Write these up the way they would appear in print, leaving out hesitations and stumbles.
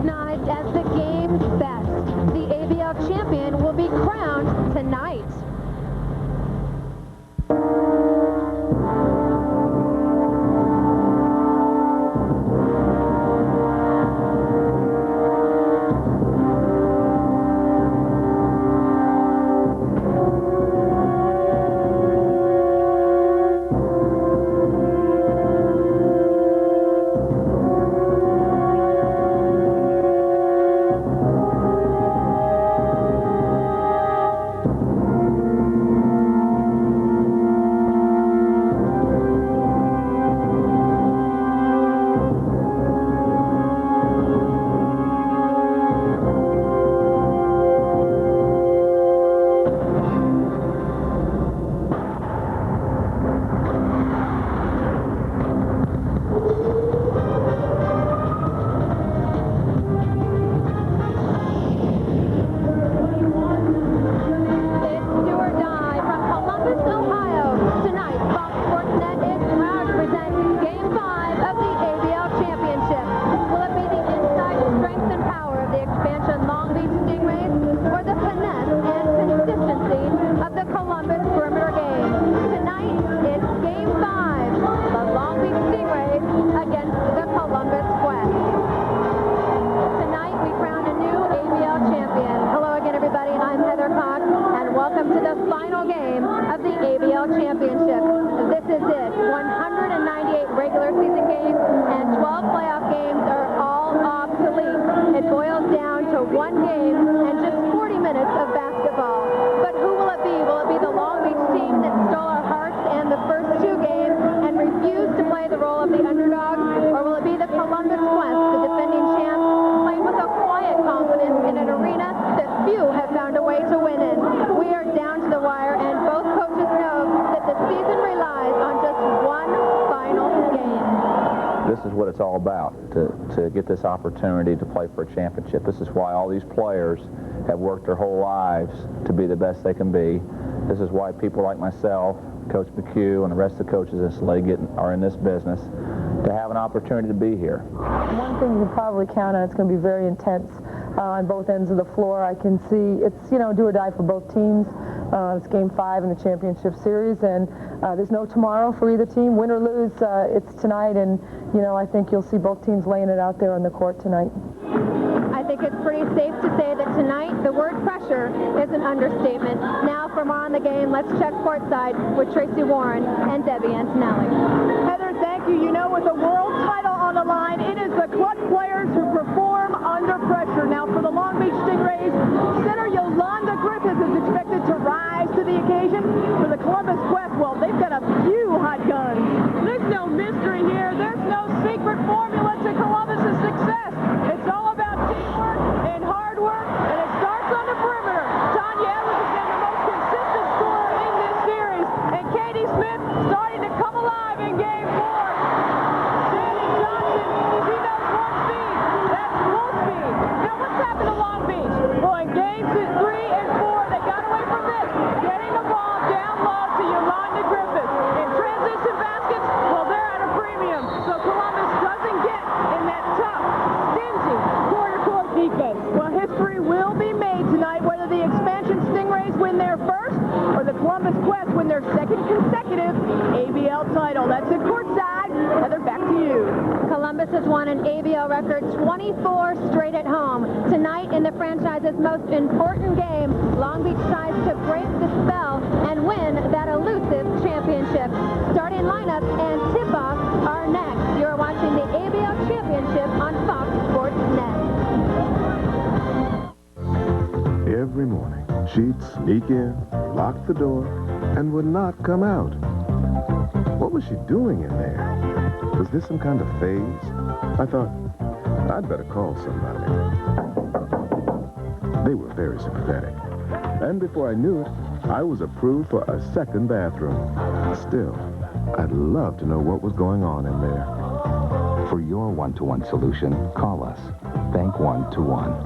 recognized as the game's best. The ABL champion will be crowned tonight. Long Beach Stingrays, or the finesse and consistency of the Columbus perimeter game. Tonight, it's Game 5, the Long Beach Stingrays against the Columbus Quest. Tonight, we crown a new ABL champion. Hello again, everybody. I'm Heather Cox, and welcome to the final game of the ABL championship. This is it. 198 regular season games and 12 playoff games are all obsolete. It boils down to one game and just 40 minutes of basketball. But who will it be? Will it be the Long Beach team that stole our hearts in the first two games and refused to play the role of the underdog? Or will it be the Columbus Quest, the defending champs, playing with a quiet confidence in an arena that few have found a way to win in? We are down to the wire, and both coaches know that the season relies on just one final game. This is what it's all about, to get this opportunity to play for a championship. This is why all these players have worked their whole lives to be the best they can be. This is why people like myself, Coach McHugh, and the rest of the coaches in this league are in this business, to have an opportunity to be here. One thing you can probably count on, it's going to be very intense on both ends of the floor. I can see it's, do or die for both teams. It's Game 5 in the championship series, and there's no tomorrow for either team. Win or lose, it's tonight, and, I think you'll see both teams laying it out there on the court tonight. I think it's pretty safe to say that tonight the word pressure is an understatement. Now for more on the game, let's check courtside with Tracy Warren and Debbie Antonelli. Heather, thank you. With a world title on the line, it is the clutch players who perform under pressure. Now for the Long Beach Stingrays, center Yolanda Griffith is expected to rise to the occasion. For the Columbus Quest, well, they've got a few hot guns. There's no mystery here. There's no secret formula to Columbus's success. It's all about teamwork and hard work, and it starts on the perimeter. Tanya Evans has been the most consistent scorer in this series, and Katie Smith starting to come alive in Game 4. Sandy Johnson, she knows one speed. That's full speed. Now what's happened to Long Beach? Well, in Games 3 and 4, they got away from this, getting the ball down low to Yolanda Griffith. In transition baskets, well, they're at a premium, so Columbus doesn't get in that tough, stingy quarter-court defense. Well, history will be made tonight, whether the expansion Stingrays win their first or the Columbus Quest win their second consecutive ABL title. That's it courtside. Heather, back to you. Columbus has won an ABL record 24 straight at home. Tonight, in the franchise's most important game, Long Beach tries to break the spell and win that elusive championship. Starting lineup and tip-off are next. You're watching the ABL Championship on Fox Sports Net. Every morning, she'd sneak in, lock the door, and would not come out. What was she doing in there? Was this some kind of phase? I thought, I'd better call somebody. They were very sympathetic. And before I knew it, I was approved for a second bathroom. Still, I'd love to know what was going on in there. For your one-to-one solution, call us. Bank 1-to-1.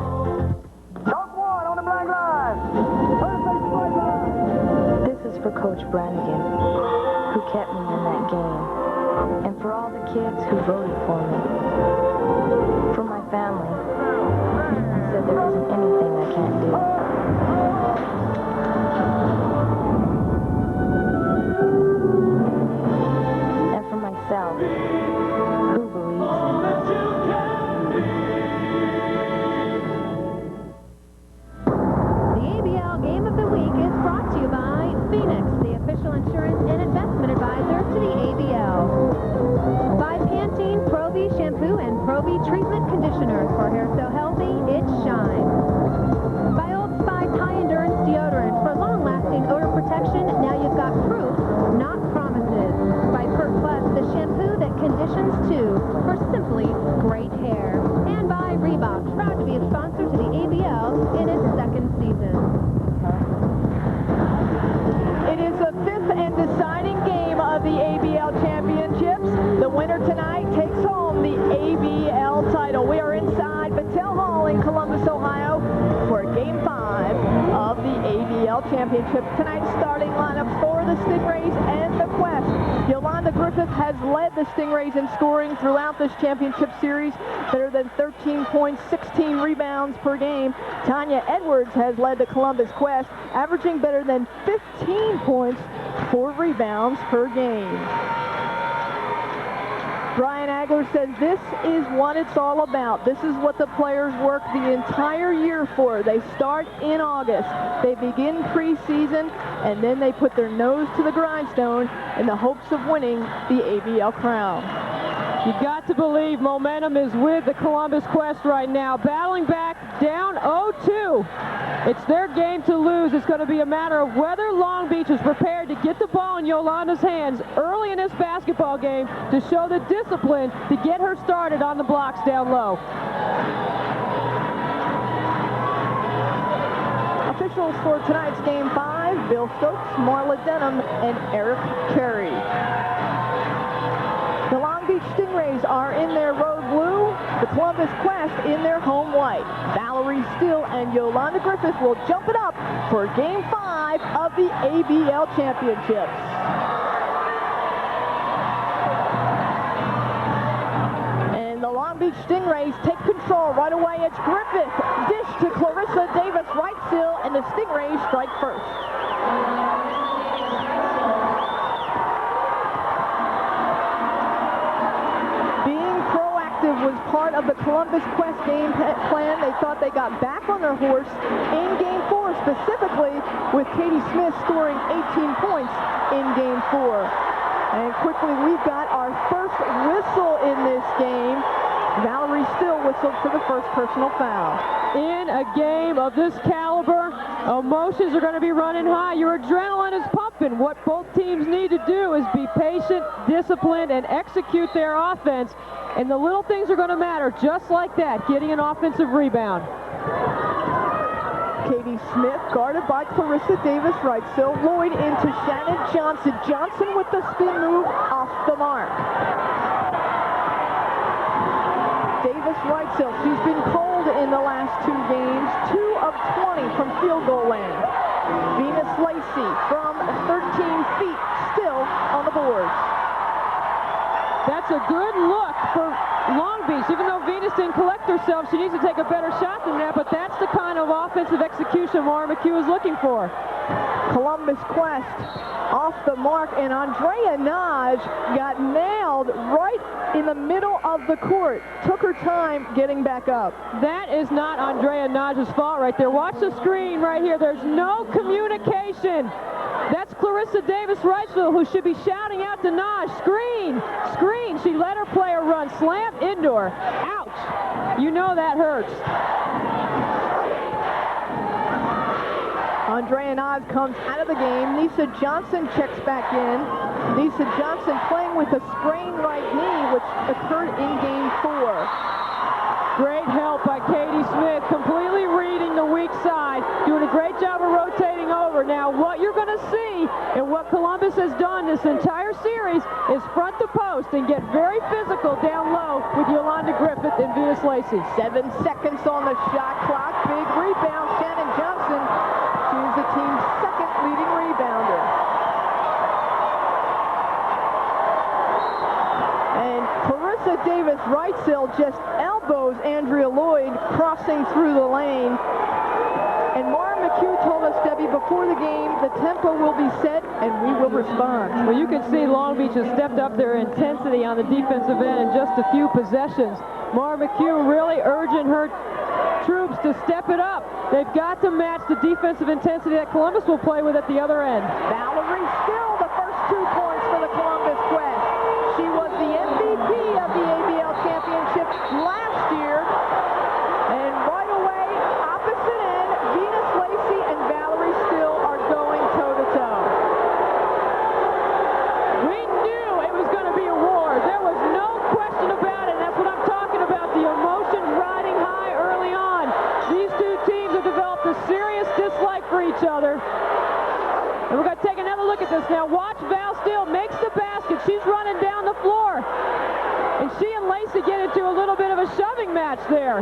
Chalk 1 on the black line. This is for Coach Brannigan, who kept me in that game, and for all the kids who voted for me, for my family, for simply great hair. And by Reebok, proud to be a sponsor to the ABL in its second season. It is the 5th and deciding game of the ABL Championships. The winner tonight takes home the ABL title. We are inside Battelle Hall in Columbus, Ohio for Game 5 of the ABL Championship. Tonight's starting lineup for the Stingrays and the Quest. Yolanda Griffith has led the Stingrays in scoring throughout this championship series, better than 13 points, 16 rebounds per game. Tanya Edwards has led the Columbus Quest, averaging better than 15 points, 4 rebounds per game. Brian Agler says this is what it's all about. This is what the players work the entire year for. They start in August. They begin preseason, and then they put their nose to the grindstone in the hopes of winning the ABL crown. You got to believe momentum is with the Columbus Quest right now. Battling back, down 0-2. It's their game to lose. It's going to be a matter of whether Long Beach is prepared to get the ball in Yolanda's hands early in this basketball game to show the discipline to get her started on the blocks down low. Officials for tonight's Game 5, Bill Stokes, Marla Denham, and Eric Carey. The Long Beach Stingrays are in their road blue, the Columbus Quest in their home white. Valerie Steele and Yolanda Griffith will jump it up for Game 5 of the ABL Championships. And the Long Beach Stingrays take control right away. It's Griffith, dish to Clarissa Davis, right seal, and the Stingrays strike first. Was part of the Columbus Quest game plan. They thought they got back on their horse in Game 4, specifically with Katie Smith scoring 18 points in Game 4. And quickly, we've got our first whistle in this game. Valerie Steele whistled for the first personal foul. In a game of this caliber, emotions are going to be running high. Your adrenaline is pumping. What both teams need to do is be patient, disciplined, and execute their offense. And the little things are going to matter, just like that, getting an offensive rebound. Katie Smith guarded by Clarissa Davis, right. So Lloyd into Shannon Johnson. Johnson with the spin move off the mark. Davis right sill. She's been cold in the last 2 games. 2 of 20 from field goal land. Venus Lacey from 13 feet still on the boards. That's a good look for Long Beach. Even though Venus didn't collect herself, she needs to take a better shot than that, but that's the kind of offensive execution Maura McHugh is looking for. Columbus Quest off the mark, and Andrea Naj got nailed right in the middle of the court. Took her time getting back up. That is not Andrea Naj's fault right there. Watch the screen right here. There's no communication. That's Clarissa Davis-Wrightsville, who should be shouting out to Naj, screen, screen. She let her player run, slam indoor. Ouch. You know that hurts. Andrea Naj comes out of the game. Nisa Johnson checks back in. Nisa Johnson playing with a sprained right knee, which occurred in Game 4. Great help by Katie Smith, completely reading the weak side, doing a great job of rotating over. Now, what you're going to see and what Columbus has done this entire series is front the post and get very physical down low with Yolanda Griffith and Venus Lacey. 7 seconds on the shot clock. Big rebound. Shannon Johnson. She's the team's second leading rebounder. And Clarissa Davis-Wrightsville just elbows Andrea Lloyd crossing through the lane. And Maura McHugh told us, Debbie, before the game, the tempo will be set and we will respond. Well, you can see Long Beach has stepped up their intensity on the defensive end in just a few possessions. Maura McHugh really urging her troops to step it up. They've got to match the defensive intensity that Columbus will play with at the other end. Valerie still the first 2 points for the Columbus Quest. She was the MVP of the ABL Championship last year. And right away, opposite end, Venus Lacey and Valerie Steele are going toe-to-toe. We knew it was going to be a war. There was no question about it. Davis. Now watch Val Steele makes the basket. She's running down the floor. And she and Lacey get into a little bit of a shoving match there.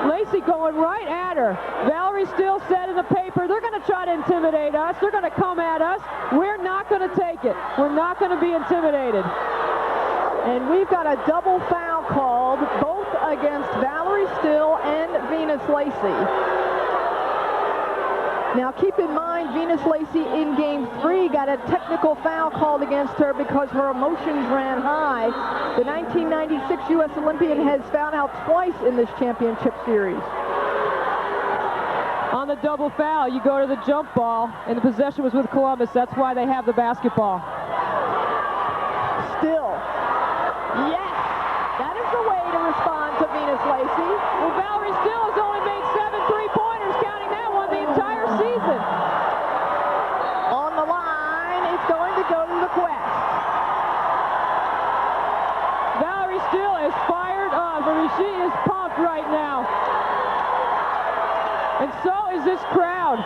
Lacey going right at her. Valerie Steele said in the paper, they're going to try to intimidate us. They're going to come at us. We're not going to take it. We're not going to be intimidated. And we've got a double foul called, both against Valerie Steele and Venus Lacey. Now keep in mind, Venus Lacey in Game 3 got a technical foul called against her because her emotions ran high. The 1996 U.S. Olympian has fouled out twice in this championship series. On the double foul, you go to the jump ball, and the possession was with Columbus. That's why they have the basketball. Still. Yes, that is the way to respond to Venus Lacey. Well, Valerie Steele has only made 7 3-pointers, counting that one the entire season. On the line, it's going to go to the Quest. Valerie Steele is fired up. I mean, she is pumped right now. And so is this crowd.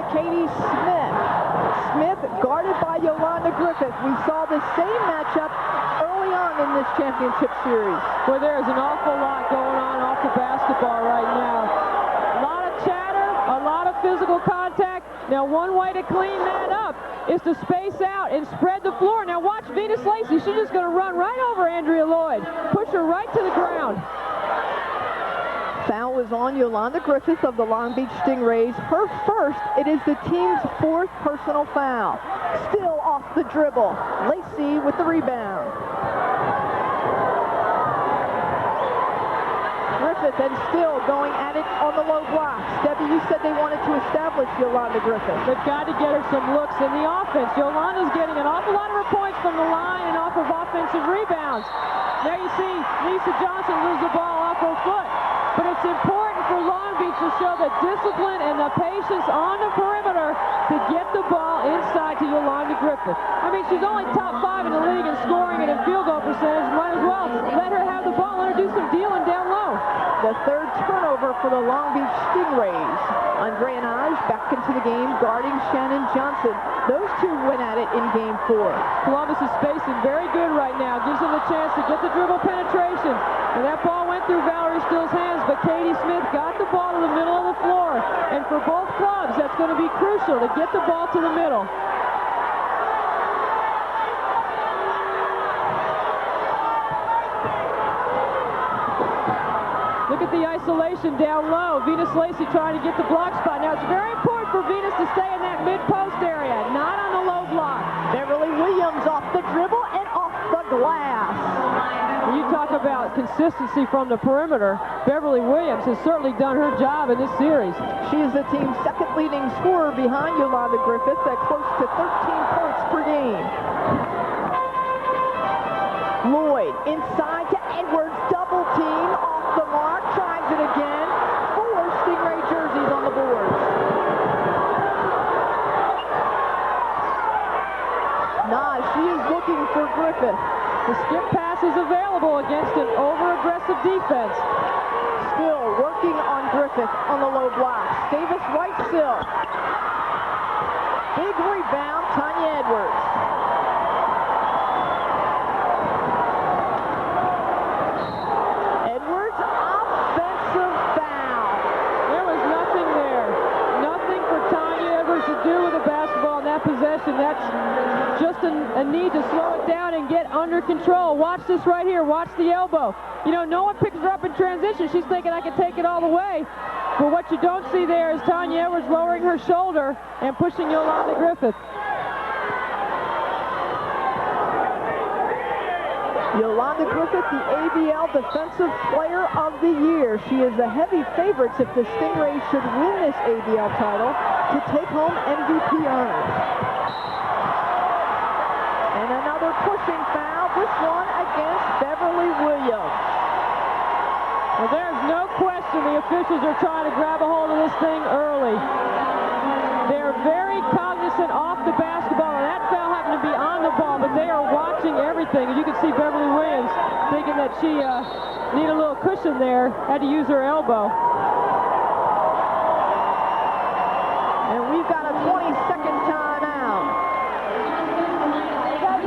Katie Smith. Smith guarded by Yolanda Griffith. We saw the same matchup early on in this championship series. Well, there's an awful lot going on off the basketball right now. A lot of chatter, a lot of physical contact. Now, one way to clean that up is to space out and spread the floor. Now, watch Venus Lacey. She's just going to run right over Andrea Lloyd. Push her right to the ground. Foul is on Yolanda Griffith of the Long Beach Stingrays. Her first, it is the team's 4th personal foul. Still off the dribble. Lacey with the rebound. Griffith and still going at it on the low blocks. Debbie, you said they wanted to establish Yolanda Griffith. They've got to get her some looks in the offense. Yolanda's getting an awful lot of her points from the line and off of offensive rebounds. There you see Lisa Johnson lose the ball off her foot. But it's important for Long Beach to show the discipline and the patience on the perimeter to get the ball inside to Yolanda Griffith. I mean, she's only top 5 in the league in scoring and in field goal percentage. Might as well let her have the ball, let her do some dealing down low. The 3rd turnover for the Long Beach Stingrays. Andrea Naj back into the game, guarding Shannon Johnson. Those two went at it in Game 4. Columbus is spacing very good right now. Gives them a chance to get the dribble penetration. And that ball went through Valerie Steele's hands, but Katie Smith got the ball to the middle of the floor. And for both clubs, that's going to be crucial to get the ball to the middle. Look at the isolation down low. Venus Lacey trying to get the block spot. Now, it's very important for Venus to stay in that mid-post area, not on the low block. Beverly Williams off the dribble and off the glass. When you talk about consistency from the perimeter, Beverly Williams has certainly done her job in this series. She is the team's 2nd leading scorer behind Yolanda Griffith at close to 13 points per game. Lloyd inside to Edwards, double team, off the mark, tries it again. 4 Stingray jerseys on the board. Nah, she is looking for Griffith. The skip pass is available against an over-aggressive defense. Still working on Griffith on the low blocks. Davis right still. Big rebound, Tanya Edwards. Edwards, offensive foul. There was nothing there. Nothing for Tanya Edwards to do with the basketball in that possession. That's just a need to slow it down and get under control. Watch this right here. Watch the elbow. You know, no one picks her up in transition. She's thinking, I can take it all the way. But what you don't see there is Tanya Edwards lowering her shoulder and pushing Yolanda Griffith. Yolanda Griffith, the ABL Defensive Player of the Year. She is the heavy favorites if the Stingrays should win this ABL title to take home MVP honors. And another pushing foul, this one against Beverly Williams. Well, there's no question the officials are trying to grab a hold of this thing early. They're very cognizant off the basketball, and that foul happened to be on the ball, but they are watching every everything. And you can see Beverly Williams thinking that she needed a little cushion there, had to use her elbow. And we've got a 20-second timeout.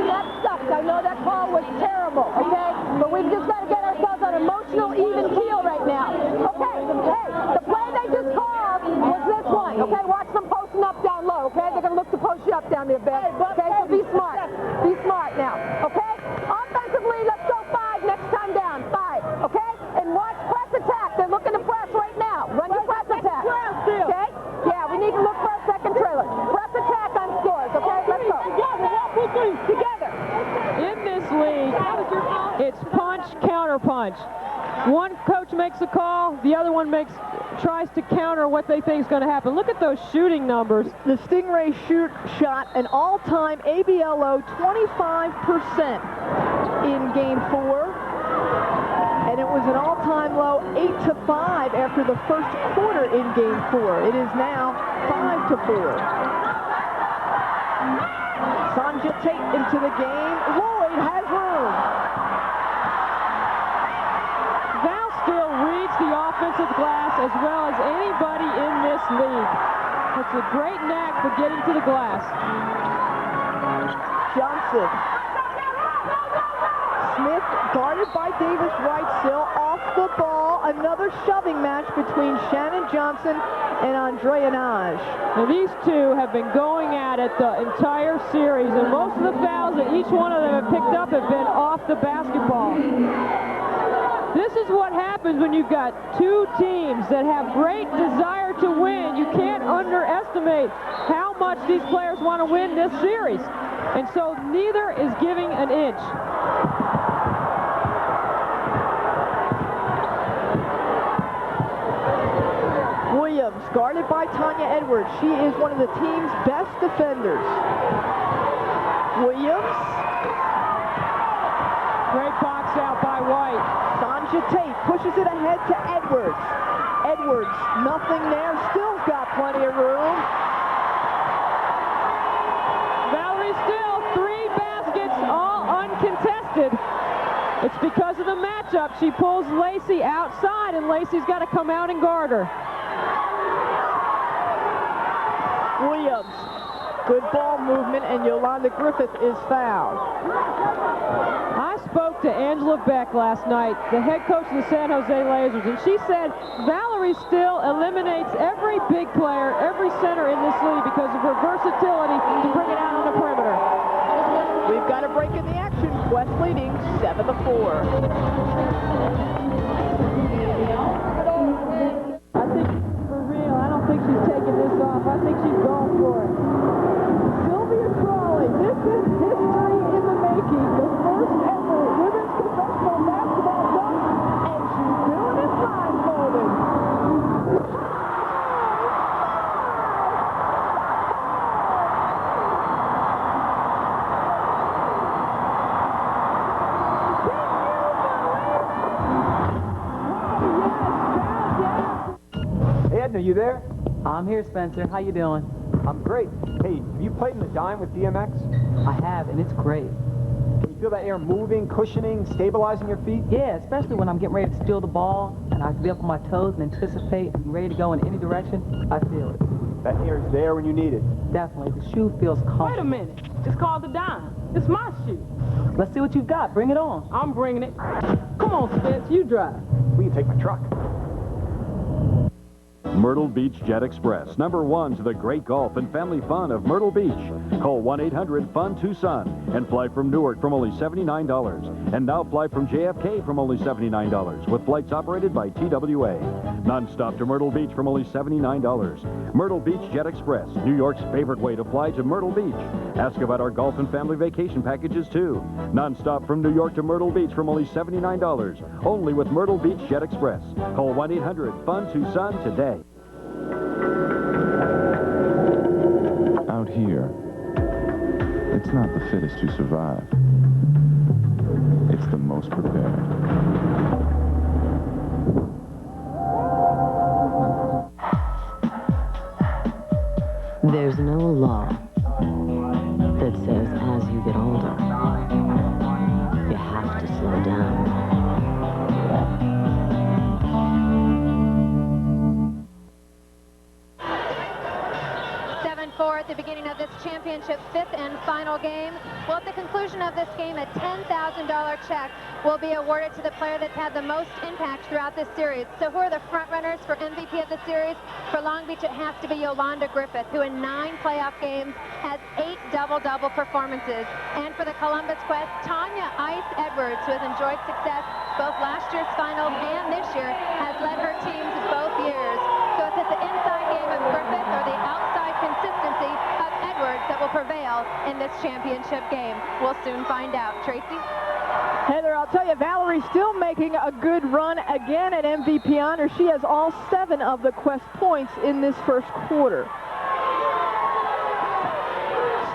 That sucks. I know that call was terrible, okay? But we've just got to get ourselves on emotional even keel right now. Okay, hey, the play they just called was this one, okay? Watch them posting up down low, okay? They're going to look to post you up down there, Ben. Okay, so be smart. Be smart now, okay? Offensively, let's go 5 next time down. 5, okay? And watch press attack. They're looking to press right now. Run your press attack. Okay? Yeah, we need to look for a second trailer. Press attack on scores, okay? Let's go. Together. In this league, it's punch, counter punch. One coach makes a call, the other one tries to counter what they think is going to happen. Look at those shooting numbers. The Stingrays shot an all-time ABL low 25% in Game 4. And it was an all-time low 8-5 after the first quarter in Game 4. It is now 5-4. Sanja Tate into the game. Lloyd has room. Val still reads the offensive glass as well as anybody in this league. It's a great knack for getting to the glass. Johnson. Smith guarded by Davis Wright, still off the ball. Another shoving match between Shannon Johnson and Andrea Naj. Now these two have been going at it the entire series, and most of the fouls that each one of them have picked up have been off the basketball. This is what happens when you've got two teams that have great desire to win. You can't underestimate how much these players want to win this series. And so neither is giving an inch. Williams, guarded by Tanya Edwards. She is one of the team's best defenders. Williams. Great box out by White. Sanja Tate pushes it ahead to Edwards. Edwards, nothing there, still got plenty of room. Valerie Still, 3 baskets, all uncontested. It's because of the matchup. She pulls Lacey outside, and Lacey's got to come out and guard her. Williams, good ball movement, and Yolanda Griffith is fouled. I spoke to Angela Beck last night, the head coach of the San Jose Lasers, and she said Valerie Still eliminates every big player, every center in this league because of her versatility to bring it out on the perimeter. We've got a break in the action. Quest leading 7-4. I think for real. I don't think she's taking this off. I think she's going for it. Sylvia Crawley, this is history in the making. The first ever women's professional basketball dunk, and she's doing it blindfolded. Are you there? I'm here, Spencer. How you doing? I'm great. Hey, have you played in the dime with DMX? I have, and it's great. Can you feel that air moving, cushioning, stabilizing your feet? Yeah, especially when I'm getting ready to steal the ball, and I can be up on my toes and anticipate and ready to go in any direction. I feel it. That air is there when you need it. Definitely. The shoe feels comfortable. Wait a minute. It's called the dime. It's my shoe. Let's see what you've got. Bring it on. I'm bringing it. Come on, Spence. You drive. We can take my truck. Myrtle Beach Jet Express, #1 to the great golf and family fun of Myrtle Beach. Call 1-800-FUN-TUCSON and fly from Newark from only $79. And now fly from JFK from only $79 with flights operated by TWA. Non-stop to Myrtle Beach from only $79. Myrtle Beach Jet Express, New York's favorite way to fly to Myrtle Beach. Ask about our golf and family vacation packages too. Non-stop from New York to Myrtle Beach from only $79. Only with Myrtle Beach Jet Express. Call 1-800-FUN-TUCSON today. Out here, it's not the fittest who survive. It's the most prepared. There's no law that says as you get older, for at the beginning of this championship fifth and final game. Well, at the conclusion of this game, a $10,000 check will be awarded to the player that's had the most impact throughout this series. So who are the front runners for MVP of the series? For Long Beach, it has to be Yolanda Griffith, who in 9 playoff games has 8 double-double performances. And for the Columbus Quest, Tanya Ice Edwards, who has enjoyed success both last year's finals and this year, has led her teams both years. So is it the inside game of Griffith or the outside consistency of Edwards that will prevail in this championship game? We'll soon find out. Tracy? Heather, I'll tell you, Valerie's still making a good run again at MVP honor. She has all 7 of the Quest points in this first quarter.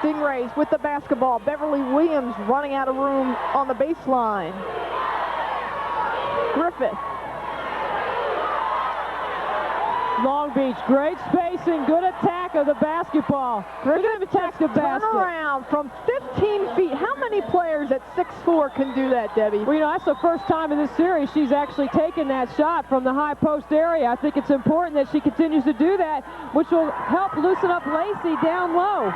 Stingrays with the basketball. Beverly Williams running out of room on the baseline. Griffith. Long Beach, great spacing, good attack of the basketball. Griffith attacks the basket. Turn around from 15 feet. How many players at 6'4" can do that, Debbie? Well, you know, that's the first time in this series she's actually taken that shot from the high post area. I think it's important that she continues to do that, which will help loosen up Lacey down low.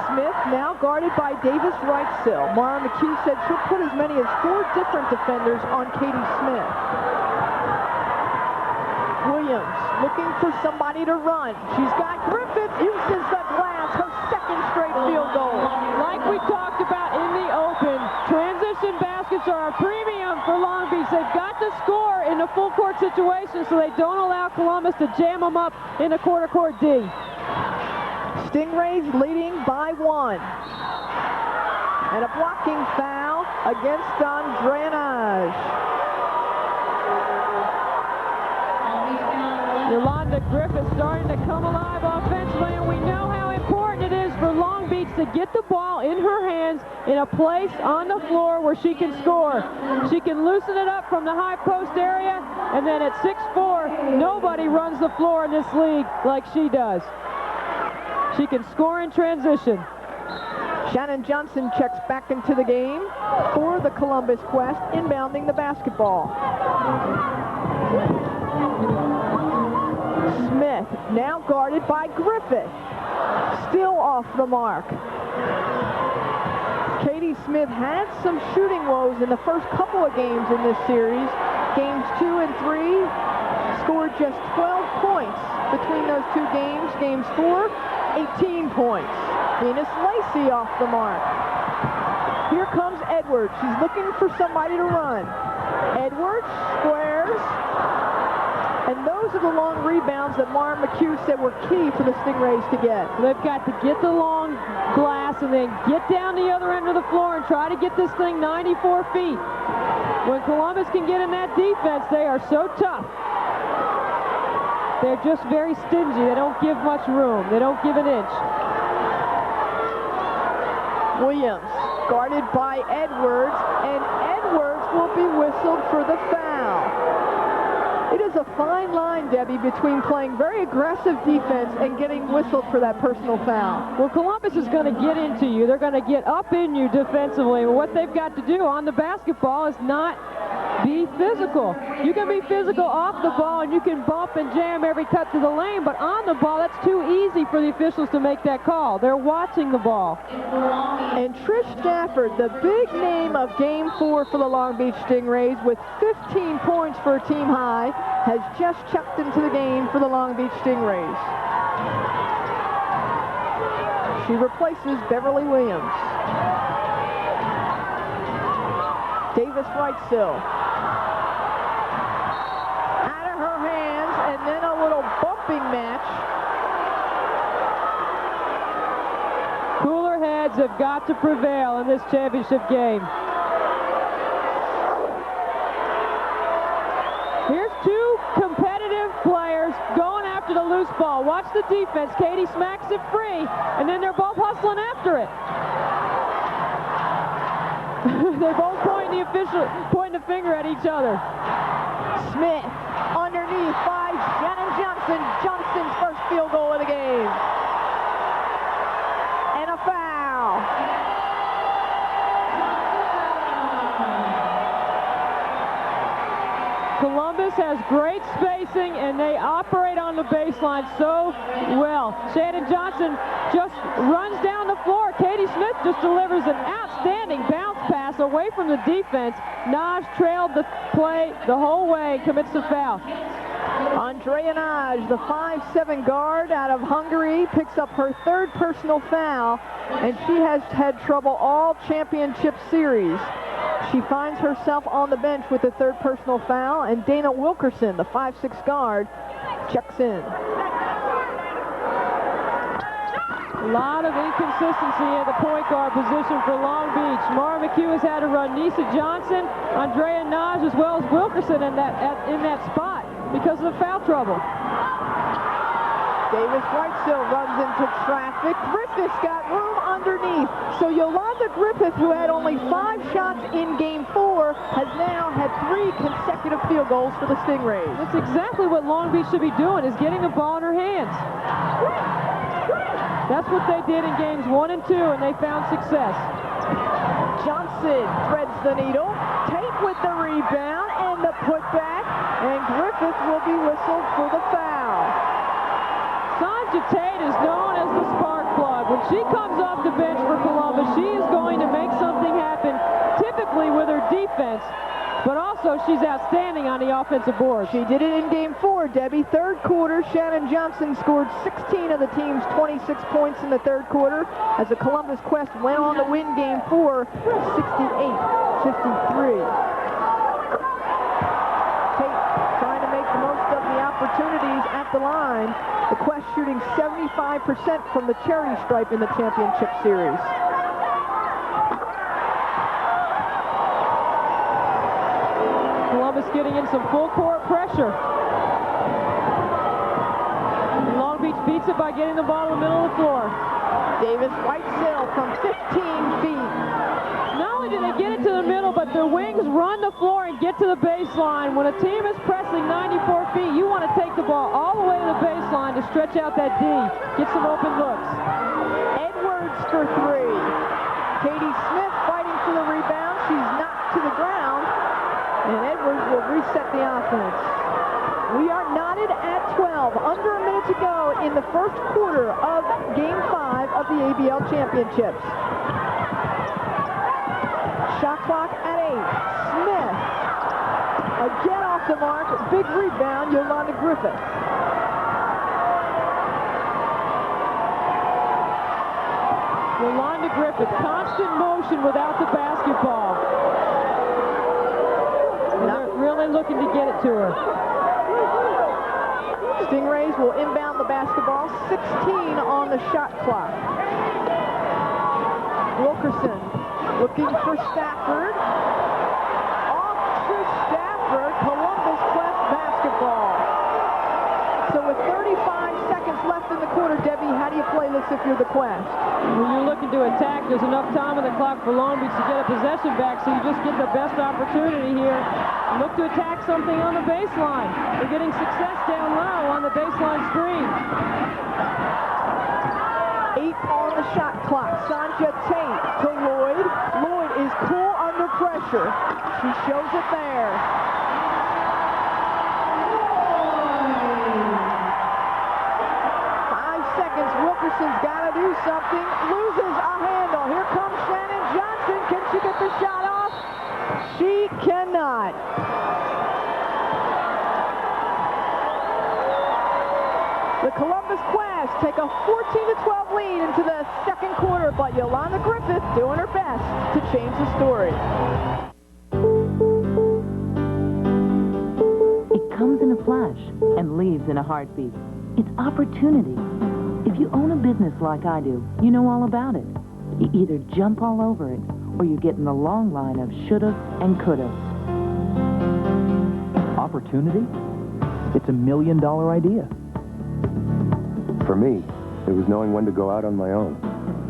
Smith now guarded by Davis Wrightsill. Mara McHugh said she'll put as many as 4 different defenders on Katie Smith. Williams looking for somebody to run. She's got Griffith, uses the glass, her second straight field goal. Like we talked about in the open, transition baskets are a premium for Long Beach. They've got to score in a full court situation so they don't allow Columbus to jam them up in a quarter court D. Stingrays leading by 1. And a blocking foul against Andrea Naj. Yolanda Griffith starting to come alive offensively, and we know how important it is for Long Beach to get the ball in her hands in a place on the floor where she can score. She can loosen it up from the high post area, and then at 6'4", nobody runs the floor in this league like she does. She can score in transition. Shannon Johnson checks back into the game for the Columbus Quest, inbounding the basketball. Smith now guarded by Griffith. Still off the mark. Katie Smith had some shooting woes in the first couple of games in this series. Games 2 and 3 scored just 12 points between those 2 games. Games 4, 18 points. Venus Lacey off the mark. Here comes Edwards. She's looking for somebody to run. Edwards squares. And those are the long rebounds that Mara McHugh said were key for the Stingrays to get. They've got to get the long glass and then get down the other end of the floor and try to get this thing 94 feet. When Columbus can get in that defense, they are so tough. They're just very stingy. They don't give much room. They don't give an inch. Williams guarded by Edwards, and Edwards will be whistled for the foul. It is a fine line, Debbie, between playing very aggressive defense and getting whistled for that personal foul. Well, Columbus is going to get into you. They're going to get up in you defensively. What they've got to do on the basketball is not be physical. You can be physical off the ball and you can bump and jam every cut to the lane, but on the ball, that's too easy for the officials to make that call. They're watching the ball. And Trish Stafford, the big name of Game 4 for the Long Beach Stingrays, with 15 points for a team high, has just checked into the game for the Long Beach Stingrays. She replaces Beverly Williams. Davis Wrightsill. Out of her hands, and then a little bumping match. Cooler heads have got to prevail in this championship game. Here's 2 competitive players going after the loose ball. Watch the defense. Katie smacks it free, and then they're both hustling after it. They're both pointing the finger at each other. Smith underneath by Shannon Johnson. Johnson's first field goal of the game. And a foul. Columbus has great spacing, and they operate on the baseline so well. Shannon Johnson just runs down the floor. Katie Smith just delivers an outstanding bounce pass away from the defense. Naj trailed the play the whole way, commits the foul. Andrea Naj, the 5'7" guard out of Hungary, picks up her third personal foul, and she has had trouble all championship series. She finds herself on the bench with the third personal foul, and Dana Wilkerson, the 5'6" guard, checks in. A lot of inconsistency at the point guard position for Long Beach. Mara McHugh has had to run Nisa Johnson, Andrea Naj, as well as Wilkerson in that spot because of the foul trouble. Davis Whitesill runs into traffic. Griffith's got room underneath. So Yolanda Griffith, who had only 5 shots in Game 4, has now had 3 consecutive field goals for the Stingrays. That's exactly what Long Beach should be doing, is getting the ball in her hands. That's what they did in Games 1 and 2, and they found success. Johnson threads the needle. Tate with the rebound and the putback, and Griffith will be whistled for the foul. Sanja Tate is known as the spark plug. When she comes off the bench for Columbus, she is going to make something happen, typically with her defense, but also she's outstanding on the offensive board. She did it in Game 4, Debbie. Third quarter, Shannon Johnson scored 16 of the team's 26 points in the third quarter as the Columbus Quest went on to win Game 4, 68-53. Tate trying to make the most of the opportunities at the line. The Quest shooting 75% from the charity stripe in the championship series. Columbus getting in some full court pressure. And Long Beach beats it by getting the ball in the middle of the floor. Davis Whitesill from 15 feet. Not only do they get it to the middle, but their wings run the floor and get to the baseline. When a team is pressing 94 feet, you want to take the ball all the way to the baseline to stretch out that D, get some open looks. Edwards for 3. Katie Smith fighting for the rebound. She's knocked to the ground, and Edwards will reset the offense. We are knotted at 12, under a minute to go in the first quarter of Game 5 of the ABL Championships. Shot clock at 8. Smith again off the mark. Big rebound, Yolanda Griffith. Yolanda Griffith, constant motion without the basketball. And they're really looking to get it to her. Stingrays will inbound the basketball. 16 on the shot clock. Wilkerson looking for Stafford. Off to Stafford. Columbus Quest basketball. So with 35 seconds left in the quarter, Debbie, how do you play this if you're the Quest? When you're looking to attack, there's enough time on the clock for Long Beach to get a possession back, so you just get the best opportunity here. Look to attack something on the baseline. They're getting success down low on the baseline screen. 8 on the shot clock. Sanja Tate to Lloyd. Lloyd is cool under pressure. She shows it there. Wilkerson's got to do something. Loses a handle. Here comes Shannon Johnson. Can she get the shot off? She cannot. The Columbus Quest take a 14-12 lead into the second quarter, but Yolanda Griffith doing her best to change the story. It comes in a flash and leaves in a heartbeat. It's opportunity. If you own a business like I do, you know all about it. You either jump all over it, or you get in the long line of shouldas and couldas. Opportunity? It's $1 million idea. For me, it was knowing when to go out on my own.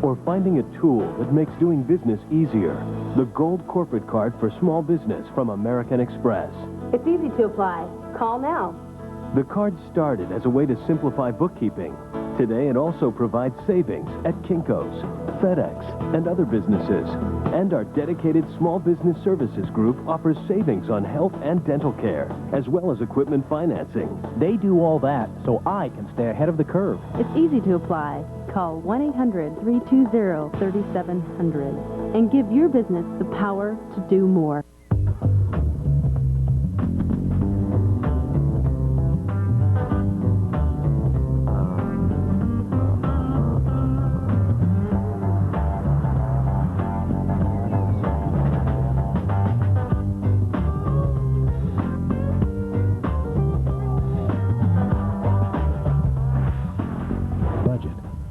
Or finding a tool that makes doing business easier. The Gold Corporate Card for Small Business from American Express. It's easy to apply. Call now. The card started as a way to simplify bookkeeping. Today, it also provides savings at Kinko's. FedEx, and other businesses. And our dedicated Small Business Services Group offers savings on health and dental care, as well as equipment financing. They do all that so I can stay ahead of the curve. It's easy to apply. Call 1-800-320-3700 and give your business the power to do more.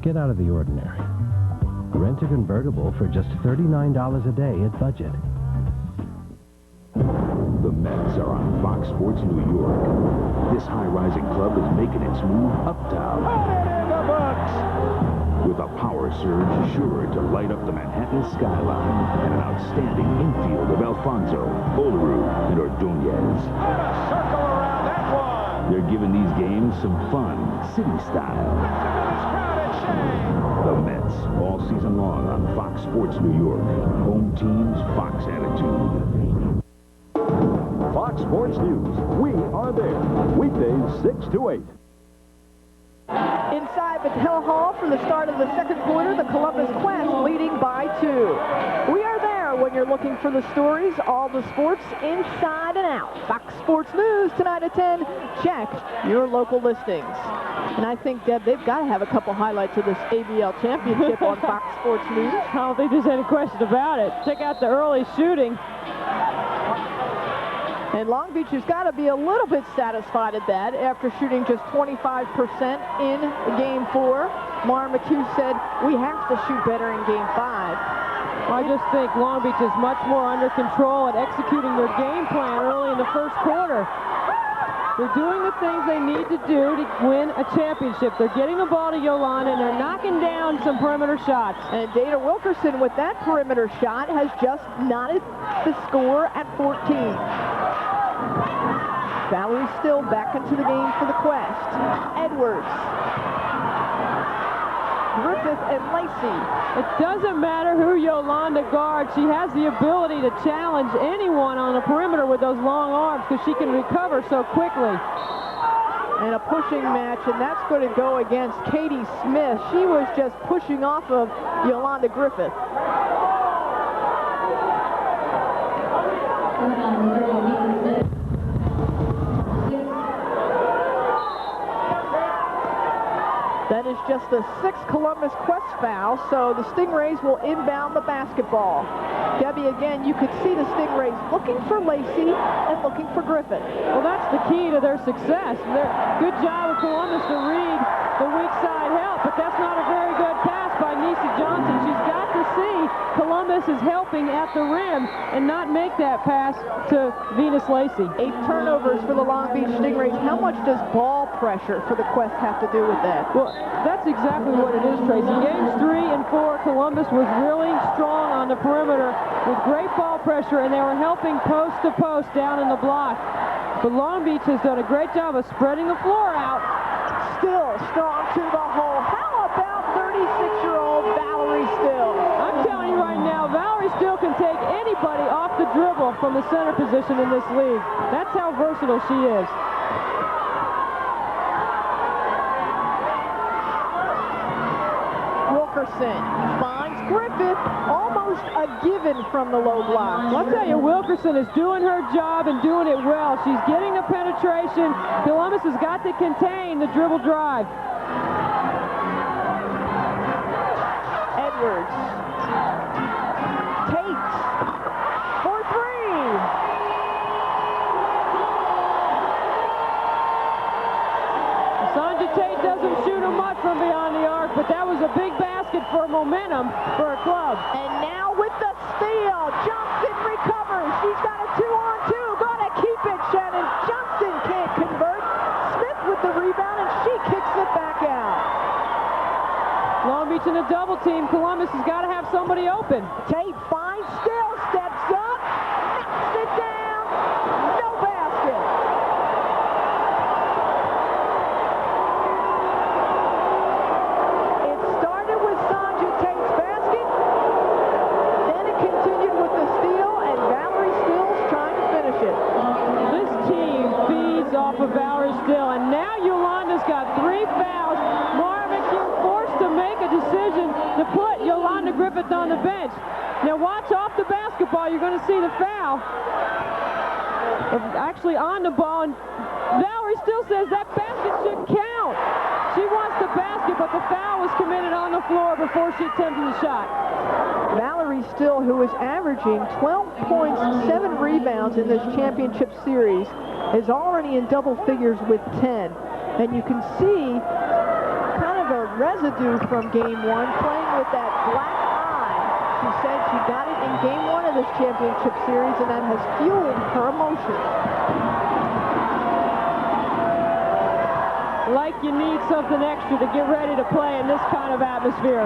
Get out of the ordinary. Rent a convertible for just $39 a day at Budget. The Mets are on Fox Sports New York. This high-rising club is making its move uptown. With a power surge sure to light up the Manhattan skyline and an outstanding infield of Alfonso, Olaru, and Ordonez. Circle around that one. They're giving these games some fun, city style. The Mets, all season long on Fox Sports New York. Home team's Fox attitude. Fox Sports News. We are there. Weekdays 6 to 8. Inside Battelle Hall for the start of the second quarter, the Columbus Quest leading by 2. We are there when you're looking for the stories, all the sports inside and out. Fox Sports News tonight at 10. Check your local listings. And I think, Deb, they've got to have a couple highlights of this ABL championship on Fox Sports News. I don't think there's any question about it. Check out the early shooting. And Long Beach has got to be a little bit satisfied at that after shooting just 25% in Game 4. Mara McHugh said, we have to shoot better in Game 5. I just think Long Beach is much more under control at executing their game plan early in the first quarter. They're doing the things they need to do to win a championship. They're getting the ball to Yolanda, and they're knocking down some perimeter shots. And Dana Wilkerson with that perimeter shot has just knotted the score at 14. Valerie Still back into the game for the Quest. Edwards. Griffith and Lacey. It doesn't matter who Yolanda guards. She has the ability to challenge anyone on the perimeter with those long arms because she can recover so quickly. And a pushing match, and that's going to go against Katie Smith. She was just pushing off of Yolanda Griffith. That is just the 6th Columbus Quest foul, so the Stingrays will inbound the basketball. Debbie, again, you could see the Stingrays looking for Lacey and looking for Griffith. Well, that's the key to their success. Good job of Columbus to read the weak side help, but that's not a very good pass by Nisa Johnson. She's got to see Columbus is helping at the rim and not make that pass to Venus Lacey. 8 turnovers for the Long Beach Stingrays. How much does ball pressure for the Quest have to do with that? Well, that's exactly what it is, Tracy. Games 3 and 4, Columbus was really strong on the perimeter with great ball pressure, and they were helping post to post down in the block. But Long Beach has done a great job of spreading the floor out. Still strong to the hole. How about 36-year-old Valerie Still? I'm telling you right now, Valerie Still can take anybody off the dribble from the center position in this league. That's how versatile she is. Wilkerson finds Griffith, almost a given from the low block. I'll tell you, Wilkerson is doing her job and doing it well. She's getting the penetration. Columbus has got to contain the dribble drive. Edwards. Tate for 3. Sandra Tate doesn't shoot her much from beyond the arc, but that was a big basket for momentum for her club. And now with the steal, Johnson recovers. She's got a 2-on-2. Gonna keep it, Shannon. Johnson can't convert. Smith with the rebound, and she kicks it back out. Long Beach in a double team. Columbus has got to have somebody open. Tate finds Still, steps up, knocks it down. No basket. It started with Sandra Tate's basket. got 3 fouls. Marvin Q forced to make a decision to put Yolanda Griffith on the bench. Now watch off the basketball. You're going to see the foul. Actually on the ball, and Valerie still says that basket should count. She wants the basket, but the foul was committed on the floor before she attempted the shot. Valerie Still, who is averaging 12 points, 7 rebounds in this championship series, is already in double figures with 10. And you can see kind of a residue from game 1, playing with that black eye. She said she got it in game 1 of this championship series, and that has fueled her emotion. Like you need something extra to get ready to play in this kind of atmosphere.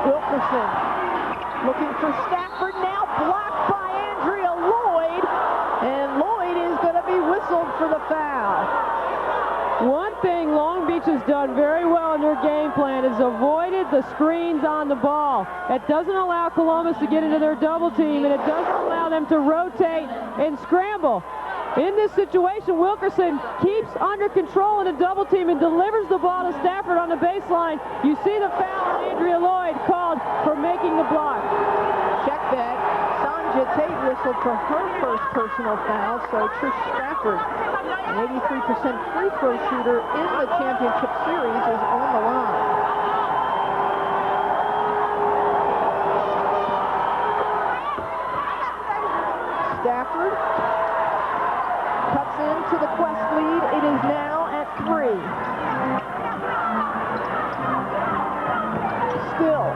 Wilkerson looking for Stafford, now blocked by Andrea Lloyd, and Lloyd is going to be whistled for the foul. One thing Long Beach has done very well in their game plan is avoided the screens on the ball. That doesn't allow Columbus to get into their double team, and it doesn't allow them to rotate and scramble. In this situation, Wilkerson keeps under control in a double team and delivers the ball to Stafford on the baseline. You see the foul on Andrea Lloyd called for making the block. Check that. Sanja Tate whistled for her first personal foul, so Trish Stafford, an 83% free throw shooter in the championship series, is on the line. Stafford cuts into the Quest lead. It is now at 3. Still.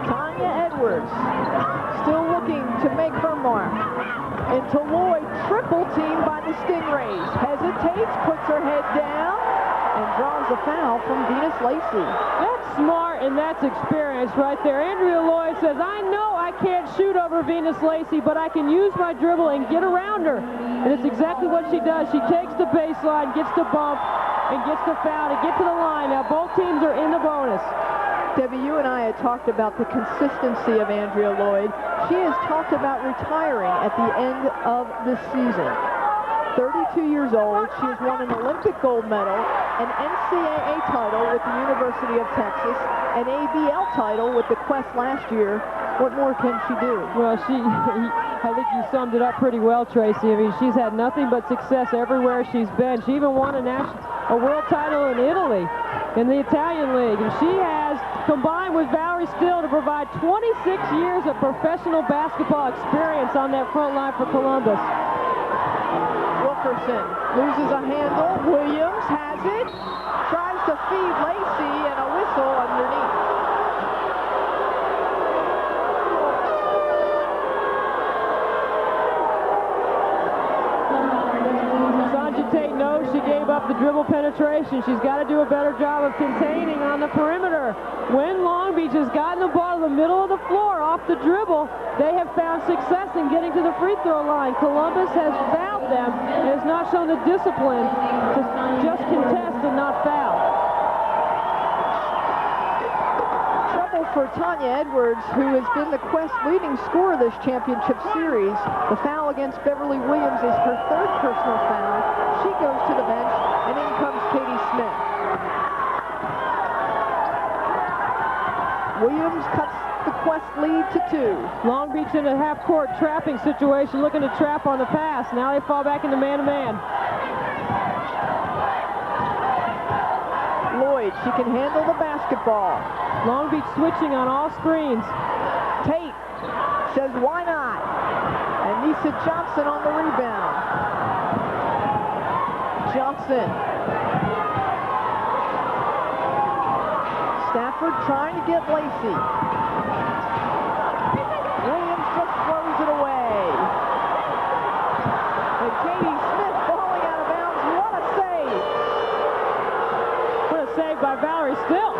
Tanya Edwards still looking to make her mark. Into Lloyd, triple team by the Stingrays. Hesitates, puts her head down, and draws a foul from Venus Lacey. That's smart and that's experience right there. Andrea Lloyd says, I know I can't shoot over Venus Lacey, but I can use my dribble and get around her. And it's exactly what she does. She takes the baseline, gets the bump, and gets the foul to get to the line. Now both teams are in the bonus. Debbie, you and I had talked about the consistency of Andrea Lloyd. She has talked about retiring at the end of the season. 32 years old, she has won an Olympic gold medal, an NCAA title with the University of Texas, an ABL title with the Quest last year. What more can she do? Well, I think you summed it up pretty well, Tracy. I mean, she's had nothing but success everywhere she's been. She even won a world title in Italy, in the Italian League. And she has combined with Valerie Still to provide 26 years of professional basketball experience on that front line for Columbus. Wilkerson loses a handle. Williams has it. Tries to feed Lacey, and a whistle underneath. Sanja Tate knows she gave up the dribble penetration. She's got to do a better job of containing on the perimeter. When Long Beach has gotten the ball to the middle of the floor off the dribble, they have found success in getting to the free throw line. Columbus has fouled them and has not shown the discipline to just contest and not foul. Trouble for Tanya Edwards, who has been the Quest leading scorer this championship series. The foul against Beverly Williams is her 3rd personal foul. She goes to the bench, and in comes Katie Smith. Williams cuts the Quest lead to 2. Long Beach in a half-court trapping situation, looking to trap on the pass. Now they fall back into man-to-man. Lloyd, she can handle the basketball. Long Beach switching on all screens. Tate says, why not? And Nisa Johnson on the rebound. Johnson. Stafford trying to get Lacey. Williams just throws it away. And Katie Smith falling out of bounds. What a save. What a save by Valerie Still.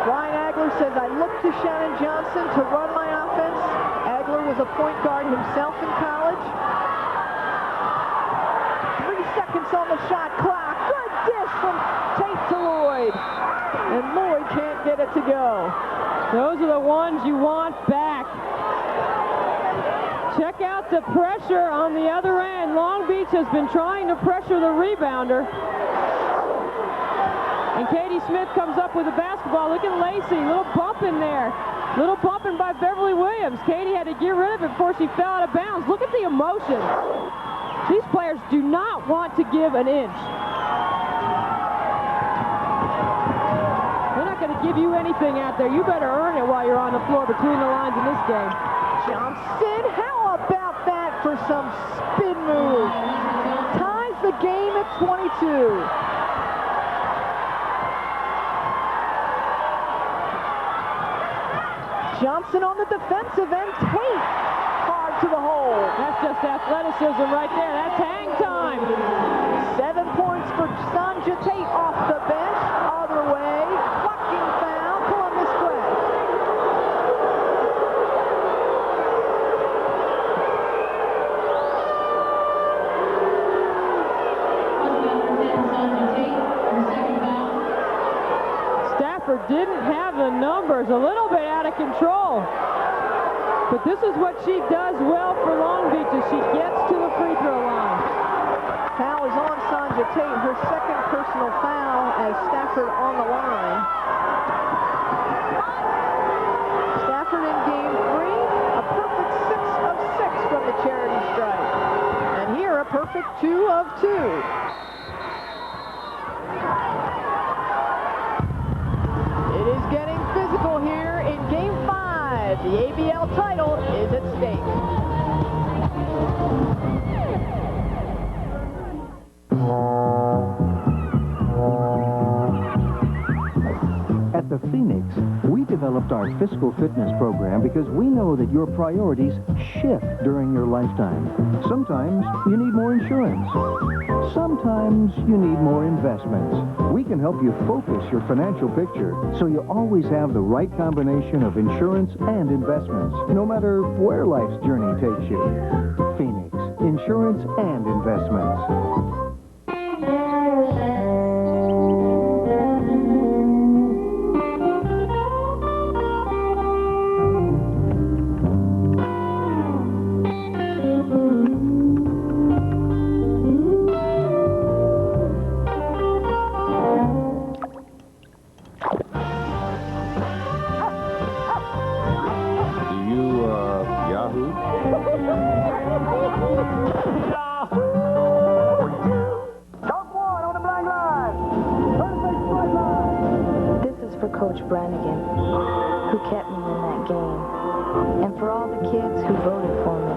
Brian Agler says, I looked to Shannon Johnson to run my offense. Agler was a point guard himself in college. 3 seconds on the shot clock. Good dish from Tate to Lloyd. And Lloyd can't get it to go. Those are the ones you want back. Check out Lots of pressure on the other end. Long Beach has been trying to pressure the rebounder. And Katie Smith comes up with a basketball. Look at Lacey, little bump in there. Little bumping by Beverly Williams. Katie had to get rid of it before she fell out of bounds. Look at the emotion. These players do not want to give an inch. They're not going to give you anything out there. You better earn it while you're on the floor between the lines in this game. Johnson, how about that for some spin move? Ties the game at 22. Johnson on the defensive end. Tate hard to the hole. That's just athleticism right there. That's hang time. 7 points for Sanja Tate off the bench. Other way. Blocking foul. Columbus Quest. Stafford didn't have the numbers. A little bit out of control. But this is what she does well for Long Beach as she gets to the free throw line. Foul is on Sanja Tate, her second personal foul as Stafford on the line. Stafford in game 3, a perfect 6 of 6 from the charity stripe. And here a perfect 2 of 2. It is getting physical here in game 5. The ABL title is at stake. At the Phoenix, we developed our fiscal fitness program because we know that your priorities shift during your lifetime. Sometimes you need more insurance. Sometimes you need more investments. We can help you focus your financial picture so you always have the right combination of insurance and investments, no matter where life's journey takes you. Phoenix, insurance and investments. Coach Brannigan, who kept me in that game, and for all the kids who voted for me,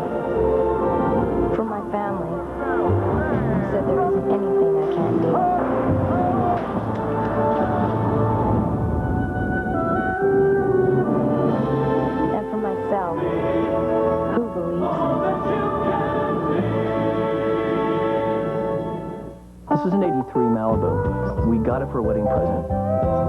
for my family, who said there isn't anything I can't do. And for myself, who believes me. This is an 83 Malibu. We got it for a wedding present.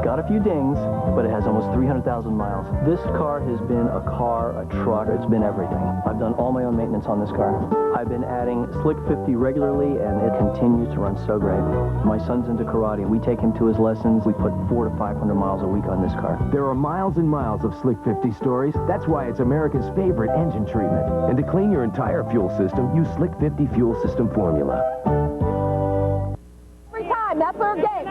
Got a few dings, but it has almost 300,000 miles. This car has been a car, a truck, it's been everything. I've done all my own maintenance on this car. I've been adding Slick 50 regularly, and it continues to run so great. My son's into karate. We take him to his lessons. We put 400 to 500 miles a week on this car. There are miles and miles of Slick 50 stories. That's why it's America's favorite engine treatment. And to clean your entire fuel system, use Slick 50 Fuel System Formula. Every time, that's our game.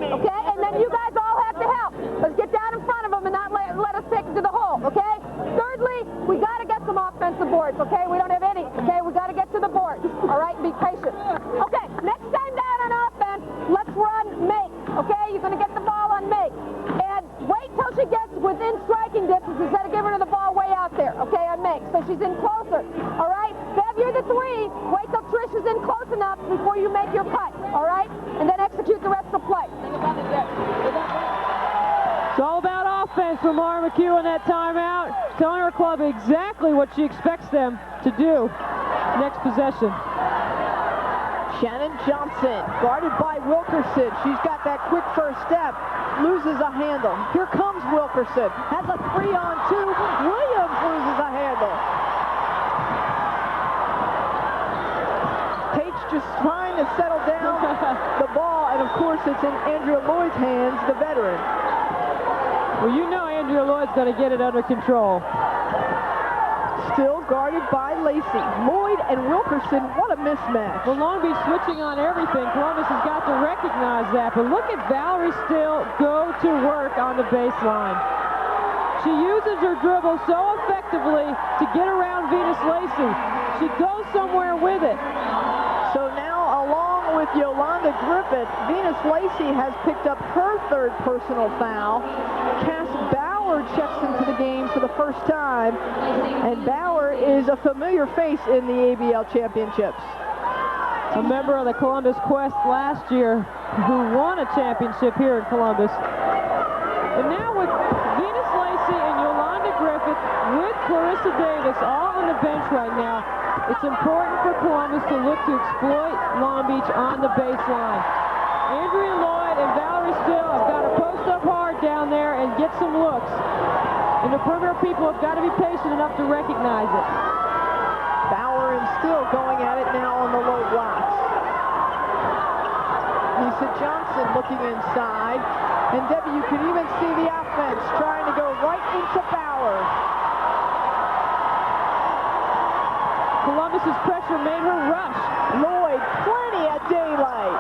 Okay, and then you guys all have to help. Let's get down in front of them and not let us take it to the hole, okay? Thirdly, we got to get some offensive boards, okay? We don't have any, okay? We got to get to the boards, all right? Be patient. Okay, next time down on offense, let's run make, okay? You're going to get the ball on make. And wait till she gets within striking distance instead of giving her the ball way out there, okay, on make. So she's in closer, all right? Bev, you're the 3. Wait till Trish is in close enough before you make your putt, all right? And then execute the rest of the play. It's all about offense for Mara McHugh in that timeout, telling her club exactly what she expects them to do next possession. Shannon Johnson, guarded by Wilkerson. She's got that quick first step, loses a handle. Here comes Wilkerson, has a 3-on-2. Williams loses a handle. Tate's just trying to settle down the ball, and of course it's in Andrea Lloyd's hands, the veteran. Well, you know Andrea Lloyd's going to get it under control. Still guarded by Lacey. Lloyd and Wilkerson, what a mismatch. Well, Long Beach switching on everything. Columbus has got to recognize that. But look at Valerie Still go to work on the baseline. She uses her dribble so effectively to get around Venus Lacey. She goes somewhere with it. So now, along with Yolanda Griffith, Venus Lacey has picked up her third personal foul. Cass Bauer checks into the game for the first time, and Bauer is a familiar face in the ABL championships. A member of the Columbus Quest last year who won a championship here in Columbus. And now with Venus Lacey and Yolanda Griffith with Clarissa Davis all on the bench right now, it's important for Columbus to look to exploit Long Beach on the baseline. Andrea Lloyd and Valerie Still have got to post up hard down there and get some looks. And the perimeter people have got to be patient enough to recognize it. Bauer and Still going at it now on the low blocks. Lisa Johnson looking inside. And Debbie, you can even see the offense trying to go right into Bauer. Columbus's pressure made her rush. Lloyd, plenty of daylight.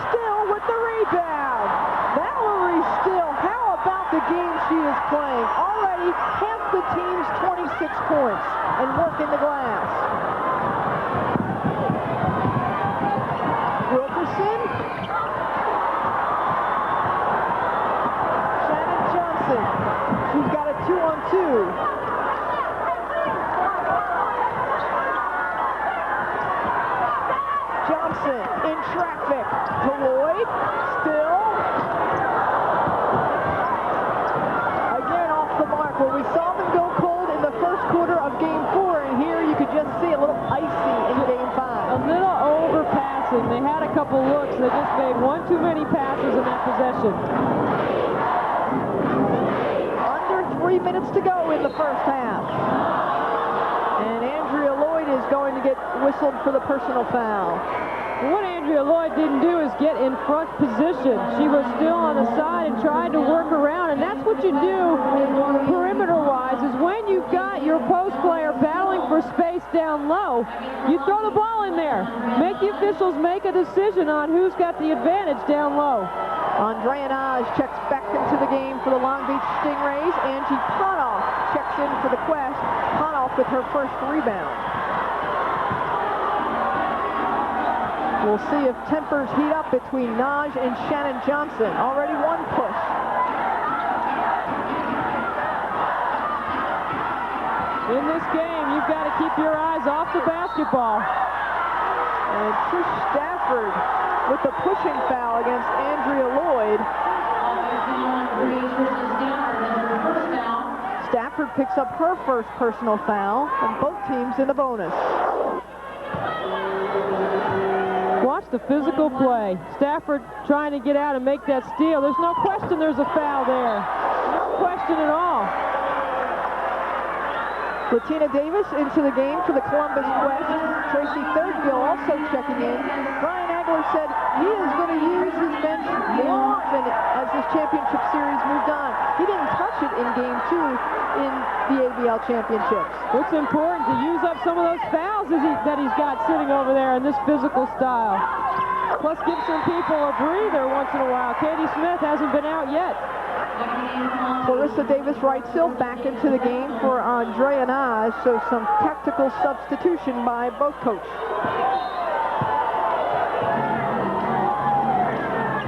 Still with the rebound. Valerie Still, how about the game she is playing? Already half the team's 26 points and working the glass. Wilkerson. Shannon Johnson. She's got a 2-on-2. Johnson in traffic to Lloyd. Still. Again off the mark. Well, we saw them go cold in the first quarter of Game 4, and here you could just see a little icy in Game 5. A little overpassing. They had a couple looks. They just made one too many passes in that possession. Under 3 minutes to go in the first half. And Andrea Lloyd is going to get whistled for the personal foul. What Andrea Lloyd didn't do is get in front position. She was still on the side and tried to work around, and that's what you do perimeter-wise, is when you've got your post player battling for space down low, you throw the ball in there. Make the officials make a decision on who's got the advantage down low. Andrea Naj checks back into the game for the Long Beach Stingrays. Angie Ponoff checks in for the Quest. Ponoff with her first rebound. We'll see if tempers heat up between Naj and Shannon Johnson. Already one push. In this game, you've got to keep your eyes off the basketball. And Trish Stafford with the pushing foul against Andrea Lloyd. Stafford picks up her first personal foul, and both teams in the bonus. Watch the physical play. Stafford trying to get out and make that steal. There's no question there's a foul there. No question at all. Latina Davis into the game for the Columbus Quest. Tracy Thirdgill also checking in. Brian Agler said he is going to use his bench more often as this championship series moved on. He didn't touch it in Game 2 in the ABL championships. It's important to use up some of those fouls that he's got sitting over there in this physical style. Plus give some people a breather once in a while. Katie Smith hasn't been out yet. Clarissa Davis-Wright-Sill back into the game for Andrea Naj, so some tactical substitution by both coaches.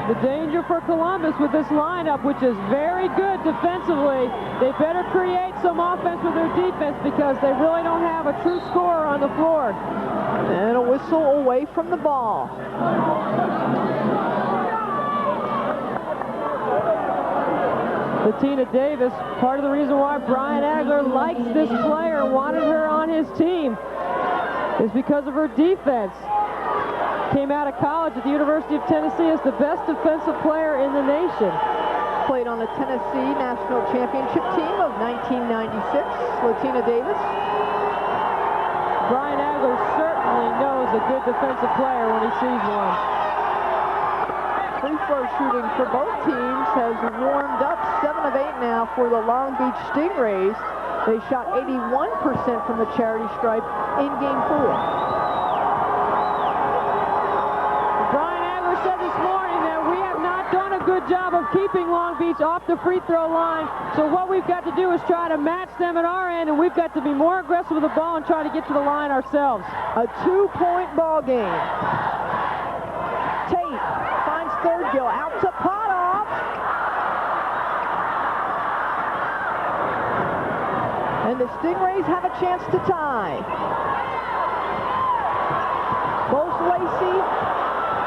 The danger for Columbus with this lineup, which is very good defensively, they better create some offense with their defense because they really don't have a true scorer on the floor. And a whistle away from the ball. Latina Davis, part of the reason why Brian Agler likes this player, wanted her on his team, is because of her defense. Came out of college at the University of Tennessee as the best defensive player in the nation. Played on the Tennessee National Championship team of 1996, Latina Davis. Brian Agler certainly knows a good defensive player when he sees one. Free throw shooting for both teams has warmed up. 7 of 8 now for the Long Beach Stingrays. They shot 81% from the charity stripe in Game 4. Said this morning that we have not done a good job of keeping Long Beach off the free throw line. So what we've got to do is try to match them at our end, and we've got to be more aggressive with the ball and try to get to the line ourselves. A 2-point ball game. Tate finds Thirdgill out to Potoff. And the Stingrays have a chance to tie. Both Lacey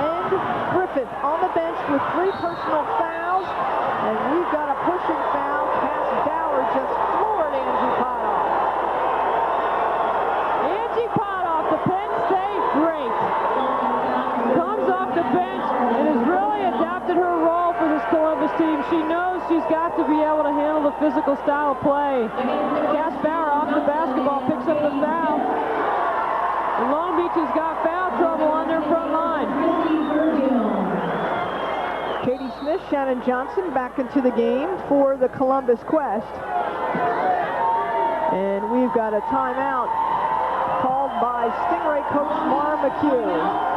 and Griffith on the bench with 3 personal fouls, and we've got a pushing foul. Cass Bauer just floored Angie Potoff. Angie Potoff, the Penn State great, comes off the bench and has really adapted her role for this Columbus team. She knows she's got to be able to handle the physical style of play. Cass Bauer off the basketball picks up the foul. And Long Beach has got foul trouble on their front line. Katie Smith, Shannon Johnson back into the game for the Columbus Quest. And we've got a timeout called by Stingray coach Mara McHugh.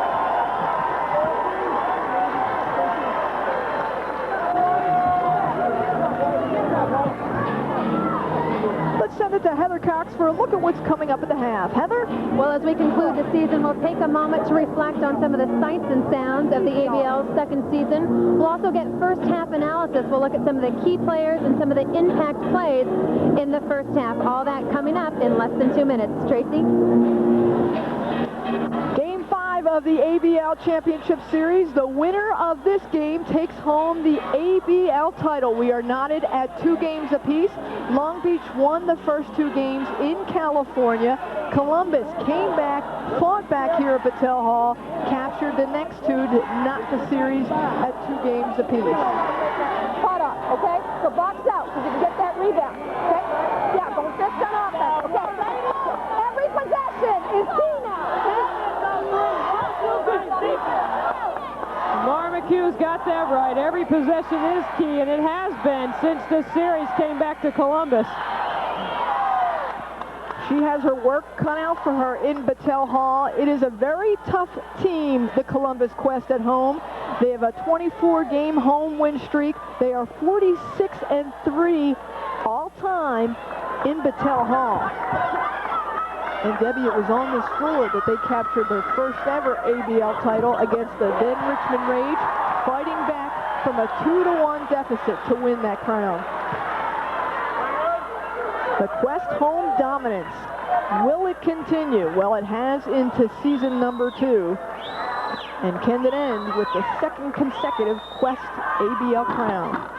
Let's send it to Heather Cox for a look at what's coming up at the half. Heather? Well, as we conclude the season, we'll take a moment to reflect on some of the sights and sounds of the ABL's second season. We'll also get first half analysis. We'll look at some of the key players and some of the impact plays in the first half. All that coming up in less than 2 minutes. Tracy? Game 5 of the ABL Championship Series. The winner of this game takes home the ABL title. We are knotted at 2 games apiece. Long Beach won the first 2 games in California. Columbus came back, fought back here at Battelle Hall, captured the next 2 to knot the series at 2 games apiece. Caught up, okay? So box out so you can get that rebound, okay? Yeah, don't fist on offense, okay? Every possession is key now, okay? Mara McHugh's got that right. Every possession is key, and it has been since this series came back to Columbus. She has her work cut out for her in Battelle Hall. It is a very tough team, the Columbus Quest at home. They have a 24-game home win streak. They are 46-3 all-time in Battelle Hall. And Debbie, it was on this floor that they captured their first ever ABL title against the then Richmond Rage, fighting back from a 2-1 deficit to win that crown. The Quest home dominance, will it continue? Well, it has into season number 2. And can it end with the second consecutive Quest ABL crown?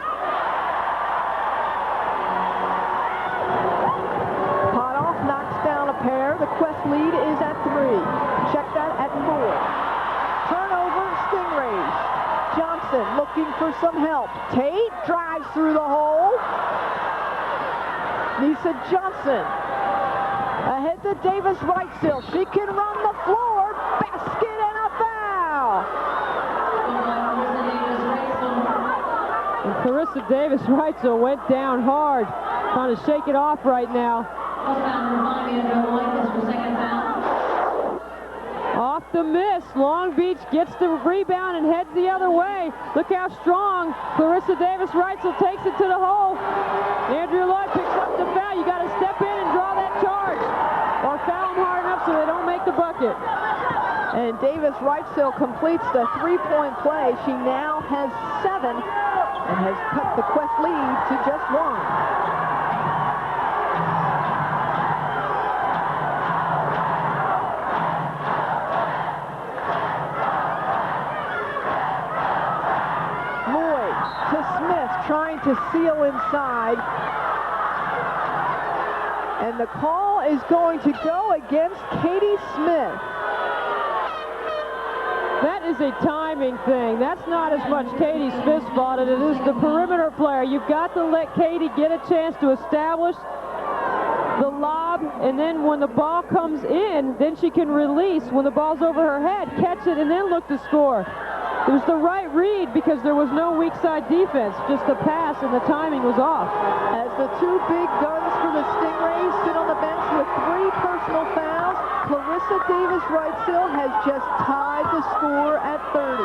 Pair. The Quest lead is at 3. Check that at 4. Turnover, Stingrays. Johnson looking for some help. Tate drives through the hole. Lisa Johnson ahead to Davis Wrightstill. She can run the floor. Basket and a foul. And Clarissa Davis Wrightstill went down hard, trying to shake it off right now. Off the miss, Long Beach gets the rebound and heads the other way. Look how strong Clarissa Davis Wrightstill takes it to the hole. Andrea Lloyd picks up the foul. You got to step in and draw that charge, or foul them hard enough so they don't make the bucket. And Davis Wrightstill completes the 3-point play. She now has 7 and has cut the Quest lead to just 1. Trying to seal inside. And the call is going to go against Katie Smith. That is a timing thing. That's not as much Katie Smith's fault as it is the perimeter player. You've got to let Katie get a chance to establish the lob, and then when the ball comes in, then she can release when the ball's over her head, catch it, and then look to score. It was the right read because there was no weak side defense, just the pass and the timing was off. As the two big guns for the Stingrays sit on the bench with 3 personal fouls, Clarissa Davis-Wrightsill has just tied the score at 30.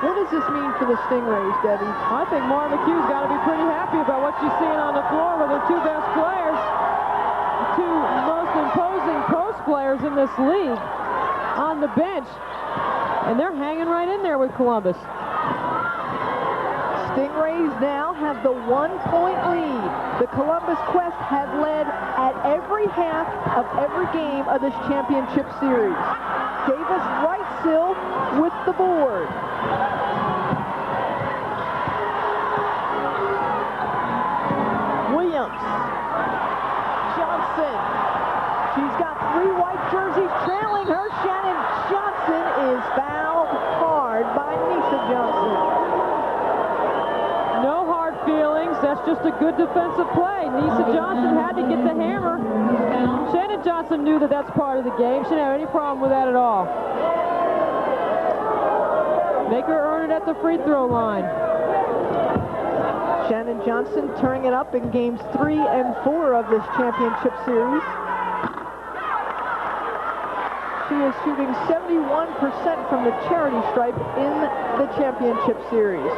What does this mean for the Stingrays, Debbie? I think Mara McHugh's got to be pretty happy about what she's seeing on the floor with her 2 best players, the 2 most imposing post players in this league on the bench. And they're hanging right in there with Columbus. Stingrays now have the 1-point lead. The Columbus Quest have led at every half of every game of this championship series. Davis-Wrightsill with the board. Williams. Johnson. She's got 3 white jerseys trailing her. Shannon Johnson is fouled hard by Nisa Johnson. No hard feelings. That's just a good defensive play. Nisa Johnson had to get the hammer. Shannon Johnson knew that that's part of the game. She didn't have any problem with that at all. Make her earn it at the free throw line. Shannon Johnson turning it up in games 3 and 4 of this championship series. She is shooting 71% from the charity stripe in the championship series.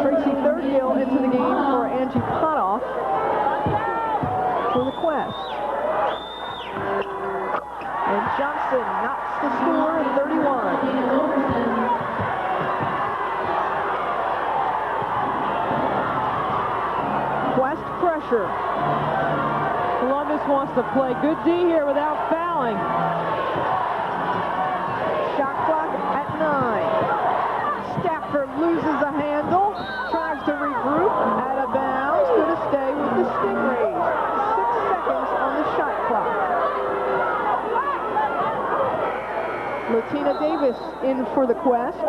Tracy Thurgill into the game for Angie Potoff for the Quest. And Johnson knocks the score at 31. Quest pressure. Columbus wants to play good D here without fouling. Shot clock at 9. Stafford loses a handle, tries to regroup, out of bounds, going to stay with the Stingrays. 6 seconds on the shot clock. Latina Davis in for the Quest.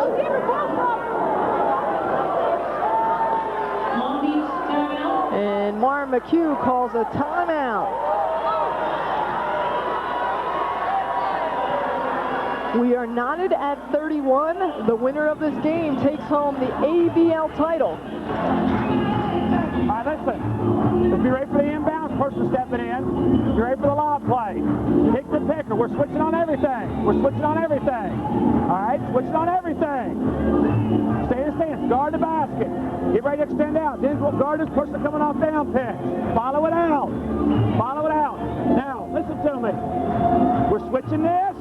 And Mara McHugh calls a timeout. We are knotted at 31. The winner of this game takes home the ABL title. All right, listen. Let's be ready for the inbounds person stepping in. Be ready for the lob play. Pick the picker. We're switching on everything. We're switching on everything. All right, switching on everything. Stay in the stance. Guard the basket. Get ready to extend out. Then we'll guard this person coming off down pitch. Follow it out. Follow it out. Now, listen to me. We're switching this.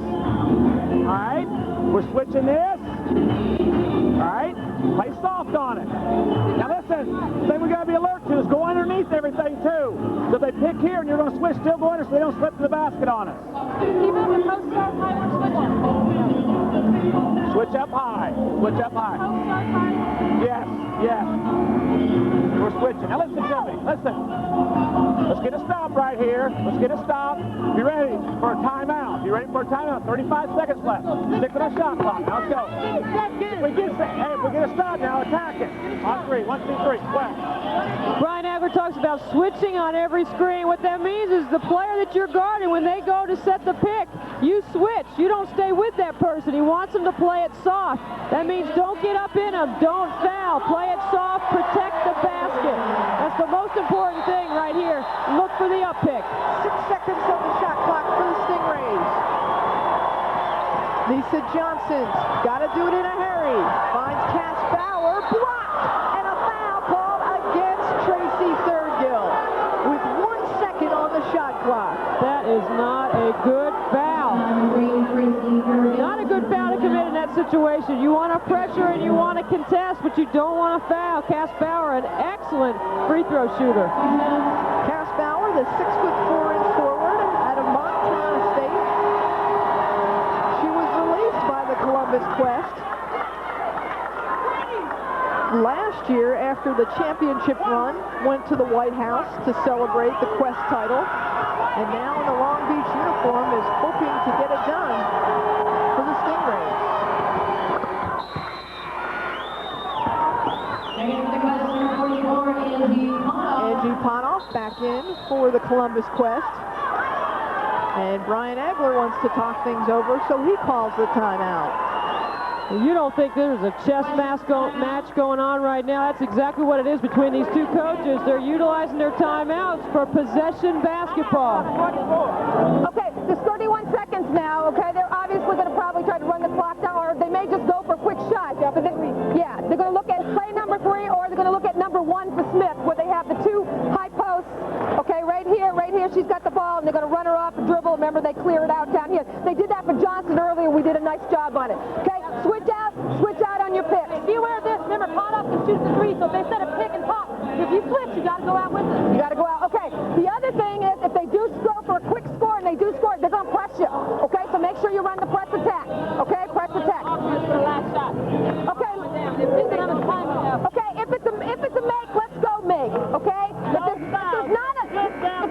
All right. We're switching this. All right. Play soft on it. Now listen, the thing we got to be alert to is go underneath everything too. So if they pick here and you're going to switch, still go under so they don't slip to the basket on us. Keep it the post start high, we're switching. Switch up high. Switch up high. Post start high. Yes, yes. We're switching. Now listen to me. Listen. Let's get a stop right here. Let's get a stop. Be ready for a timeout. Be ready for a timeout. 35 seconds left. Stick with our shot clock. Now let's go. If we get a stop now, attack it. On 3. 1, 2, 3. West. Brian Agler talks about switching on every screen. What that means is the player that you're guarding, when they go to set the pick, you switch. You don't stay with that person. He wants them to play it soft. That means don't get up in them. Don't foul. Play it soft. Protect the basket. That's the most important thing right here. Look for the up pick. 6 seconds on the shot clock for the Stingrays. Lisa Johnson's got to do it in a hurry. Finds Cass Bauer, blocked, and a foul called against Tracy Thurgill with 1 second on the shot clock. That is not a good foul. Not a good foul to commit in that situation. You want to pressure and you want to contest, but you don't want to foul. Cass Bauer, an excellent free throw shooter. Cass Bauer, the 6'4" forward out of Montana State. She was released by the Columbus Quest last year after the championship run, went to the White House to celebrate the Quest title, and now in the Long Beach uniform is hoping to get it done for the Stingrays. Angie Potoff back in for the Columbus Quest. And Brian Egler wants to talk things over, so he calls the timeout. You don't think there's a chess match going on right now? That's exactly what it is between these two coaches. They're utilizing their timeouts for possession basketball. Okay, there's 31 seconds now, okay? They're obviously going to probably try to run the clock down, or they may just go for quick shots. Yeah, they're going to look at play number 3, or they're going to look at number 1 for Smith, where they have the 2 high posts. Okay, right here, she's got the ball, and they're going to run her off and dribble. Remember, they clear it out down here. They did that for Johnson earlier. We did a nice job on it. Okay, switch out on your pick. Be aware of this. Remember, pot up and shoot the 3, so if they set a pick and pop, if you switch, you got to go out with it. You got to go out. Okay, the other thing is if they do go for a quick score and they do score, they're going to press you. Okay, so make sure you run the press attack. Okay, press attack. For the last shot. Okay. Okay, if it's a make, let's go make. Okay? If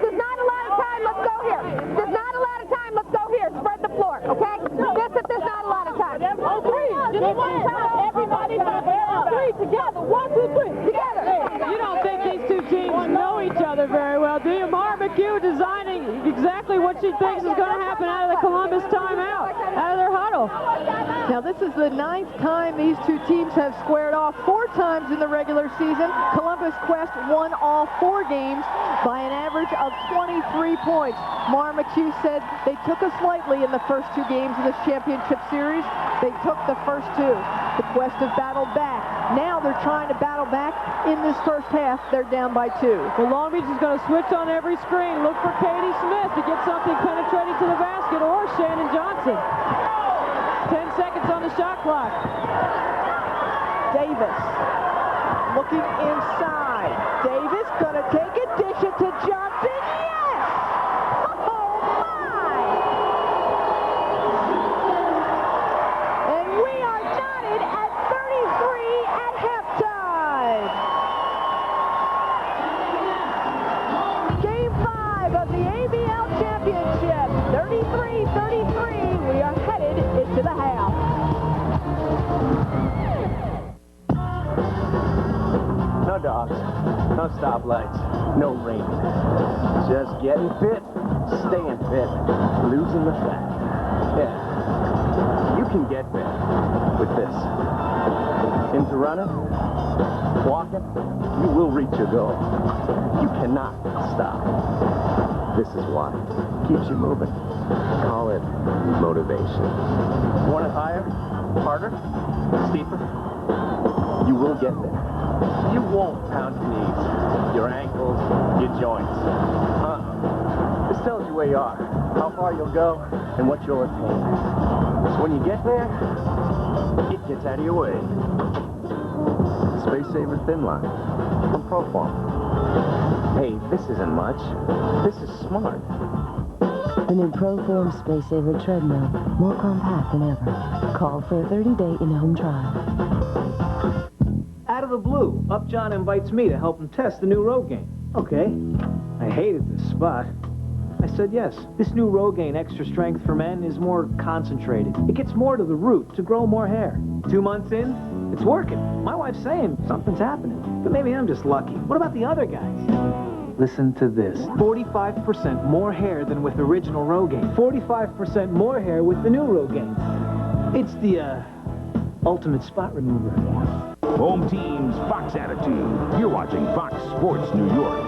there's not a lot of time, let's go here. If there's not a lot of time, let's go here. Spread the floor. Okay? If there's not a lot of time. On 3. Just one time. Everybody on 3 together. 1, 2, 3. Together. You don't think these two teams know each other very well, do you? Mara McHugh designing exactly what she thinks is going to happen out of the Columbus timeout, out of their huddle. Now, this is the 9th time these two teams have squared off. 4 times in the regular season. Columbus Quest won all 4 games by an average of 23 points. Mara McHugh said they took us lightly in the first 2 games of this championship series. They took the first 2. The Quest have battled back. Now they're trying to battle back in this first half. They're down by 2. Well, Long Beach is going to switch on every screen. Look for Katie Smith to get something penetrating to the basket, or Shannon Johnson. 10 seconds on the shot clock. Davis looking inside. Davis going to take it, dish it to Johnson. Yes! Oh, my! And we are knotted at 33 at halftime. Game 5 of the ABL Championship. 33-33. We are headed into the half. No dogs, no stoplights, no rain. Just getting fit, staying fit, losing the fat. Yeah, you can get fit with this. Into running, walking, you will reach your goal. You cannot stop. This is why. Keeps you moving. Call it motivation. Want it higher, harder, steeper? You will get there. You won't pound your knees, your ankles, your joints. This tells you where you are, how far you'll go, and what you'll attain. So when you get there, it gets out of your way. Space Saver Thin Line from Proform. Hey, this isn't much. This is smart. The new Proform Space Saver treadmill, more compact than ever. Call for a 30-day in-home trial. Out of the blue, Upjohn invites me to help him test the new Rogaine. Okay. I hated this spot. I said yes. This new Rogaine Extra Strength for Men is more concentrated. It gets more to the root to grow more hair. 2 months in, it's working. My wife's saying something's happening. But maybe I'm just lucky. What about the other guys? Listen to this. 45% more hair than with original Rogaine. 45% more hair with the new Rogaine. It's the, ultimate spot remover. Home team's Fox attitude. You're watching Fox Sports New York.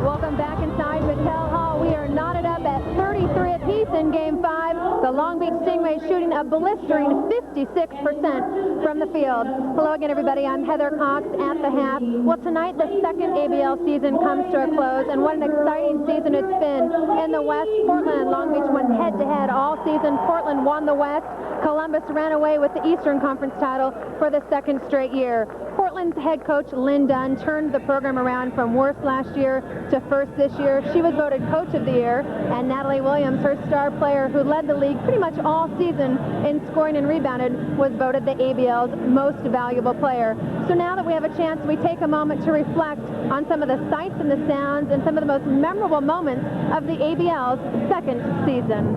Welcome back inside Mattel Hall. We are knotted up at 33 apiece in Game 5. The Long Beach Stingrays shooting a blistering 56% from the field. Hello again, everybody. I'm Heather Cox at the half. Well, tonight the second ABL season comes to a close, and what an exciting season it's been. In the West, Portland and Long Beach went head-to-head all season. Portland won the West. Columbus ran away with the Eastern Conference title for the second straight year. Portland's head coach, Lynn Dunn, turned the program around from worst last year to first this year. She was voted Coach of the Year, and Natalie Williams, her star player who led the league pretty much all season in scoring and rebounded, was voted the ABL's most valuable player. So now that we have a chance, we take a moment to reflect on some of the sights and the sounds and some of the most memorable moments of the ABL's second season.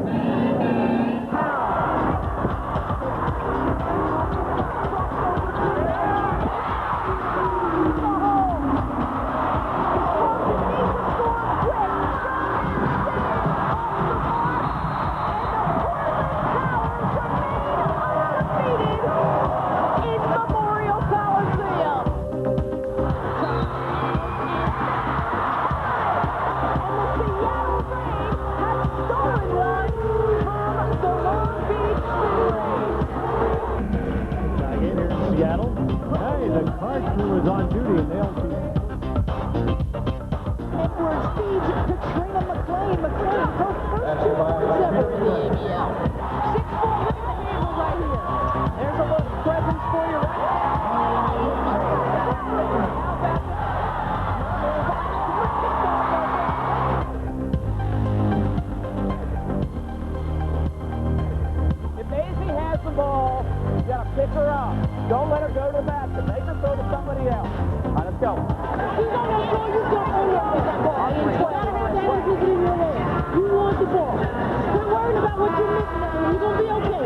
worried about what you're missing. You're going to be okay.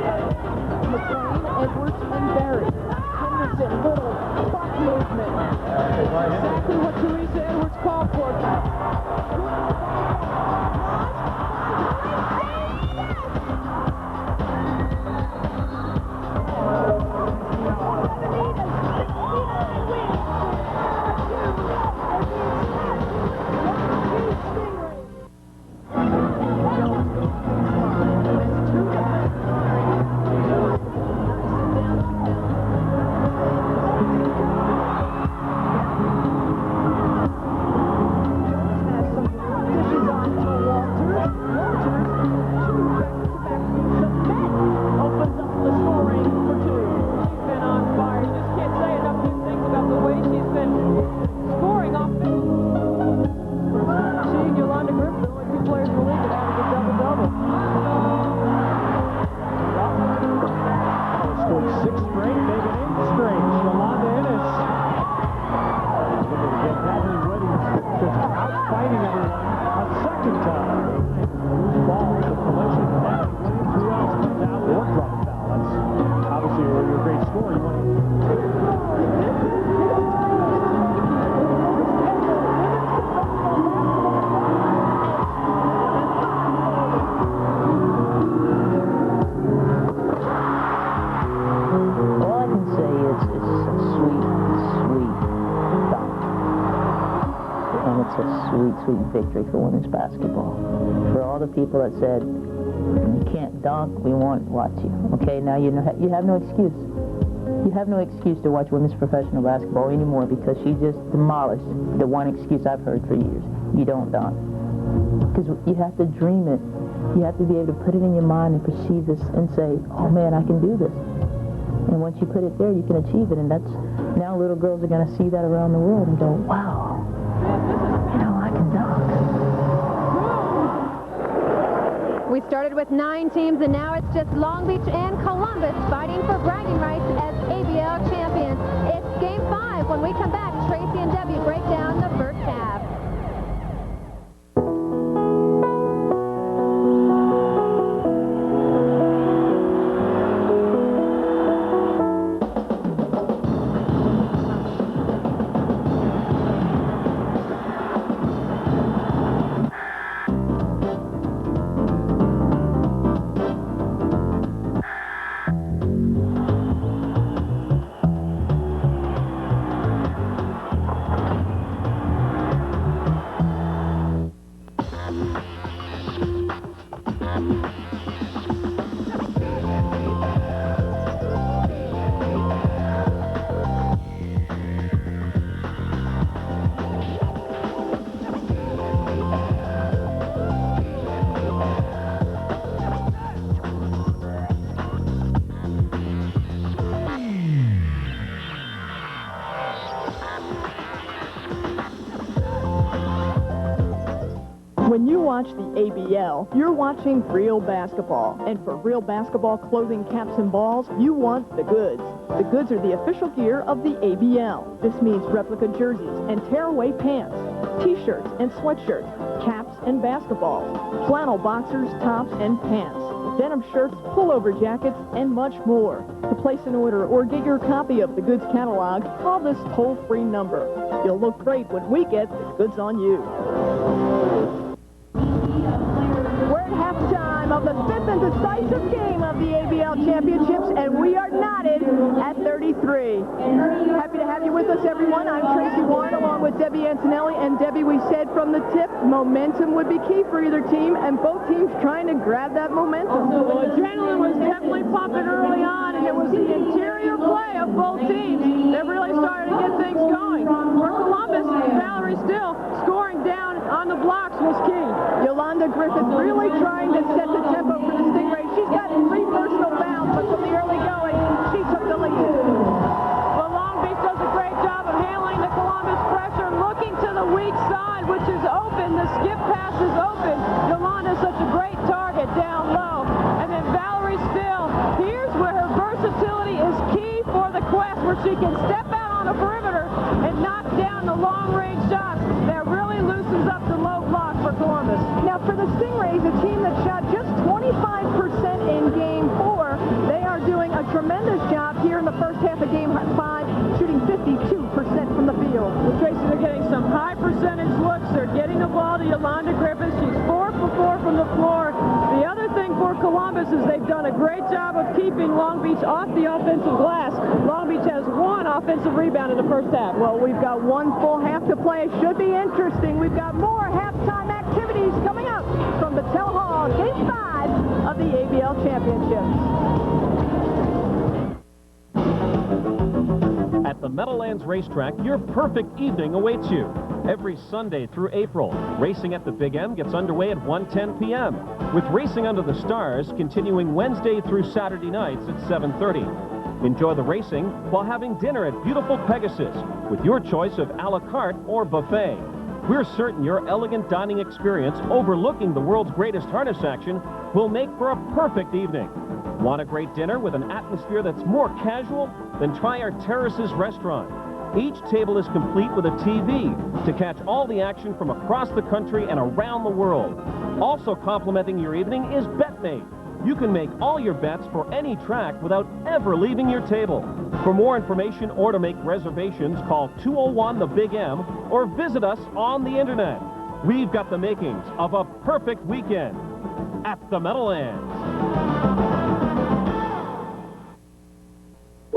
McLean, Edwards, and Barry. Henderson, little buck movement. Exactly what Teresa Edwards called for. Sweet victory for women's basketball. For all the people that said, you can't dunk, we won't watch you. Okay, now you have no excuse. You have no excuse to watch women's professional basketball anymore because she just demolished the one excuse I've heard for years. You don't dunk. Because you have to dream it. You have to be able to put it in your mind and perceive this and say, oh man, I can do this. And once you put it there, you can achieve it. And that's, now little girls are going to see that around the world and go, wow. I can dunk. We started with 9 teams, and now it's just Long Beach and Columbus fighting for bragging rights as ABL champions. It's Game 5. When we come back, Tracy and Debbie break down the first half. When you watch the ABL, you're watching real basketball. And for real basketball clothing, caps, and balls, you want the goods. The goods are the official gear of the ABL. This means replica jerseys and tearaway pants, t-shirts and sweatshirts, caps and basketballs, flannel boxers, tops, and pants, denim shirts, pullover jackets, and much more. To place an order or get your copy of the goods catalog, call this toll-free number. You'll look great when we get the goods on you. We're at halftime of the 5th and decisive game of the ABL Championships, and we are knotted at 33. Happy to have you with us, everyone. I'm Tracy Warren, along with Debbie Antonelli. And Debbie, we said from the tip, momentum would be key for either team, and both teams trying to grab that momentum. Well, adrenaline was definitely pumping early on, and it was the interior play of both teams that really started to get things going. For Columbus, Valerie Still scoring down on the blocks was key. Yolanda Griffith really trying to set the tempo for the Stingrays. She's got 3 personal fouls, but from the early going, she took the lead. Well, Long Beach does a great job of handling the Columbus pressure, looking to the weak side, which is open. The skip pass is open. Yolanda's such a great target down low. And then Valerie Still, here's where her versatility is key for the Quest, where she can step out on the perimeter and knock down the long-range shots. That really loosens up the low block for Columbus. Now, for the Stingrays, a team that shot just 25% looks. They're getting the ball to Yolanda Griffith. She's 4 for 4 from the floor. The other thing for Columbus is they've done a great job of keeping Long Beach off the offensive glass. Long Beach has 1 offensive rebound in the first half. Well, we've got 1 full half to play. It should be interesting. We've got more halftime activities coming up from the Tell Hall, Game 5 of the ABL Championships. At the Meadowlands Racetrack, your perfect evening awaits you. Every Sunday through April, racing at the Big M gets underway at 1:10 p.m., with Racing Under the Stars continuing Wednesday through Saturday nights at 7:30. Enjoy the racing while having dinner at beautiful Pegasus with your choice of a la carte or buffet. We're certain your elegant dining experience overlooking the world's greatest harness action will make for a perfect evening. Want a great dinner with an atmosphere that's more casual? Then try our Terraces restaurant. Each table is complete with a TV to catch all the action from across the country and around the world. Also complementing your evening is BetMate. You can make all your bets for any track without ever leaving your table. For more information or to make reservations, call 201-THE-BIG-M or visit us on the internet. We've got the makings of a perfect weekend at the Meadowlands.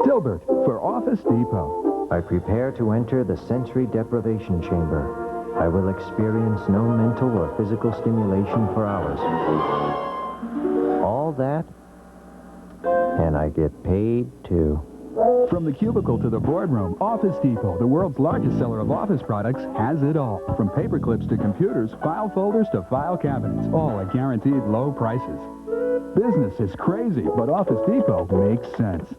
Dilbert for Office Depot. I prepare to enter the sensory deprivation chamber. I will experience no mental or physical stimulation for hours. All that, and I get paid too. From the cubicle to the boardroom, Office Depot, the world's largest seller of office products, has it all. From paper clips to computers, file folders to file cabinets, all at guaranteed low prices. Business is crazy, but Office Depot makes sense.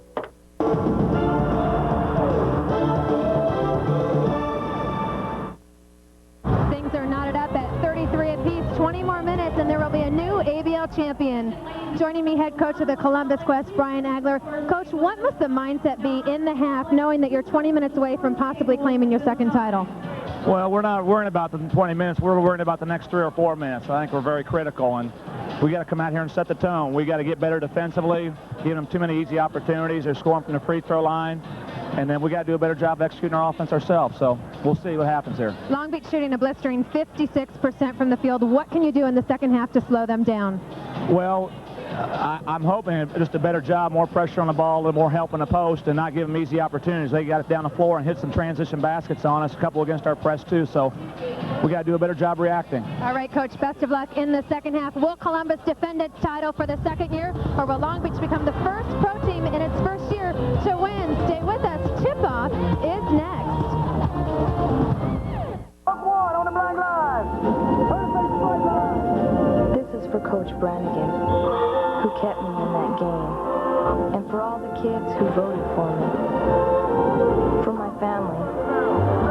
Things are knotted up at 33 apiece. 20 more minutes, and there will be a new ABL champion. Joining me, head coach of the Columbus Quest, Brian Agler. Coach, what must the mindset be in the half, knowing that you're 20 minutes away from possibly claiming your second title? Well, we're not worrying about the 20 minutes. We're worrying about the next 3 or 4 minutes. I think we're very critical, and we got to come out here and set the tone. We got to get better defensively, giving them too many easy opportunities. They're scoring from the free throw line, and then we got to do a better job executing our offense ourselves. So we'll see what happens here. Long Beach shooting a blistering 56% from the field. What can you do in the second half to slow them down? Well, I'm hoping just a better job, more pressure on the ball, a little more help in the post, and not give them easy opportunities. They got it down the floor and hit some transition baskets on us, a couple against our press too, so we got to do a better job reacting. All right, Coach, best of luck in the second half. Will Columbus defend its title for the second year, or will Long Beach become the first pro team in its first year to win? Stay with us. Tip-off is next. One on the blind line. This is for Coach Brannigan, who kept me in that game, and for all the kids who voted for me, for my family,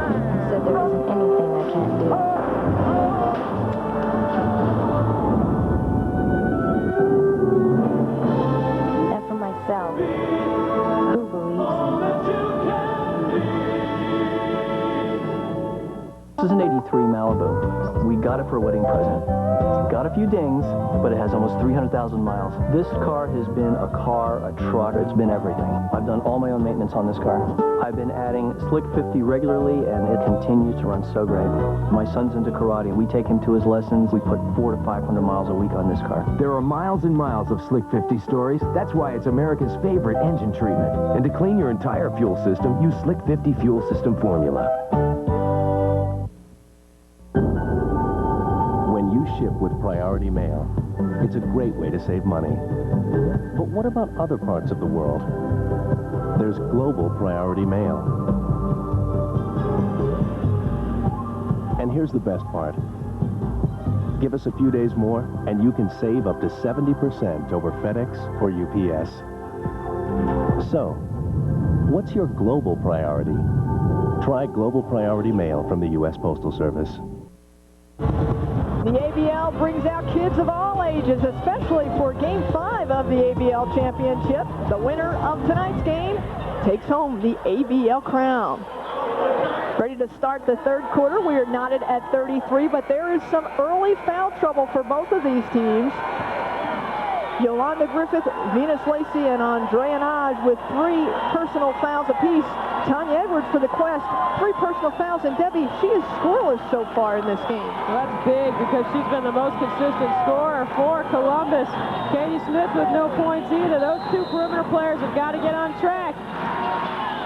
who said there isn't anything I can't do. And for myself, who believes in me. This is an 83 Malibu. We got it for a wedding present. Got a few dings, but it has almost 300,000 miles. This car has been a car, a truck, it's been everything. I've done all my own maintenance on this car. I've been adding Slick 50 regularly, and it continues to run so great. My son's into karate, and we take him to his lessons. We put 400 to 500 miles a week on this car. There are miles and miles of Slick 50 stories. That's why it's America's favorite engine treatment. And to clean your entire fuel system, use Slick 50 Fuel System Formula. When you ship with Priority Mail, it's a great way to save money. But what about other parts of the world? There's Global Priority Mail. And here's the best part. Give us a few days more, and you can save up to 70% over FedEx or UPS. So, what's your global priority? Try Global Priority Mail from the U.S. Postal Service. The ABL brings out kids of all ages, especially for Game 5 of the ABL Championship. The winner of tonight's game takes home the ABL crown. Ready to start the third quarter. We are knotted at 33, but there is some early foul trouble for both of these teams. Yolanda Griffith, Venus Lacey, and Andrea Naj with 3 personal fouls apiece. Tanya Edwards for the Quest, 3 personal fouls, and Debbie, she is scoreless so far in this game. Well, that's big because she's been the most consistent scorer for Columbus. Katie Smith with no points either. Those 2 perimeter players have got to get on track.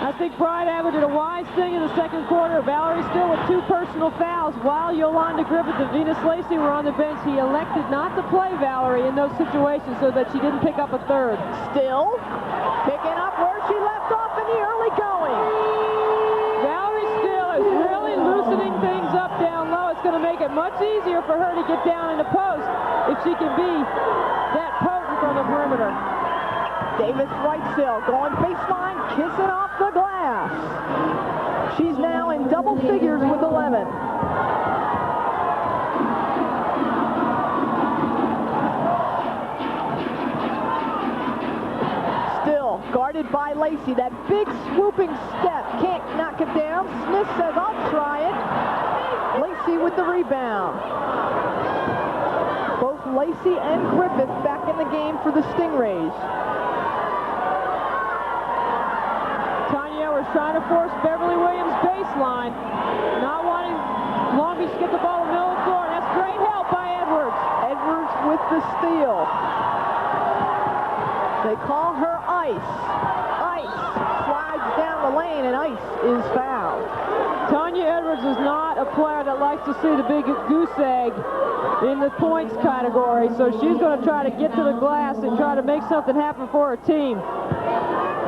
I think Brian Abbott did a wise thing in the second quarter. Valerie still with 2 personal fouls. While Yolanda Griffith and Venus Lacey were on the bench, he elected not to play Valerie in those situations so that she didn't pick up a third. Still picking up where she left off in the early going. Valerie Still is really loosening things up down low. It's going to make it much easier for her to get down in the post if she can be that potent from the perimeter. Davis Wrightstill going baseline, kissing off the glass. She's now in double figures with 11. Still guarded by Lacey. That big swooping step. Can't knock it down. Smith says, I'll try it. Lacey with the rebound. Both Lacey and Griffith back in the game for the Stingrays. Trying to force Beverly Williams baseline. Not wanting Long Beach to get the ball in the middle of the floor. That's great help by Edwards. Edwards with the steal. They call her Ice. Ice slides down the lane, and Ice is fouled. Tanya Edwards is not a player that likes to see the big goose egg in the points category, so she's going to try to get to the glass and try to make something happen for her team.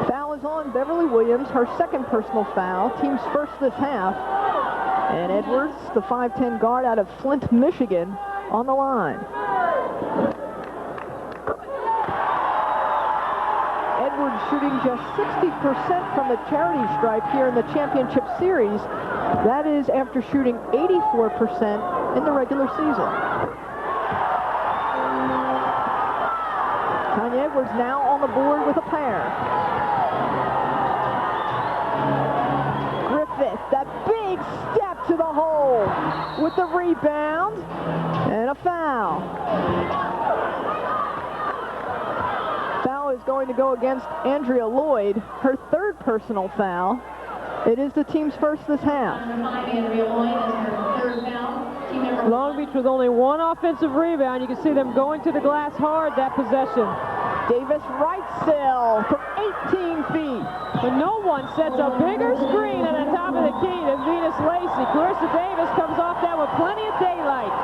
Foul is on Beverly Williams, her 2nd personal foul, team's first this half. And Edwards, the 5'10 guard out of Flint, Michigan, on the line. Edwards shooting just 60% from the charity stripe here in the championship series. That is after shooting 84% in the regular season. Tanya Edwards now on the board with a pair. Griffith, that big step to the hole with the rebound and a foul. Foul is going to go against Andrea Lloyd, her 3rd personal foul. It is the team's first this half. Long Beach with only 1 offensive rebound. You can see them going to the glass hard that possession. Davis Wrightstill from 18 feet. But no one sets a bigger screen at the top of the key than Venus Lacey. Clarissa Davis comes off that with plenty of daylight.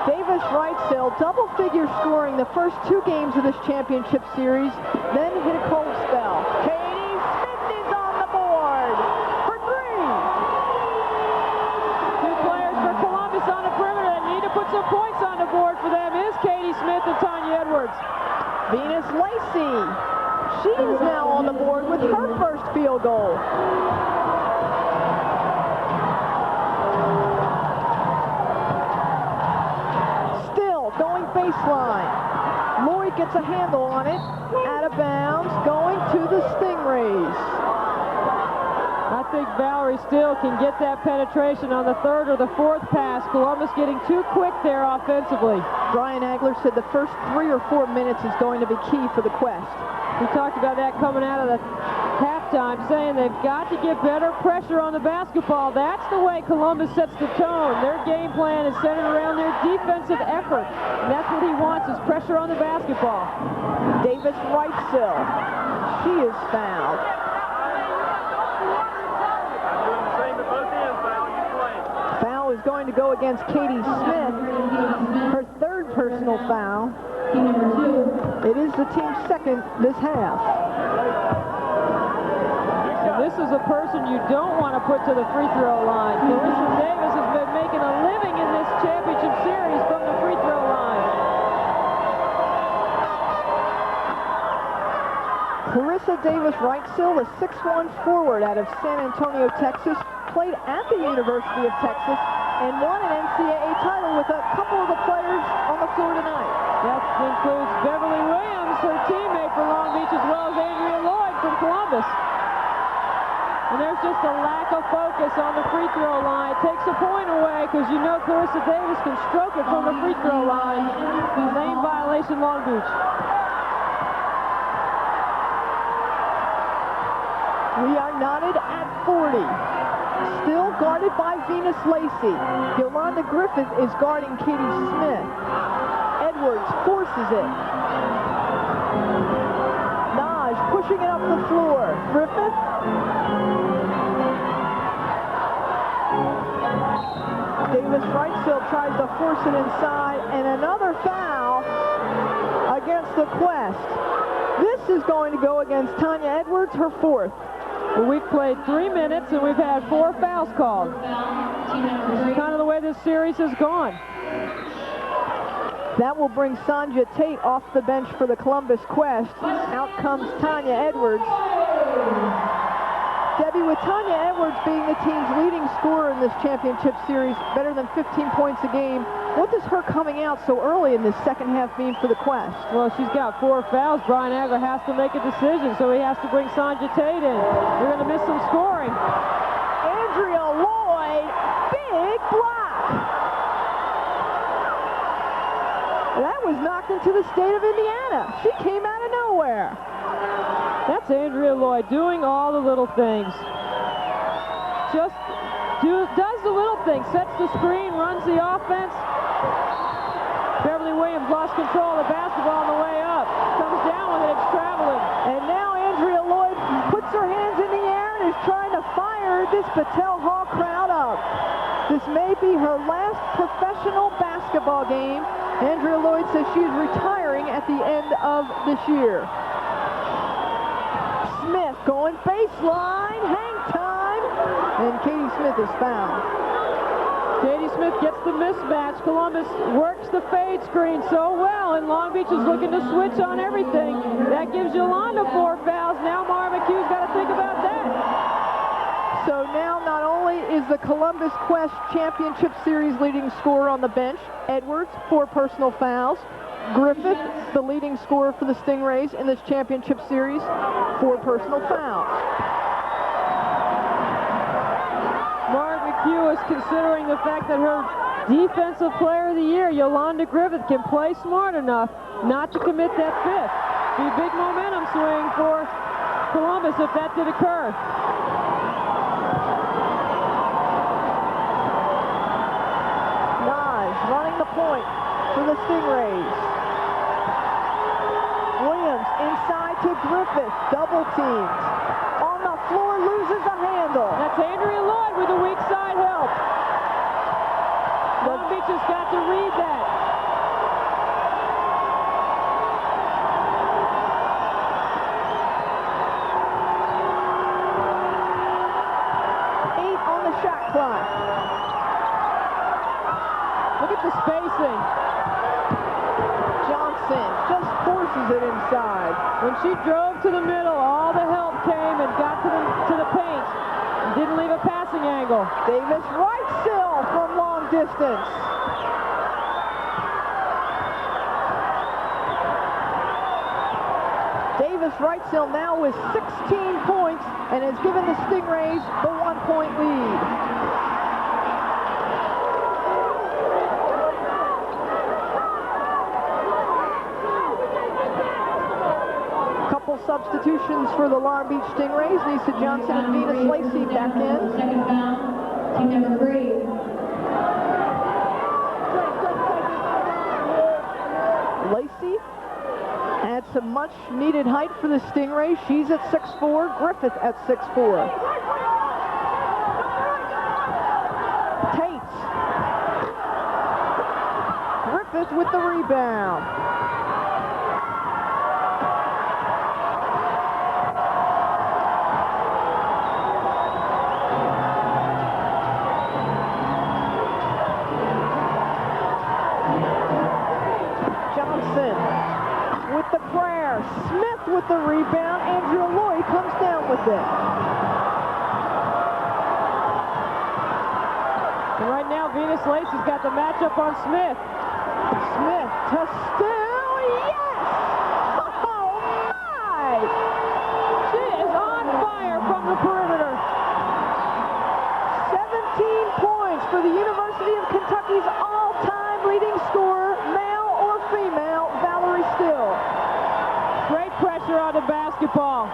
Davis Wrightstill, double-figure scoring the first 2 games of this championship series, then hit a cold spell. Katie Smith is on the board for 3. 2 players for Columbus on the perimeter that need to put some points on the board for them is Katie Smith and Tanya Edwards. Venus Lacey, she is now on the board with her first field goal. Still going baseline. Lloyd gets a handle on it, out of bounds, going to the Stingrays. I think Valerie Still can get that penetration on the 3rd or the 4th pass. Columbus getting too quick there offensively. Brian Agler said the first 3 or 4 minutes is going to be key for the Quest. We talked about that coming out of the halftime, saying they've got to get better pressure on the basketball. That's the way Columbus sets the tone. Their game plan is centered around their defensive effort. And that's what he wants, is pressure on the basketball. Davis Wrightstill, she is fouled. Foul is going to go against Katie Smith, her 3rd personal foul. It is the team's 2nd this half. And this is a person you don't want to put to the free throw line. Clarissa Davis has been making a living in this championship series from the free throw line. Clarissa Davis Wrightstill, the 6'1 forward out of San Antonio, Texas, played at the University of Texas and won an NCAA title with a couple of the players on the floor tonight. That includes Beverly Williams, her teammate for Long Beach, as well as Andrea Lloyd from Columbus. And there's just a lack of focus on the free throw line. It takes a point away because you know Clarissa Davis can stroke it from the free throw line. Lane violation, Long Beach. We are knotted at 40. Still guarded by Venus Lacey. Yolanda Griffith is guarding Katie Smith. Edwards forces it. Naj pushing it up the floor. Griffith. Davis Wrightstill tries to force it inside, and another foul against the Quest. This is going to go against Tanya Edwards, her 4th. Well, we've played 3 minutes and we've had 4 fouls called. This is kind of the way this series has gone. That will bring Sonja Tate off the bench for the Columbus Quest. Out comes Tanya Edwards. Debbie, with Tanya Edwards being the team's leading scorer in this championship series, better than 15 points a game, what does her coming out so early in this second half mean for the Quest? Well, she's got 4 fouls. Brian Agler has to make a decision, so he has to bring Sonja Tate in. They're going to miss some scoring. Andrea Lloyd, big block. That was knocked into the state of Indiana. She came out of nowhere. That's Andrea Lloyd doing all the little things. Just does the little things. Sets the screen, runs the offense. Beverly Williams lost control of the basketball on the way up. Comes down with it, it's traveling. And now Andrea Lloyd puts her hands in the air and is trying to fire this Patel Hall crowd up. This may be her last professional basketball game. Andrea Lloyd says she is retiring at the end of this year. Smith going baseline, hang time, and Katie Smith is fouled. Katie Smith gets the mismatch. Columbus works the fade screen so well, and Long Beach is looking to switch on everything. That gives Yolanda 4 fouls. Now Mara McHugh's got to think about that. So now not only is the Columbus Quest Championship Series leading scorer on the bench, Edwards, 4 personal fouls. Griffith, the leading scorer for the Stingrays in this championship series, 4 personal fouls. Mark McHugh is considering the fact that her Defensive Player of the Year, Yolanda Griffith, can play smart enough not to commit that 5th. Be a big momentum swing for Columbus if that did occur. Naj running the point for the Stingrays. Williams inside to Griffith, double teamed. On the floor, loses a handle. That's Andrea Lloyd with the weak side help. Long Beach has got to read that. Eight on the shot clock. Look at the spacing. Johnson just forces it inside. When she drove to the middle, all the help came and got to the paint. And didn't leave a passing angle. Davis Wrightstill from long distance. Davis Wrightstill now with 16 points and has given the Stingrays the 1-point lead. Substitutions for the Long Beach Stingrays. Nisa Johnson and Venus Lacey back in. Second foul, team number 3. Lacey adds some much-needed height for the Stingrays. She's at 6'4", Griffith at 6'4". Tate. Griffith with the rebound. With the prayer, Smith with the rebound, Andrea Lloyd comes down with it. And right now, Venus Lacey's got the matchup on Smith. Smith to Still, yes! Oh my! She is on fire from the perimeter. 17 points for the University of Kentucky's all-time leading scorer, male or female, Valerie Still. Great pressure on the basketball.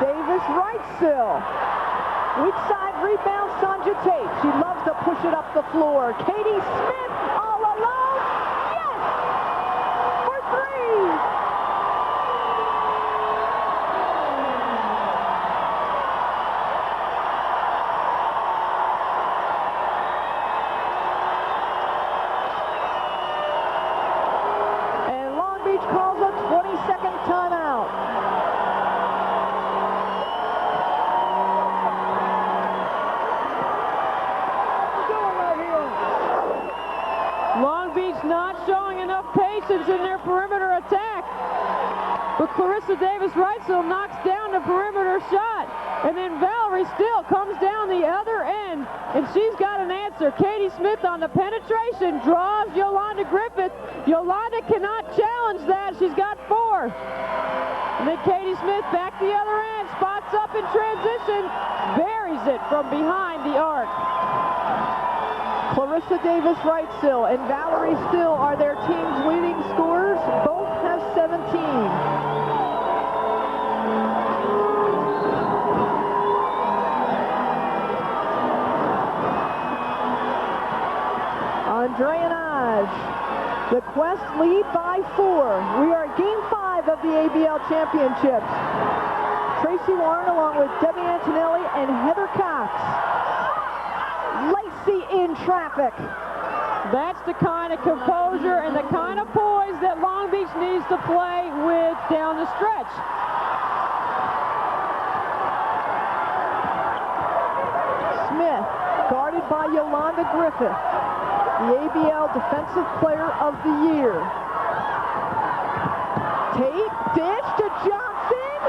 Davis Davis Wrightsville. Weak side rebound, Sanja Tate. She loves to push it up the floor. Katie Smith all alone. Yes! For three! And Long Beach calls a 20-second timeout. Long Beach not showing enough patience in their perimeter attack. But Clarissa Davis Wrightsville knocks down the perimeter shot. And then Valerie Still comes down the other end. And she's got an answer. Katie Smith on the penetration draws Yolanda Griffith. Yolanda cannot challenge that. She's got 4. And then Katie Smith back the other end. Spots up in transition. Buries it from behind the arc. Clarissa Davis Wrightsville and Valerie Still are their team's leading scorers. Both have 17. Andrea Naj. The Quest lead by 4. We are at Game 5 of the ABL Championships. Tracy Warren along with Debbie Antonelli and Heather Cox. Lacey in traffic. That's the kind of composure and the kind of poise that Long Beach needs to play with down the stretch. Smith, guarded by Yolanda Griffith, the ABL Defensive Player of the Year. Tate, dish to Johnson.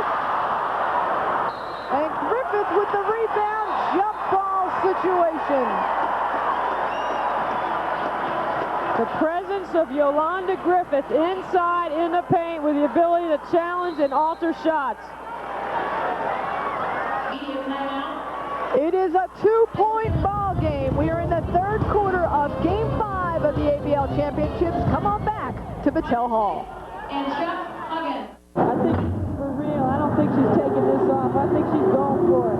And Griffith with the rebound, jump ball situation. The presence of Yolanda Griffith inside in the paint with the ability to challenge and alter shots. It is a 2-point ball game. We are in the 3rd quarter of Game 5 of the ABL Championships. Come on back to Battelle Hall. I think for real. I don't think she's taking this off. I think she's going for it.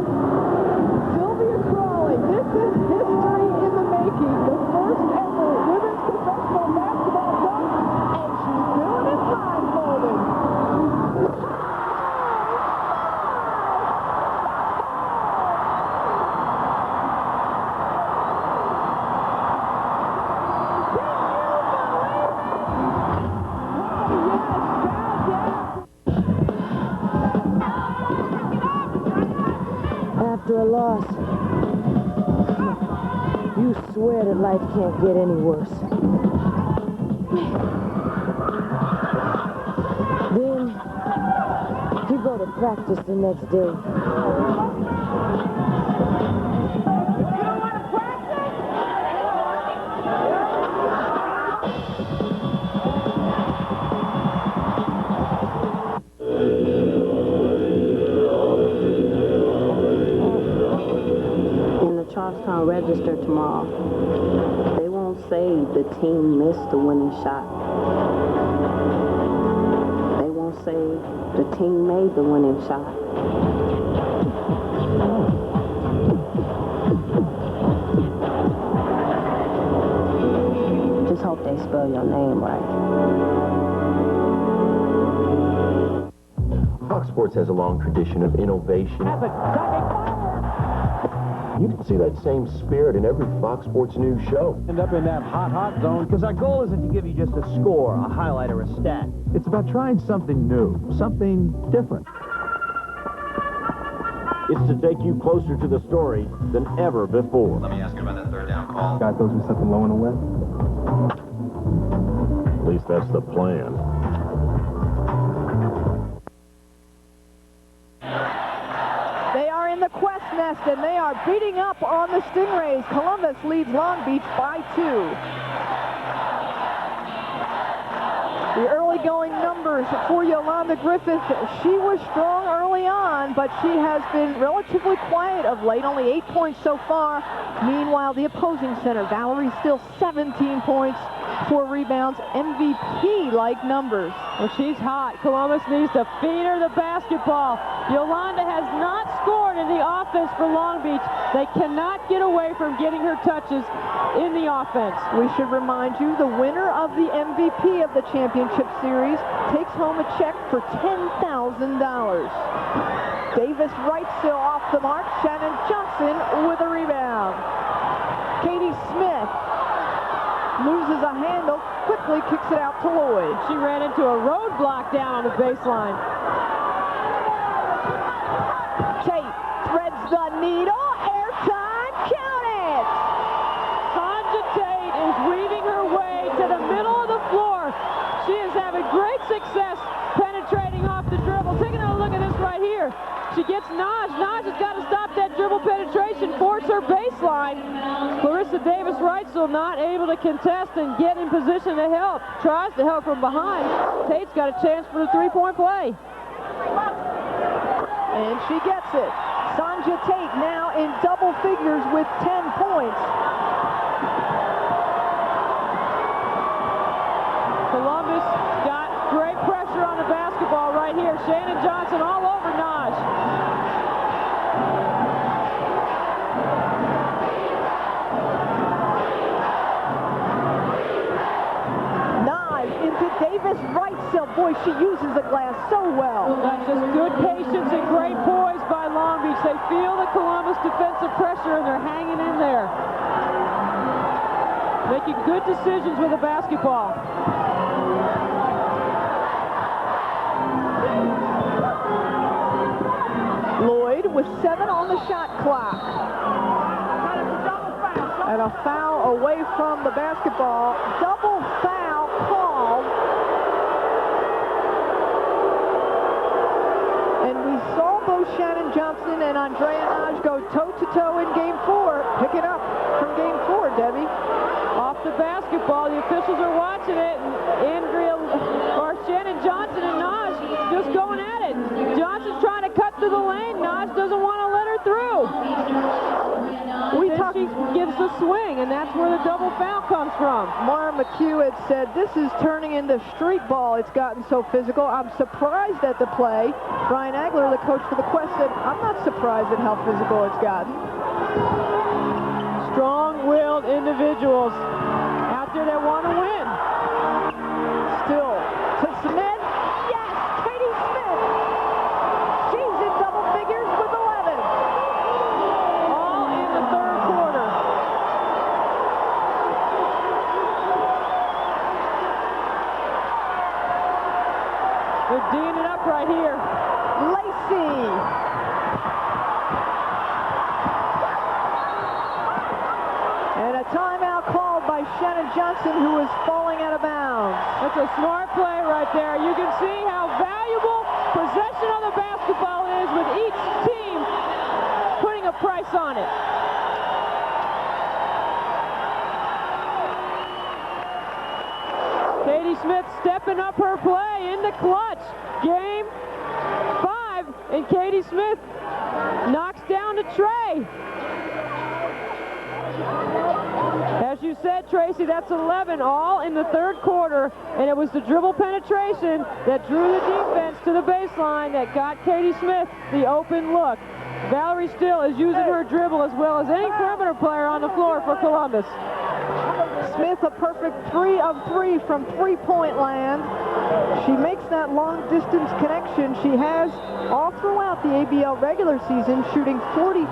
Sylvia Crawley, this is history in the making. The first ever women's professional basketball dunk, and she's doing it blindfolded. After a loss, you swear that life can't get any worse. Then, you go to practice the next day. Charlestown Register tomorrow. They won't say the team missed the winning shot. They won't say the team made the winning shot. Just hope they spell your name right. Fox Sports has a long tradition of innovation. You can see that same spirit in every Fox Sports News show. End up in that hot zone, because our goal isn't to give you just a score, a highlight, or a stat. It's about trying something new, something different. It's to take you closer to the story than ever before. Let me ask you about that 3rd down call. God throws me something low and wet. At least that's the plan. They are in the Quest nest, and they are beating up on the Stingrays. Columbus leads Long Beach by 2. The early going numbers numbers for Yolanda Griffith. She was strong early on, but she has been relatively quiet of late, only 8 points so far. Meanwhile, the opposing center, Valerie Still, 17 points, 4 rebounds, MVP-like numbers. Well, she's hot. Columbus needs to feed her the basketball. Yolanda has not scored in the offense for Long Beach. They cannot get away from getting her touches in the offense. We should remind you, the winner of the MVP of the championship series takes home a check for $10,000. Davis Wrightsville off the mark. Shannon Johnson with a rebound. Katie Smith loses a handle, quickly kicks it out to Lloyd. She ran into a roadblock down on the baseline. Tate threads the needle. Airtime, count it! Sanja Tate is weaving her way to the middle of the floor. She is having great success penetrating off the dribble. Taking a look at this right here. She gets Naj. Naj has got to stop that dribble penetration, force her baseline. Clarissa Davis Wrightsville not able to contest and get in position to help. Tries to help from behind. Tate's got a chance for the three-point play. And she gets it. Sanja Tate now in double figures with 10 points. Columbus got great pressure on the basketball right here. Shannon Johnson all over Naj. Naj into Davis Wrightsville. Boy, she uses the glass so well. That's just good patience and great poise by Long Beach. They feel the Columbus defensive pressure and they're hanging in there. Making good decisions with the basketball. Lloyd with 7 on the shot clock. And a foul away from the basketball. Double foul called. And we saw both Shannon Johnson and Andrea Naj go toe-to-toe in Game 4. Pick it up from Game 4, Debbie. Off the basketball, the officials are watching it, and Shannon Johnson and Naj just going at it. Johnson's trying to cut through the lane. Naj doesn't want to let her through. She gives the swing, and that's where the double foul comes from. Mara McHugh had said, this is turning into street ball. It's gotten so physical. I'm surprised at the play. Brian Agler, the coach for the Quest, said, I'm not surprised at how physical it's gotten. Strong-willed individuals out there that want to win. Still to Smith. Yes, Katie Smith. She's in double figures with 11. All in the third quarter. They're D'ing it up right here. Lacey. And a timeout called by Shannon Johnson, who is falling out of bounds. That's a smart play right there. You can see how valuable possession of the basketball is with each team putting a price on it. Katie Smith stepping up her play in the clutch. Game 5, and Katie Smith knocks down the tray. As you said, Tracy, that's 11 all in the third quarter, and it was the dribble penetration that drew the defense to the baseline that got Katie Smith the open look. Valerie Still is using her dribble as well as any perimeter player on the floor for Columbus. Smith a perfect 3 of 3 from three-point land. She makes that long-distance connection she has all throughout the ABL regular season, shooting 40%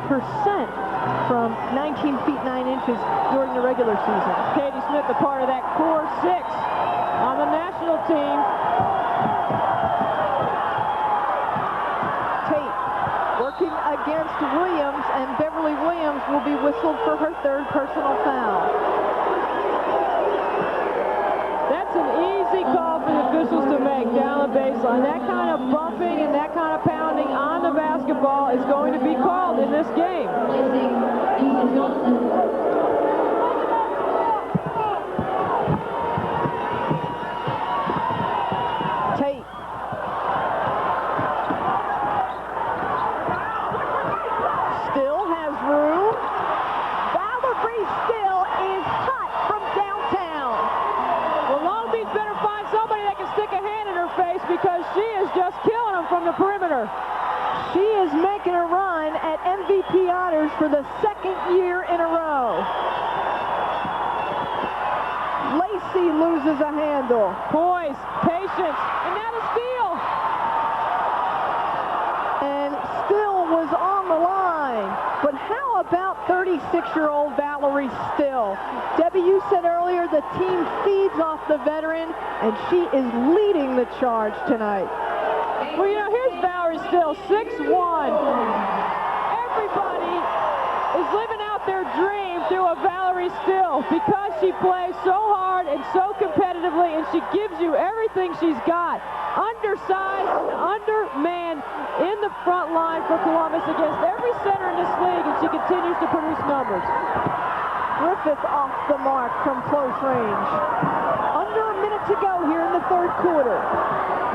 from 19 feet 9 inches during the regular season. Katie Smith, a part of that core 6 on the national team. Tate working against Williams, and Beverly Williams will be whistled for her 3rd personal foul. That's an easy call for the officials to make down the baseline. That kind of bumping and that kind of pounding on the basketball is going to be called in this game. Tate because she is just killing them from the perimeter. She is making a run at MVP honors for the second year in a row. Lacey loses a handle. Poise, patience, and now the steal. And still was on the line. But how about 36-year-old Valerie Still? Debbie, you said earlier the team feeds off the veteran, and she is leading the charge tonight. Well, you know, here's Valerie Still, 6'1". Everybody is living out their dream through a Valerie Still because she plays so hard and so competitively, and she gives you everything she's got. Undersized and undermanned in the front line for Columbus against every center in this league, and she continues to produce numbers. Griffith off the mark from close range. Under a minute to go here in the third quarter.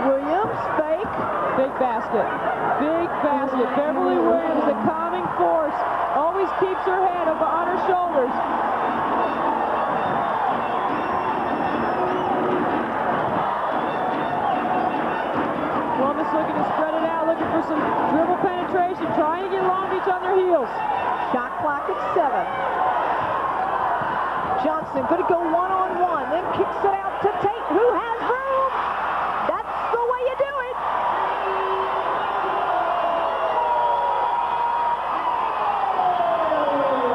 Williams, fake. Big basket. Big basket. Beverly Williams, a calming force. Always keeps her head up on her shoulders. Columbus looking to spread it out, looking for some dribble penetration, trying to get Long Beach on their heels. Shot clock at 7. Johnson going to go one-on-one, then kicks it out to Tate, who has room. That's the way you do it.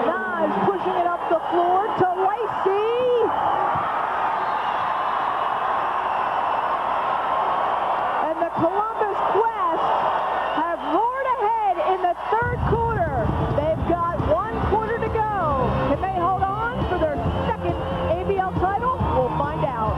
Knives pushing it up the floor to Lacey. And the Columbus Quest have roared ahead in the third quarter. They've got 1 quarter to go. Can they hold on for their second ABL title? We'll find out.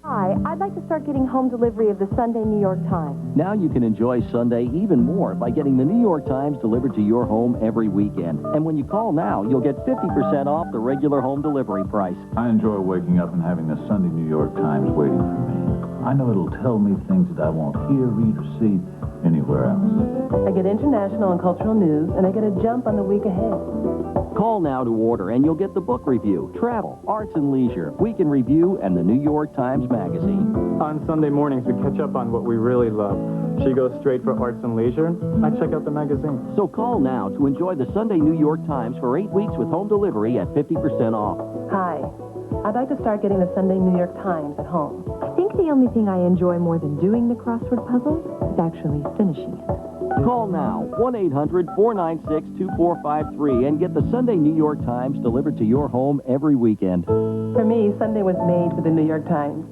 Hi, I'd like to start getting home delivery of the Sunday New York Times. Now you can enjoy Sunday even more by getting the New York Times delivered to your home every weekend. And when you call now, you'll get 50% off the regular home delivery price. I enjoy waking up and having the Sunday New York Times waiting for me. I know it'll tell me things that I won't hear, read, or see anywhere else. I get international and cultural news, and I get a jump on the week ahead. Call now to order, and you'll get the book review, travel, arts and leisure, week in review, and the New York Times Magazine. On Sunday mornings, we catch up on what we really love. She goes straight for arts and leisure. I check out the magazine. So call now to enjoy the Sunday New York Times for 8 weeks with home delivery at 50% off. Hi, I'd like to start getting the Sunday New York Times at home. I think the only thing I enjoy more than doing the crossword puzzle is actually finishing it. Call now, 1-800-496-2453, and get the Sunday New York Times delivered to your home every weekend. For me, Sunday was made for the New York Times.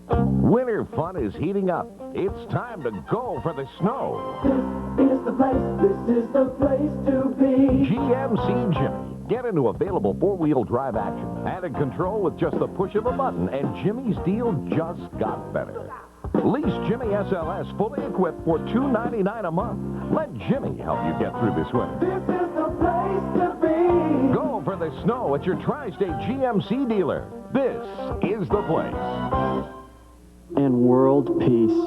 Winter fun is heating up. It's time to go for the snow. This is the place to be. GMC Jimmy. Get into available four-wheel drive action. Added control with just the push of a button, and Jimmy's deal just got better. Lease Jimmy SLS fully equipped for $299 a month. Let Jimmy help you get through this winter. This is the place to be. Go for the snow at your Tri-State GMC dealer. This is the place. And world peace.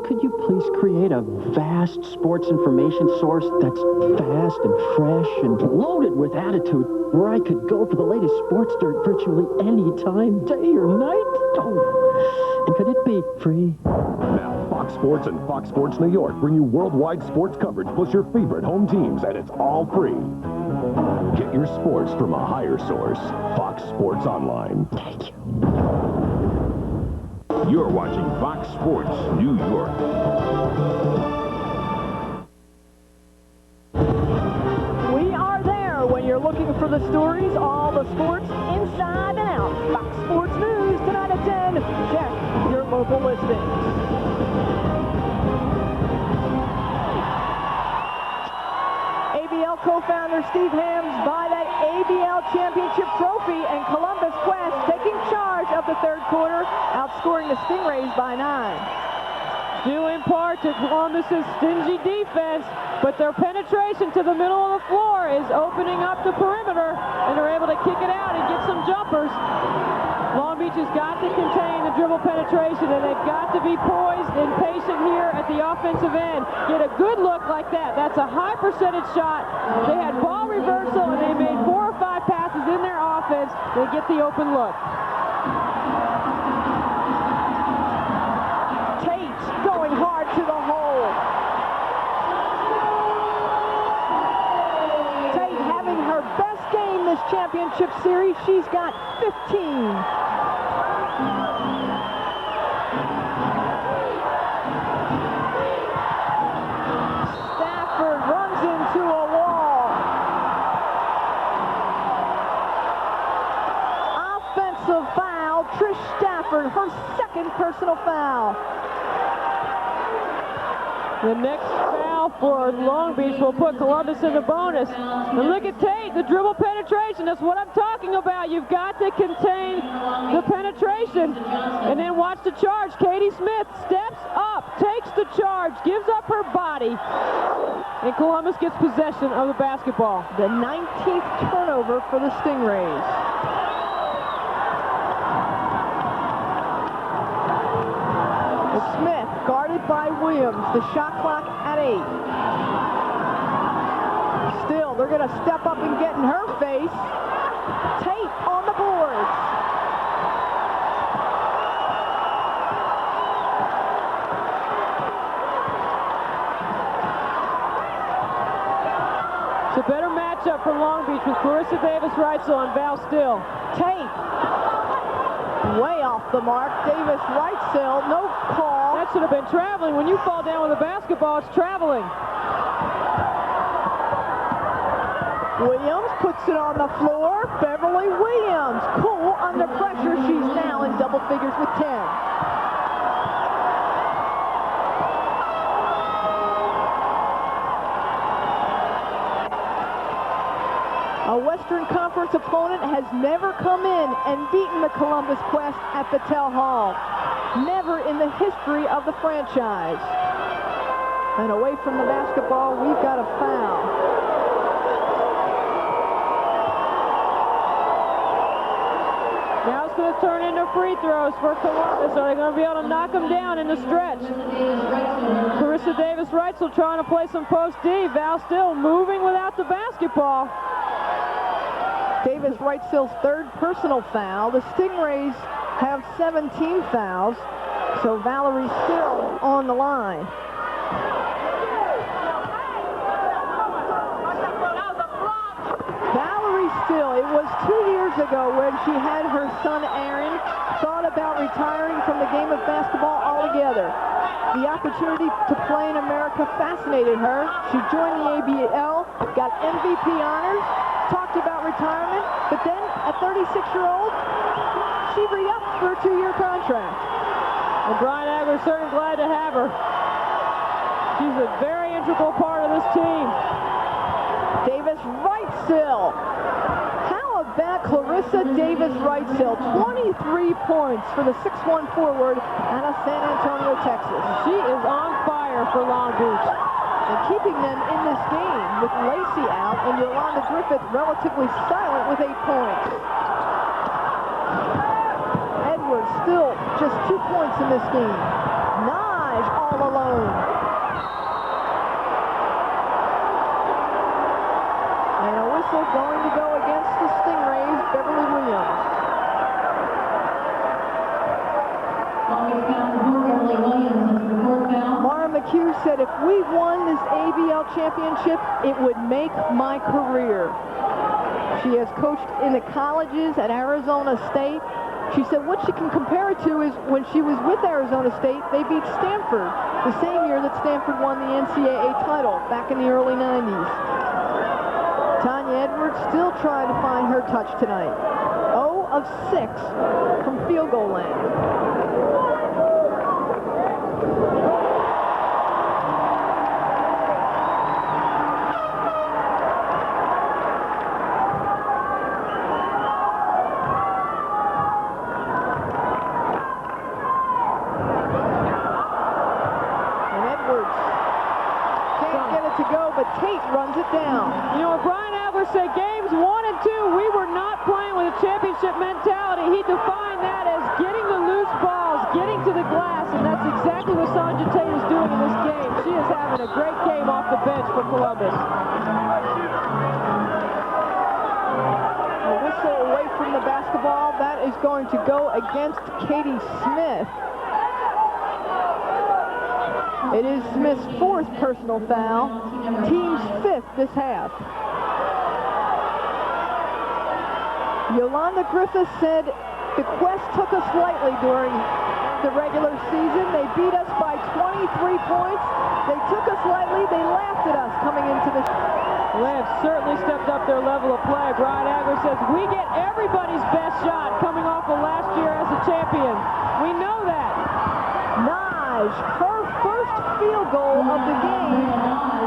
Could you please create a vast sports information source that's fast and fresh and loaded with attitude, where I could go for the latest sports dirt virtually any time, day or night? Oh. And could it be free? Now, Fox Sports and Fox Sports New York bring you worldwide sports coverage plus your favorite home teams, and it's all free. Get your sports from a higher source. Fox Sports Online. Thank you. You're watching Fox Sports New York. We are there when you're looking for the stories, all the sports inside and out. Fox Sports News tonight at 10. Check your local listings. ABL co-founder Steve Hams by that ABL championship trophy, and Columbus Quest taking charge of the third quarter, outscoring the Stingrays by 9. Due in part to Columbus's stingy defense, but their penetration to the middle of the floor is opening up the perimeter, and they're able to kick it out and get some jumpers. Long Beach has got to contain the dribble penetration, and they've got to be poised and patient here at the offensive end. Get a good look like that. That's a high percentage shot. They had ball reversal, and they made 4 or 5 passes in their offense. They get the open look. championship series, she's got 15. Stafford runs into a wall. Offensive foul, Trish Stafford, her second personal foul. The next foul for Long Beach will put Columbus in the bonus. And look at Tate, the dribble penetration. That's what I'm talking about. You've got to contain the penetration. And then watch the charge. Katie Smith steps up, takes the charge, gives up her body. And Columbus gets possession of the basketball. The 19th turnover for the Stingrays. Smith guarded by Williams. The shot clock at 8. Still, they're going to step up and get in her face. Tate on the boards. It's a better matchup for Long Beach with Clarissa Davis-Reitzel and Val Still. Tate way off the mark. Davis-Reitzel, no call. That should have been traveling. When you fall down with a basketball, it's traveling. Williams puts it on the floor. Beverly Williams, cool under pressure. She's now in double figures with 10. A Western Conference opponent has never come in and beaten the Columbus Quest at Battelle Hall. Never in the history of the franchise. And away from the basketball, we've got a foul. Now it's going to turn into free throws for Columbus. Are they going to be able to knock them down in the stretch? Clarissa Davis-Reitzel trying to play some post D. Val Still moving without the basketball. Davis-Reitzel's third personal foul. The Stingrays have 17 fouls, so Valerie's still on the line. Valerie Still, it was 2 years ago when she had her son Aaron, thought about retiring from the game of basketball altogether. The opportunity to play in America fascinated her. She joined the ABL, got MVP honors, talked about retirement, but then at 36-year-old, she re-upped for a 2-year contract. And Brian Agler's certainly glad to have her. She's a very integral part of this team. Davis-Reitzel. How about Clarissa Davis-Reitzel? 23 points for the 6'1" forward out of San Antonio, Texas. She is on fire for Long Beach. And keeping them in this game with Lacey out and Yolanda Griffith relatively silent with 8 points. Edwards still just 2 points in this game. Nige all alone. And a whistle going to go against the Stingrays, Beverly Williams. Mara McHugh said, if we won this ABL championship, it would make my career. She has coached in the colleges at Arizona State. She said what she can compare it to is when she was with Arizona State, they beat Stanford the same year that Stanford won the NCAA title back in the early 90s. Tanya Edwards still trying to find her touch tonight. 0 of 6 from field goal land. Tate runs it down. You know, Brian Adler said games 1 and 2, we were not playing with a championship mentality. He defined that as getting the loose balls, getting to the glass, and that's exactly what Sandra Tate is doing in this game. She is having a great game off the bench for Columbus. A whistle away from the basketball. That is going to go against Katie Smith. It is Smith's 4th personal foul, team's 5th this half. Yolanda Griffith said the Quest took us lightly during the regular season. They beat us by 23 points. They took us lightly. They laughed at us coming into the... They have certainly stepped up their level of play. Brian Agler says, we get everybody's best shot coming off of last year as a champion. We know that. Naj, her first field goal of the game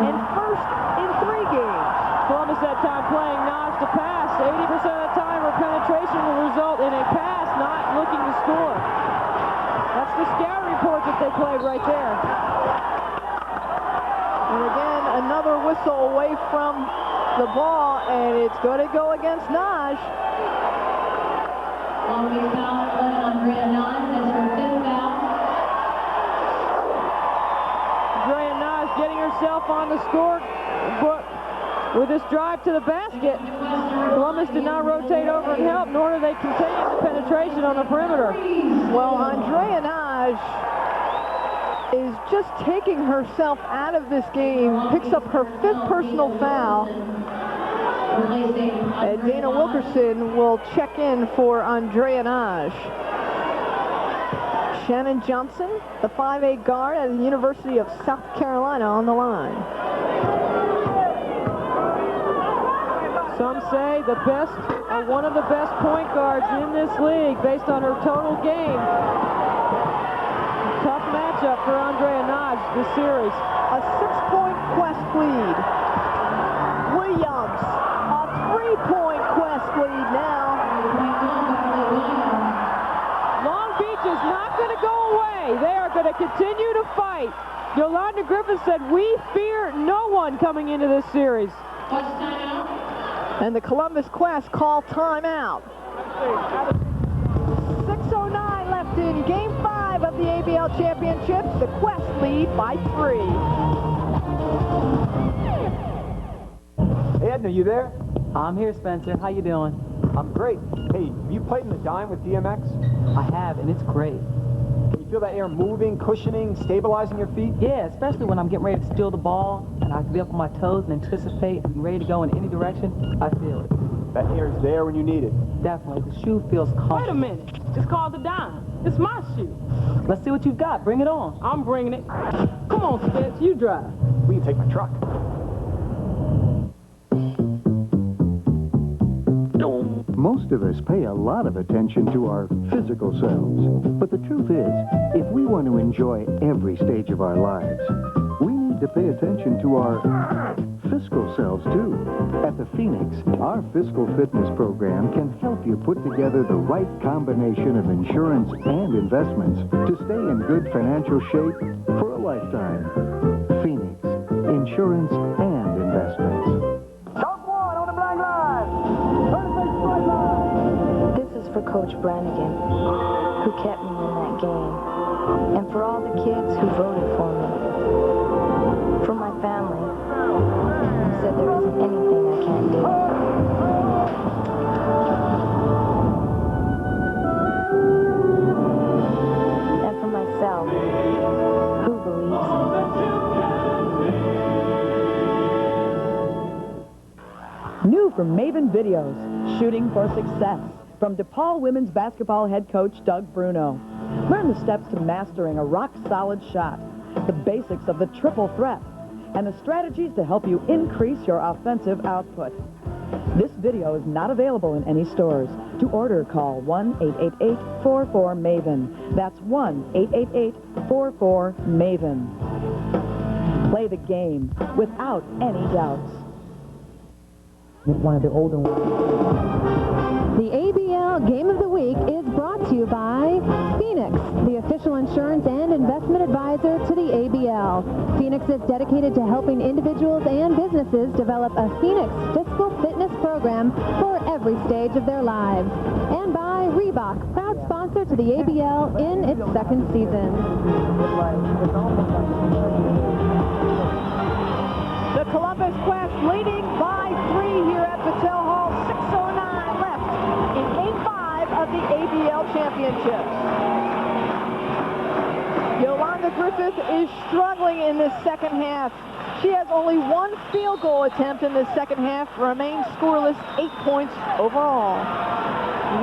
and first in 3 games. Columbus that time playing Naj to pass. 80% of the time her penetration will result in a pass, not looking to score. That's the scouting report that they played right there. And again, another whistle away from the ball, and it's going to go against Naj. Long Beach foul on Andrea Naj. That's her 5th foul. Andrea Naj getting herself on the scorebook with this drive to the basket. Columbus did not rotate over and help, nor do they continue the penetration on the perimeter. Well, Andrea Naj is just taking herself out of this game, picks up her 5th personal foul. And Dana Wilkerson will check in for Andrea Naj. Shannon Johnson, the 5'8" guard at the University of South Carolina, on the line. Some say the best, or one of the best point guards in this league based on her total game. Tough matchup for Andrea Naj this series. A 6-point Quest lead. Williams, a 3-point Quest lead now. Long Beach is not going to go away. They are going to continue to fight. Yolanda Griffith said, we fear no one coming into this series. And the Columbus Quest call timeout. 6:09 left in Game 5 of the ABL Championship. The Quest lead by 3. Hey, Edna, you there? I'm here, Spencer. How you doing? I'm great. Hey, have you played in the dime with DMX? I have, and it's great. Can you feel that air moving, cushioning, stabilizing your feet? Yeah, especially when I'm getting ready to steal the ball, and I can be up on my toes and anticipate and ready to go in any direction. I feel it. That air is there when you need it. Definitely. The shoe feels comfortable. Wait a minute. It's called the dime. It's my shoe. Let's see what you've got. Bring it on. I'm bringing it. Come on, Spence. You drive. We can take my truck. Most of us pay a lot of attention to our physical selves. But the truth is, if we want to enjoy every stage of our lives, we need to pay attention to our fiscal selves, too. At the Phoenix, our fiscal fitness program can help you put together the right combination of insurance and investments to stay in good financial shape for a lifetime. Phoenix, insurance and investments. This is for Coach Brannigan, who kept me in that game, and for all the kids who voted for me. For my family, who said there isn't anything I can't do. And for myself, who believes in me. New from Maven Videos, Shooting for Success. From DePaul women's basketball head coach Doug Bruno. Learn the steps to mastering a rock-solid shot, the basics of the triple threat, and the strategies to help you increase your offensive output. This video is not available in any stores. To order, call 1-888-44-MAVEN. That's 1-888-44-MAVEN. Play the game without any doubts. One of the older ones. The ABL Game of the Week is brought to you by Phoenix, the official insurance and investment advisor to the ABL. Phoenix is dedicated to helping individuals and businesses develop a Phoenix fiscal fitness program for every stage of their lives. And by Reebok, proud sponsor to the ABL in its 2nd season. The Columbus Quest leading by 3 here at Patel Hall. 6:09 left in Game 5 of the ABL Championship. Yolanda Griffith is struggling in this second half. She has only 1 field goal attempt in this second half, remains scoreless, 8 points overall.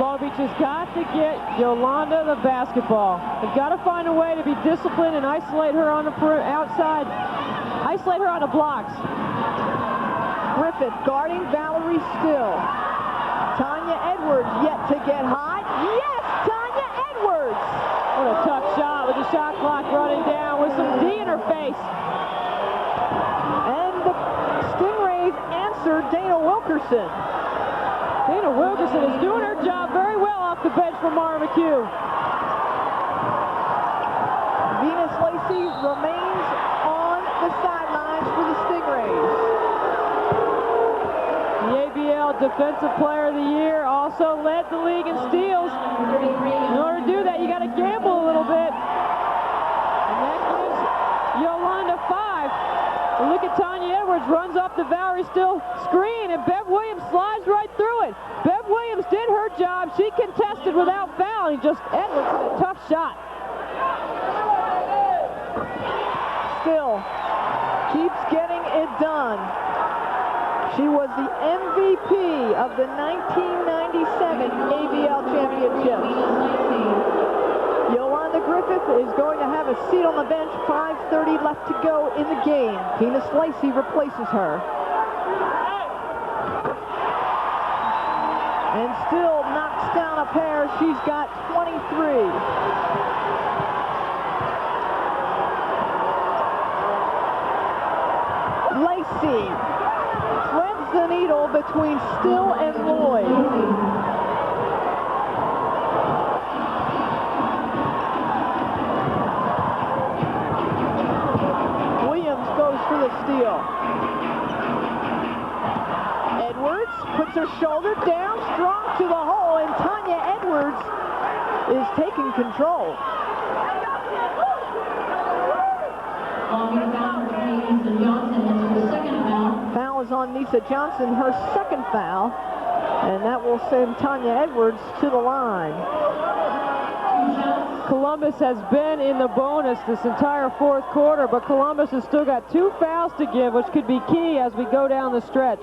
Long Beach has got to get Yolanda the basketball. They've got to find a way to be disciplined and isolate her on the outside. Isolate her on the blocks. Griffith guarding Valerie Still. Tanya Edwards yet to get hot. Yes, Tanya Edwards! What a tough shot with the shot clock running down with some D in her face. And the Stingrays answer Dana Wilkerson. Dana Wilkerson is doing her job very well off the bench for Mara McHugh. Venus Lacey remains on the sidelines for the Stingrays. The ABL Defensive Player of the Year also led the league in steals. In order to do that, you got to gamble a little bit. And that gives Yolanda 5. And look at Tanya Edwards, runs up the Valerie Still screen, and Bev Williams slides right through it. Bev Williams did her job. She contested without fouling. Just Edwards with a tough shot. Still keeps getting it done. She was the MVP of the 1997 ABL Championships. Yolanda Griffith is going to have a seat on the bench. 5:30 left to go in the game. Venus Lacey replaces her. And Still knocks down a pair. She's got 23. Lacey threads the needle between Still and Lloyd. Williams goes for the steal. Edwards puts her shoulder down, strong to the hole, and Tanya Edwards is taking control. Foul is on Nisa Johnson, her second foul, and that will send Tanya Edwards to the line. Columbus has been in the bonus this entire fourth quarter, but Columbus has still got 2 fouls to give, which could be key as we go down the stretch.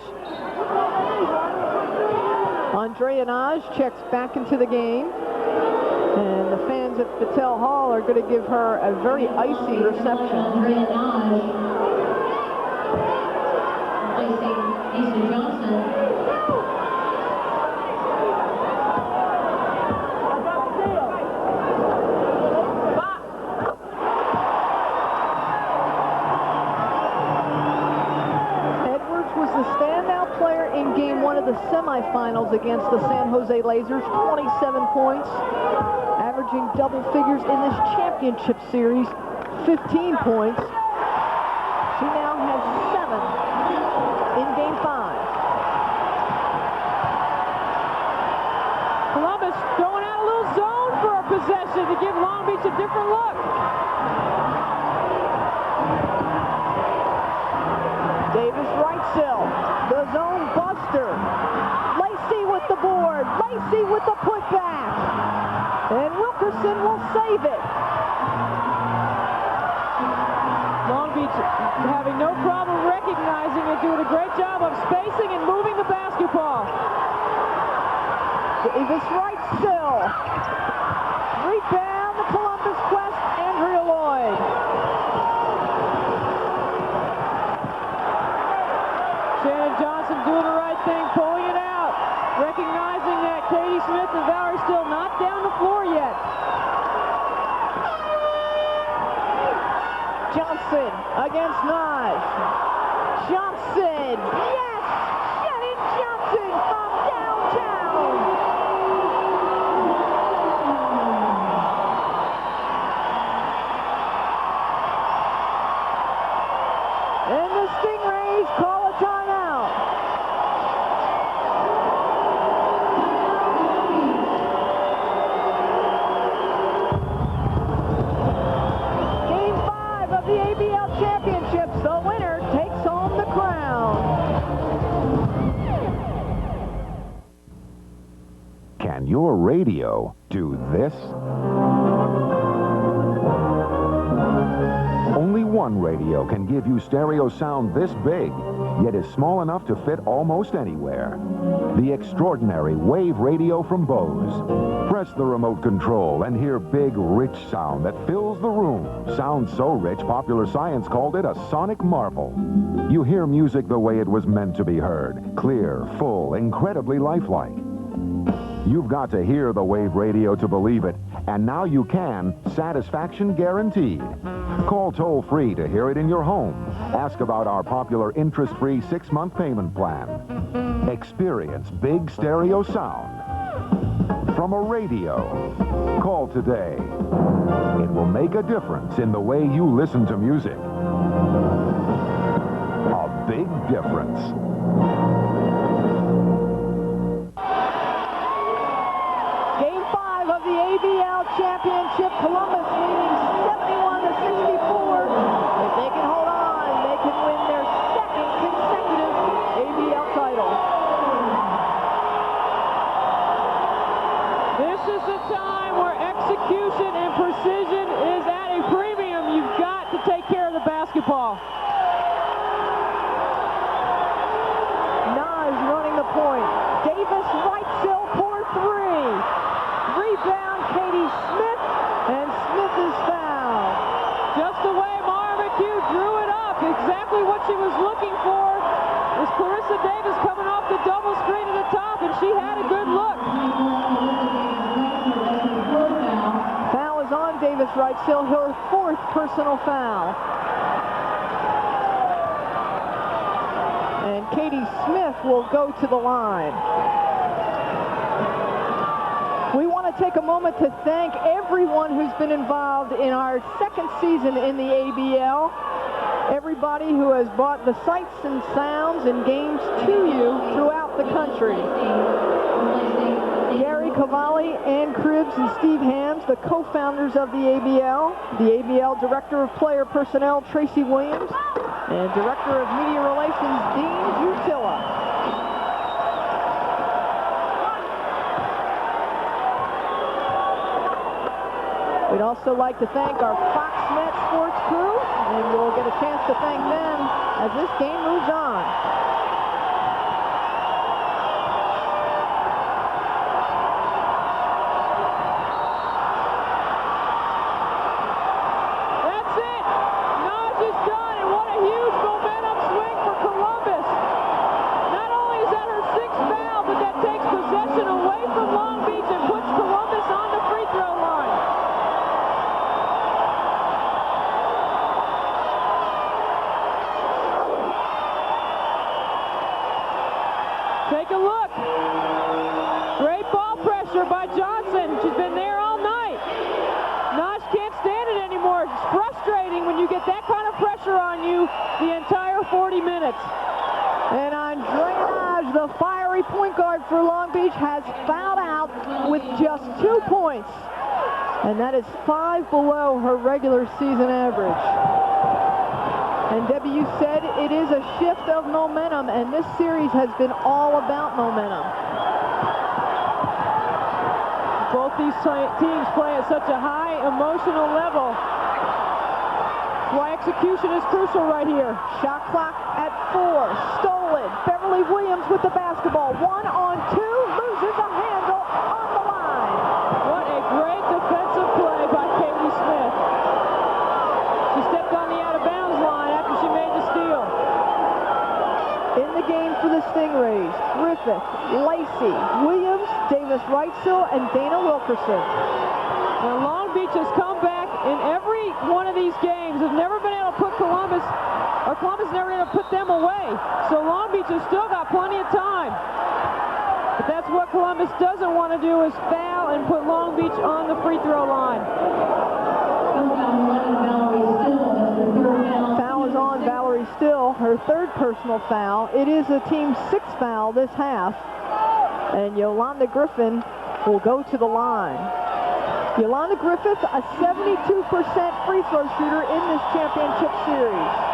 Andrea Naj checks back into the game, and the fans at Patel Hall are going to give her a very icy reception. Andrea Naj, replacing Nisa Johnson. The semifinals against the San Jose Lasers, 27 points, averaging double figures in this championship series, 15 points. She now has 7 in Game 5. Columbus throwing out a little zone for a possession to give Long Beach a different look. Davis right sill, the zone buster. Lacey with the board, Lacey with the putback. And Wilkerson will save it. Long Beach having no problem recognizing it, doing a great job of spacing and moving the basketball. Davis right sill. Rebound, the Columbus Quest, Andrea Lloyd. Shannon Johnson doing the right thing, pulling it out, recognizing that Katie Smith and Valerie Still not down the floor yet. Johnson against Naj. Johnson, yes! Shannon Johnson from downtown. And the Stingrays call a timeout. Game 5 of the ABL Championships. The winner takes home the crown. Can your radio do this? Only one radio can give you stereo sound this big. yet is small enough to fit almost anywhere. The extraordinary Wave Radio from Bose. Press the remote control and hear big, rich sound that fills the room. Sound so rich, Popular Science called it a sonic marvel. You hear music the way it was meant to be heard. Clear, full, incredibly lifelike. You've got to hear the Wave Radio to believe it, and now you can, satisfaction guaranteed. Call toll-free to hear it in your home. Ask about our popular interest-free 6-month payment plan. Experience big stereo sound from a radio. Call today. It will make a difference in the way you listen to music. A big difference. Game 5 of the ABL Championship. Columbus leading 71-64. If they can hold on, they can win their second consecutive ABL title. This is the time where execution and precision is at a premium. You've got to take care of the basketball. Naj running the point. Davis right still for 3. Rebound, Katie Smith, and Smith is fouled. Just the way Mara McHugh drew it up. Exactly what she was looking for is Clarissa Davis coming off the double screen at the top, and she had a good look. Foul is on Davis right still, her 4th personal foul. And Katie Smith will go to the line. We want to take a moment to thank everyone who's been involved in our second season in the ABL. Everybody who has brought the sights and sounds and games to you throughout the country. Gary Cavalli, Ann Cribbs, and Steve Hams, the co-founders of the ABL. The ABL Director of Player Personnel, Tracy Williams. And Director of Media Relations, Dean Jutilla. We'd also like to thank our FoxNet Sports crew, and we'll get a chance to thank them as this game moves on. That's it. Naj is done, and what a huge momentum swing for Columbus. Not only is that her 6th foul, but that takes possession away from Long Beach and puts Columbus on the free throw line. Take a look. Great ball pressure by Johnson. She's been there all night. Naj can't stand it anymore. It's frustrating when you get that kind of pressure on you the entire 40 minutes. And Andrea Naj, the fiery point guard for Long Beach, has fouled out with just 2 points. And that is 5 below her regular season average. And Debbie, you said it is a shift of momentum, and this series has been all about momentum. Both these teams play at such a high emotional level. That's why execution is crucial right here. Shot clock at 4. Stolen. Beverly Williams with the basketball. 1-on-2. Loses a handle on the line. What a great defensive play by Katie Smith. She stepped on the out-of-bounds line after she made the steal. In the game for the Stingrays, Griffith, Lacey, Williams, Davis Wrightsell, and Dana Wilkerson. Now Long Beach has come back in every one of these games. Has never been able to put Columbus never been able to put them away. So Long Beach has still got plenty of time. But that's what Columbus doesn't want to do, is foul and put Long Beach on the free throw line. Foul is on Valerie Still, her 3rd personal foul. It is the team's 6th foul this half. And Yolanda Griffin will go to the line. Yolanda Griffith, a 72% free throw shooter in this championship series.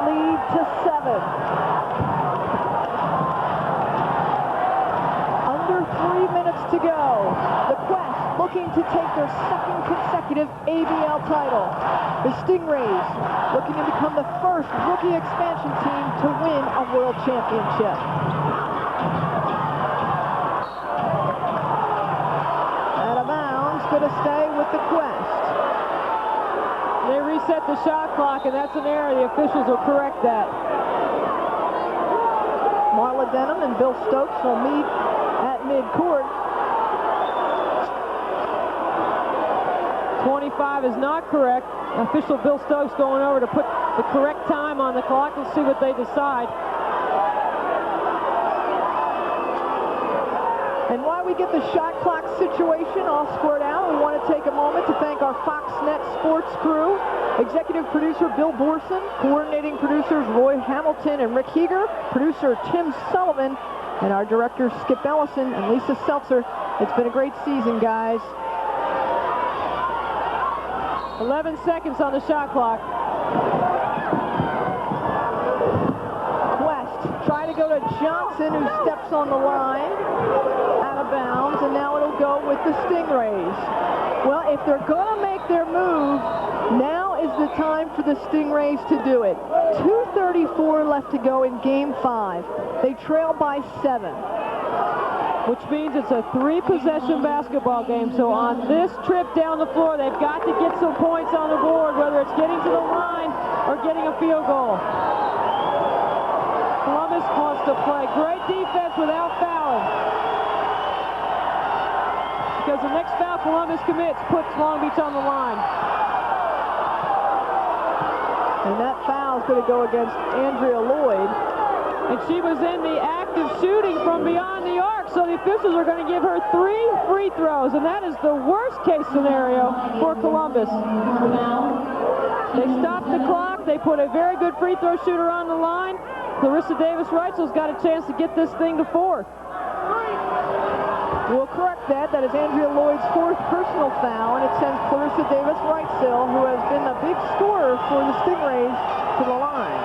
lead to 7. Under 3 minutes to go. The Quest looking to take their second consecutive ABL title. The Stingrays looking to become the first rookie expansion team to win a world championship. Out of bounds, going to stay with the Quest. They reset the shot clock, and that's an error. The officials will correct that. Marla Denham and Bill Stokes will meet at midcourt. 25 is not correct. Official Bill Stokes going over to put the correct time on the clock. Let's see what they decide. And while we get the shot clock situation all squared out, we want to take a moment to thank our FoxNet Sports crew. Executive producer Bill Borson, coordinating producers Roy Hamilton and Rick Heeger, producer Tim Sullivan, and our directors Skip Ellison and Lisa Seltzer. It's been a great season, guys. 11 seconds on the shot clock. West trying to go to Johnson, who steps on the line, out of bounds, and now it'll go with the Stingrays. Well, if they're going to make their move, now is the time for the Stingrays to do it. 2:34 left to go in Game 5. They trail by 7. Which means it's a 3-possession basketball game. So on this trip down the floor, they've got to get some points on the board, whether it's getting to the line or getting a field goal. Columbus wants to play great defense without fouling. Because the next foul Columbus commits puts Long Beach on the line. And that foul is going to go against Andrea Lloyd. And she was in the act of shooting from beyond the arc, so the officials are going to give her 3 free throws, and that is the worst-case scenario for Columbus. They stopped the clock. They put a very good free throw shooter on the line. Clarissa Davis-Reitzel's got a chance to get this thing to 4. We'll correct that. That is Andrea Lloyd's 4th personal foul, and it sends Clarissa Davis-Reitzel, who has been a big scorer for the Stingrays, to the line.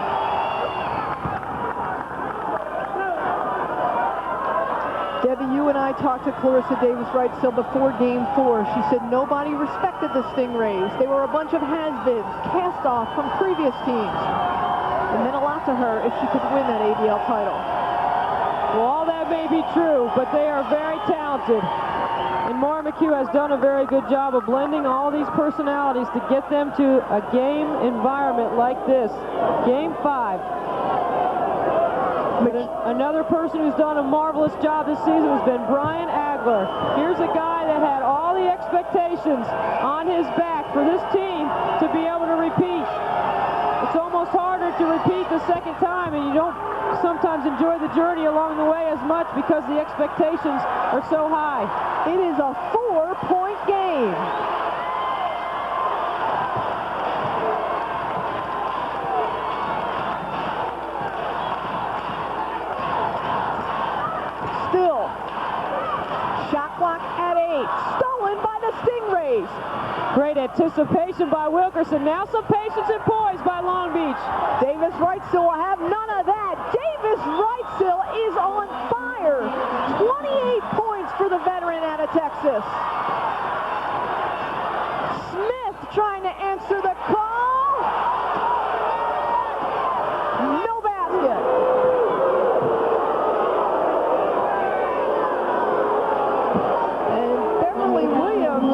Debbie, you and I talked to Clarissa Davis-Reitzel before Game 4. She said nobody respected the Stingrays. They were a bunch of has-beens, cast off from previous teams. It meant a lot to her if she could win that ABL title. Well, all that may be true, but they are very talented. And Maura McHugh has done a very good job of blending all these personalities to get them to a game environment like this. Game 5. Another person who's done a marvelous job this season has been Brian Agler. Here's a guy that had all the expectations on his back for this team to be able to repeat. It's almost harder to repeat the second time, and you don't sometimes enjoy the journey along the way as much because the expectations are so high. It is a 4-point game. Still, shot clock at 8. Stolen by the Stingrays. Great anticipation by Wilkerson. Now some patience and poise by Long Beach. Davis-Reitzel will have none of that. Davis-Reitzel is on fire. 28 points for the veteran out of Texas. Smith trying to answer the call. No basket. And Beverly Williams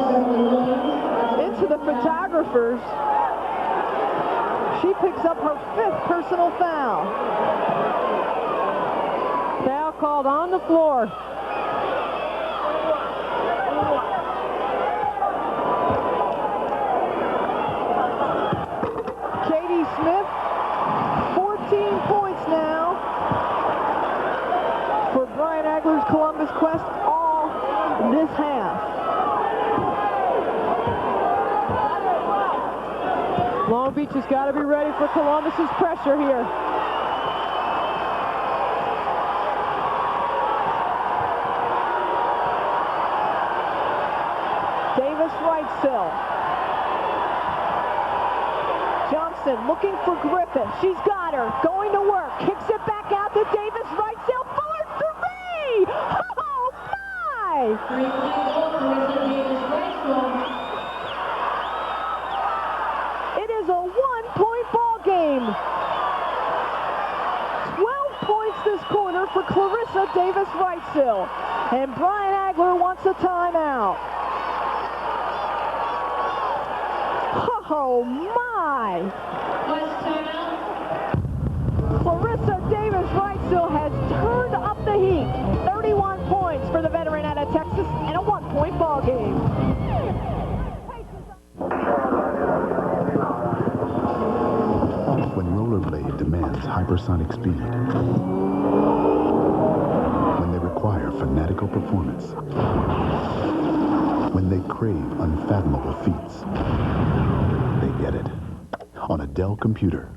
into the photographers. She picks up her 5th personal foul. Foul called on the floor. Katie Smith, 14 points now for Brian Agler's Columbus Quest all this half. Long Beach has got to be ready for Columbus's pressure here. Davis-Reitzel. Johnson Johnson looking for Griffith. She's got her. Going to work. Kicks it back out to Davis. Right field for three. Oh, my! It is a one-point ball game. 12 points this quarter for Clarissa Davis-Wrightsville. And Brian Agler wants a timeout. Oh, my! Clarissa Davis-Wrightsville has turned up the heat. 31 points for the veteran out of Texas and a one-point ball game. When rollerblade demands hypersonic speed, when they require fanatical performance, when they crave unfathomable feats, they get it on a Dell computer.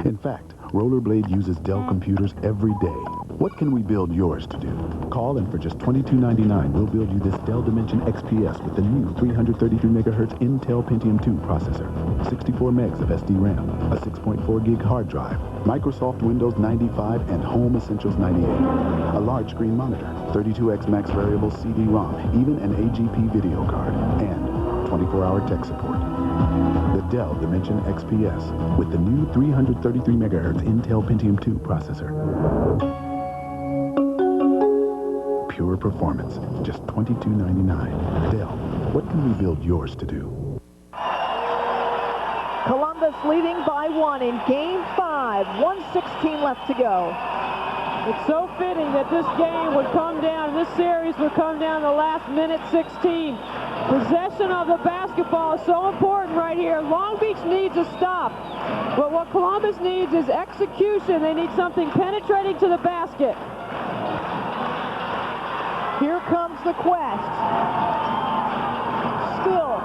In fact, Rollerblade uses Dell computers every day. What can we build yours to do? Call and for just $22.99, we'll build you this Dell Dimension XPS with the new 333 MHz Intel Pentium 2 processor, 64 megs of SD RAM, a 6.4 gig hard drive, Microsoft Windows 95 and Home Essentials 98, a large screen monitor, 32x max variable CD-ROM, even an AGP video card, and 24-hour tech support. The Dell Dimension XPS with the new 333 MHz Intel Pentium 2 processor. Pure performance, just $22.99. Dell, what can we build yours to do? Columbus leading by 1 in Game 5. 1:16 left to go. It's so fitting that this game would come down, this series would come down the last minute 16. Possession of the basketball is so important right here. Long Beach needs a stop. But what Columbus needs is execution. They need something penetrating to the basket. Here comes the Quest. Still,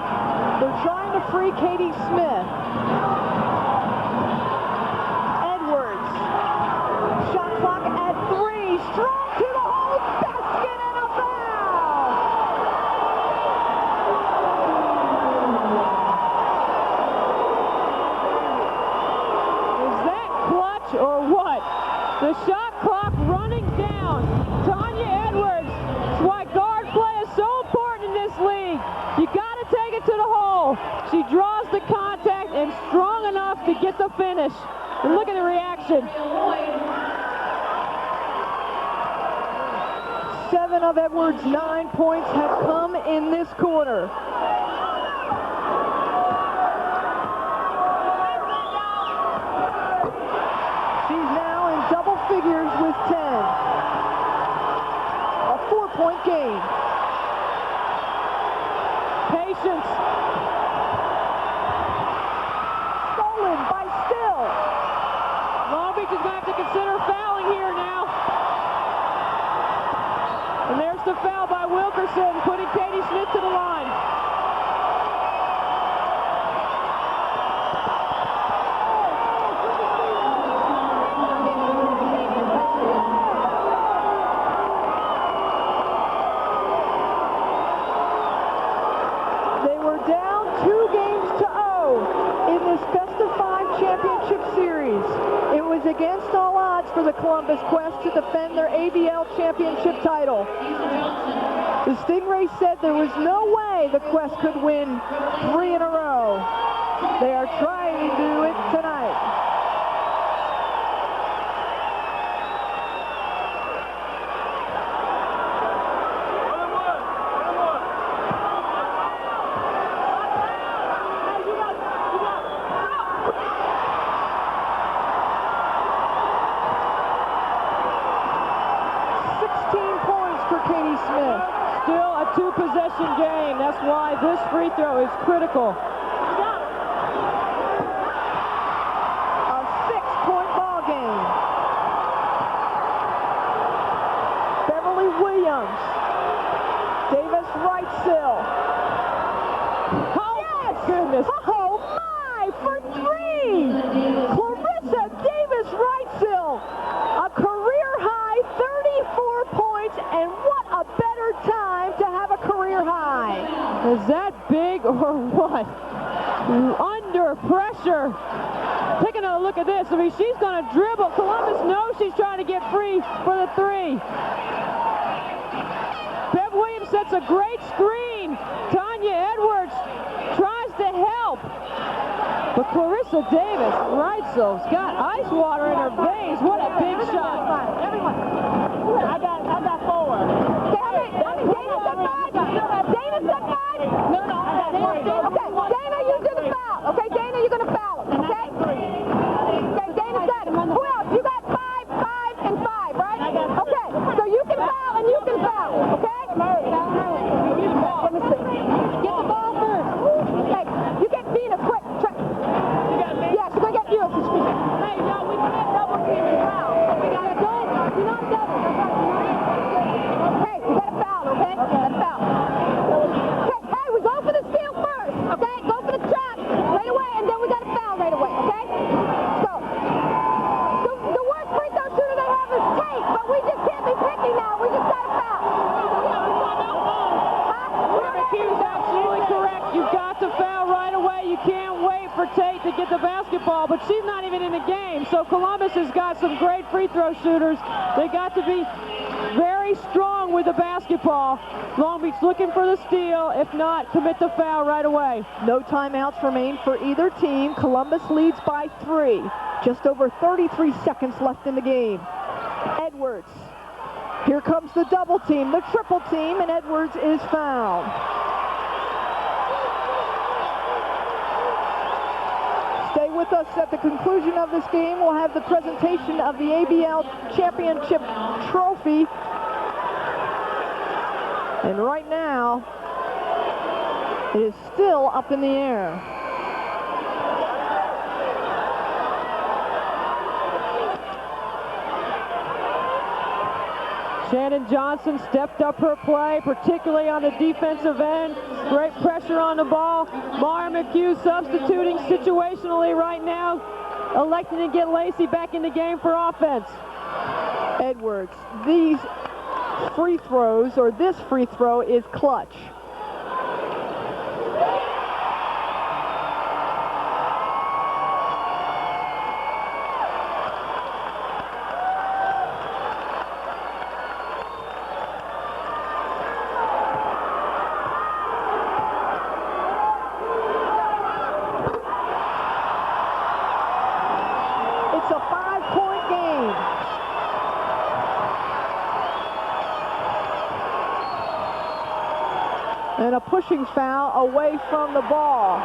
they're trying to free Katie Smith. Edwards. Shot clock at 3. Strong to the hole. Basket and a foul. Is that clutch or what? The shot clock running down. Tanya Edwards. That's why guard play is so important in this league. You got to take it to the hole. She draws the contact and strong enough to get the finish. And look at the reaction. 7 of Edwards' 9 points have come in this quarter. She's now in double figures with 10. A 4-point game. Patience. Stolen by Still. Long Beach is going to have to consider fouling here now. And there's the foul by Wilkerson, putting Katie Smith to the line. They were down 2 games to 0 in this best-of-5 championship series. It was against all odds for the Columbus Quest to defend their ABL championship title. The Stingrays said there was no way the Quest could win 3 in a row. They are trying to do it tonight. Still a 2-possession game. That's why this free throw is critical. A 6-point ball game. Beverly Williams. Davis-Wrightsville. Oh, yes! Goodness. Oh, my, for 3. Clarissa Davis-Wrightsville. A career-high 34 points, and what a better time to have a career high. Is that big or what? Under pressure. look at this. I mean, she's going to dribble. Columbus knows she's trying to get free for the three. Bev Williams sets a great screen. Tanya Edwards tries to help. But Clarissa Davis, Reitzel's got ice water in her veins. What a big shot. Everyone. I got 4. Okay, Dana said 5. Dana said 5. No, I got 3. Okay, Dana, you do the foul. Okay, Dana, you're going to foul him. Okay? Okay, Dana said it. Who else? You got 5, 5, and 5, right? Okay, so you can foul and you can foul. Okay? Let me see. Get the ball first. Hey, you get Dina quick. Yeah, she's going to get you. Hey, no, we can't double team and foul. We got to go. You're not double. Hey, you got to foul, okay? Got to foul. Okay, hey, we go for the steal first, okay? Go for the trap right away, and then we got to foul right away, okay? So, the worst free throw shooter they have is Tate, but we just can't be picky now. We just got to foul. McHugh's absolutely correct. You've got to foul right away. You can't wait for Tate to get the basketball, but she's not even in the game. So Columbus has got some great free throw shooters. They got to be very strong with the basketball. Long Beach looking for the steal. If not, commit the foul right away. No timeouts remain for either team. Columbus leads by 3. Just over 33 seconds left in the game. Edwards. Here comes the double team, the triple team, and Edwards is fouled. Stay with us. At the conclusion of this game, we'll have the presentation of the ABL Championship Trophy. And right now, it is still up in the air. Shannon Johnson stepped up her play, particularly on the defensive end. Great pressure on the ball. Mara McHugh substituting situationally right now, electing to get Lacey back in the game for offense. Edwards, these free throws, or this free throw, is clutch. And a pushing foul away from the ball.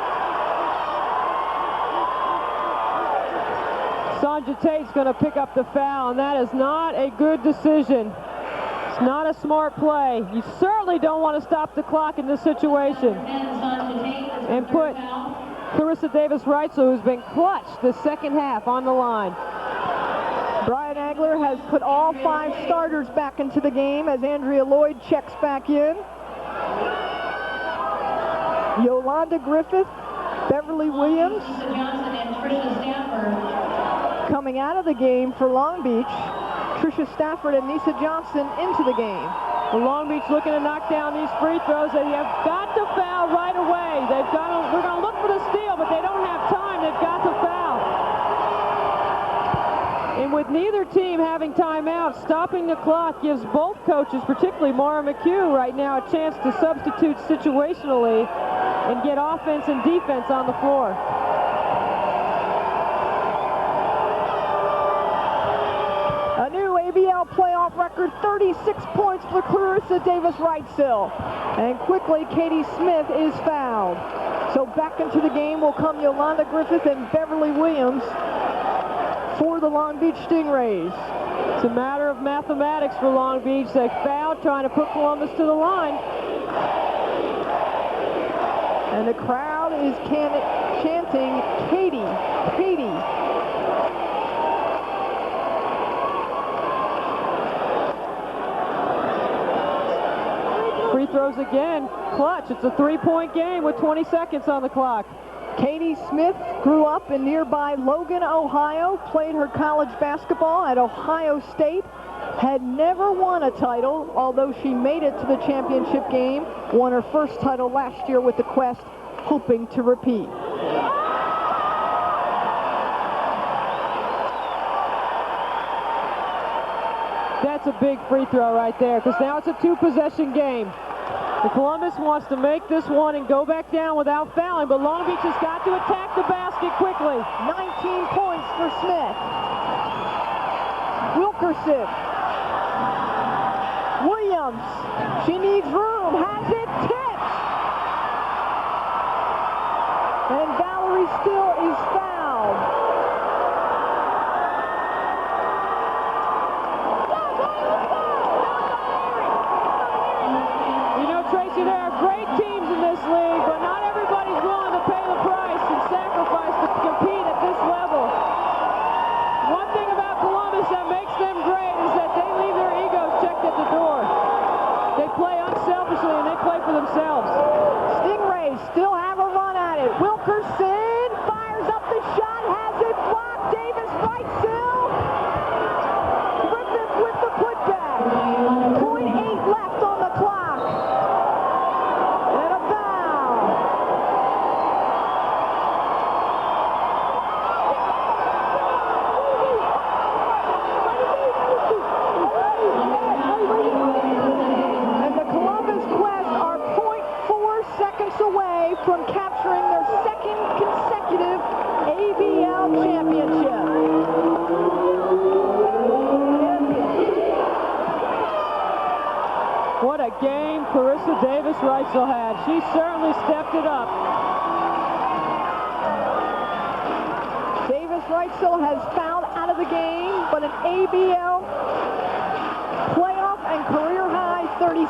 Sandra Tate's going to pick up the foul, and that is not a good decision. It's not a smart play. You certainly don't want to stop the clock in this situation and put Clarissa Davis-Reitzel, who's been clutch the second half, on the line. Brian Agler has put all 5 starters back into the game as Andrea Lloyd checks back in. Yolanda Griffith, Beverly Williams coming out of the game for Long Beach. Tricia Stafford and Nisa Johnson into the game. Well, Long Beach looking to knock down these free throws. They have got to foul right away. They're going to look for the steal, but they don't have time. They've got to foul. And with neither team having timeouts, stopping the clock gives both coaches, particularly Mara McHugh right now, a chance to substitute situationally and get offense and defense on the floor. A new ABL playoff record, 36 points for Clarissa Davis-Reitzel. And quickly, Katie Smith is fouled. So back into the game will come Yolanda Griffith and Beverly Williams for the Long Beach Stingrays. It's a matter of mathematics for Long Beach. They fouled, trying to put Columbus to the line. And the crowd is chanting, Katie, Katie. Free throws again, clutch. It's a 3-point game with 20 seconds on the clock. Katie Smith grew up in nearby Logan, Ohio, played her college basketball at Ohio State, had never won a title, although she made it to the championship game, won her first title last year with the Quest, hoping to repeat. That's a big free throw right there, because now it's a two-possession game. The Columbus wants to make this one and go back down without fouling, but Long Beach has got to attack the basket quickly. 19 points for Smith. Wilkerson. Williams. She needs room. Has it tipped. And Valerie Still is fouled. You know, Tracy, there are great teams in this league, but not everybody's willing to pay the price and sacrifice to compete at this level. One thing about Columbus that makes them great is that they leave their egos checked at the door. They play unselfishly and they play for themselves. Stingrays still have a run at it. Wilkerson fires up the shot, has it blocked. Davis right still. Griffith with the putback. 0.8 left on the clock. And a foul. And the Columbus Quest are 0.4 seconds away from capturing their second consecutive ABL championship. What a game Clarissa Davis-Reitzel had. She certainly stepped it up. Davis-Reitzel has fouled out of the game, but an ABL playoff and career high 36.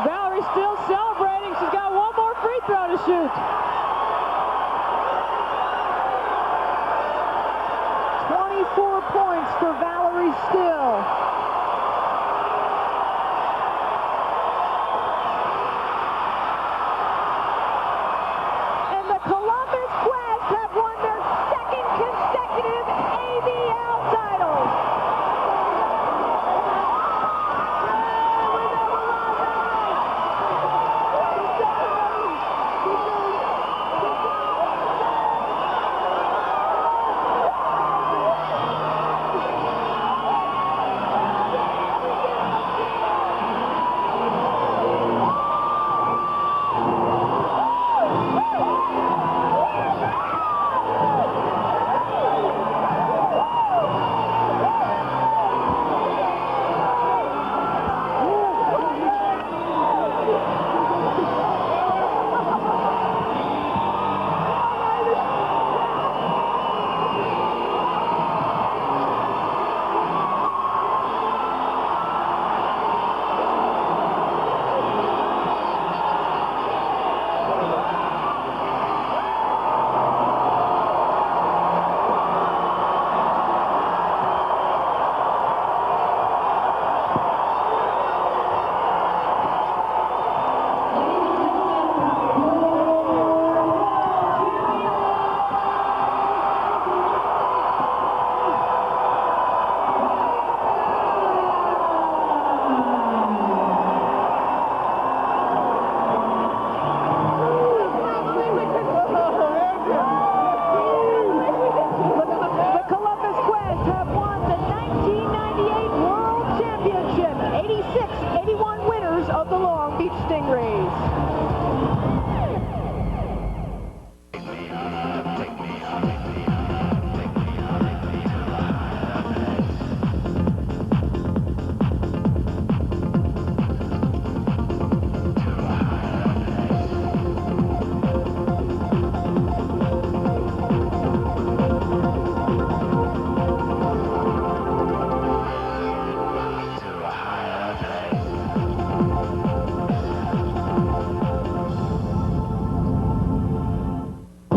Valerie still celebrating. She's got one more free throw to shoot. 24 points for Valerie Still. And the Columbus Quest have won their second consecutive ABL title.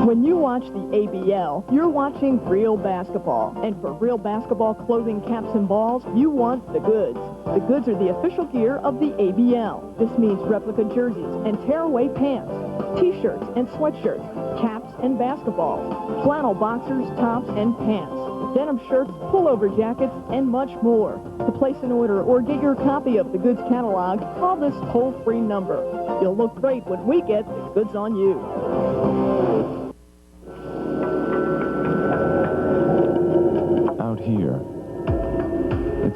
When you watch the ABL, you're watching real basketball. And for real basketball clothing, caps, and balls, you want the goods. The goods are the official gear of the ABL. This means replica jerseys and tearaway pants, t-shirts and sweatshirts, caps and basketballs, flannel boxers, tops, and pants, denim shirts, pullover jackets, and much more. To place an order or get your copy of the goods catalog, call this toll-free number. You'll look great when we get the goods on you.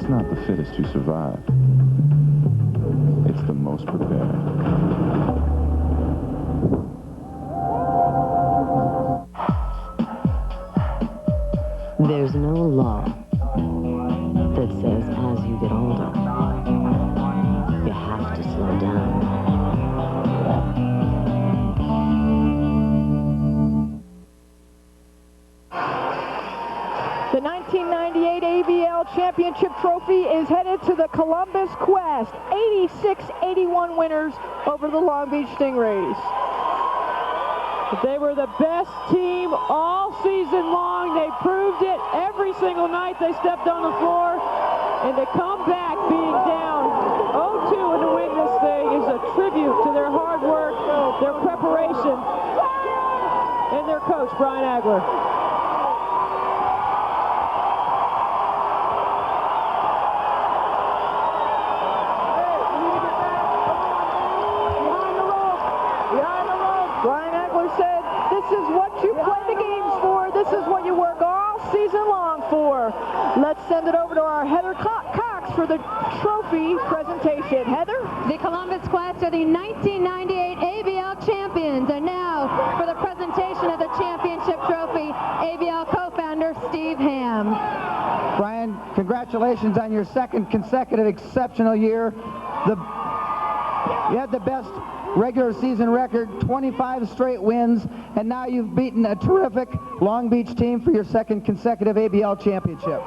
It's not the fittest who survive. It's the most prepared. There's no law that says as you get older, you have to slow down. The 1998 ABL Championship Trophy is headed to the Columbus Quest. 86-81 winners over the Long Beach Stingrays. They were the best team all season long. They proved it every single night they stepped on the floor. And to come back being down 0-2 and to win this thing is a tribute to their hard work, their preparation, and their coach, Brian Agler. Brian Agler said, this is what you play the games for. This is what you work all season long for. Let's send it over to our Heather Cox for the trophy presentation. Heather? The Columbus Quest are the 1998 ABL champions. And now for the presentation of the championship trophy, ABL co-founder Steve Ham. Brian, congratulations on your second consecutive exceptional year. You had the best regular season record, 25 straight wins, and now you've beaten a terrific Long Beach team for your second consecutive ABL championship.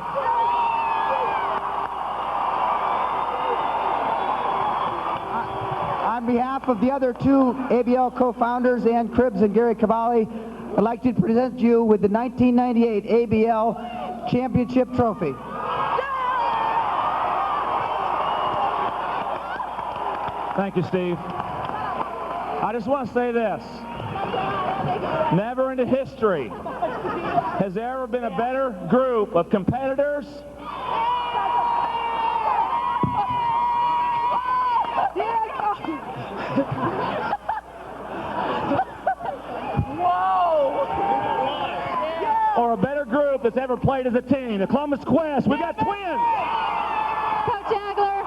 On behalf of the other two ABL co-founders, Ann Cribbs and Gary Cavalli, I'd like to present you with the 1998 ABL Championship Trophy. Thank you, Steve. I just want to say this. Never in the history has there ever been a better group of competitors or a better group that's ever played as a team. The Columbus Quest, we got twins. Coach Agler,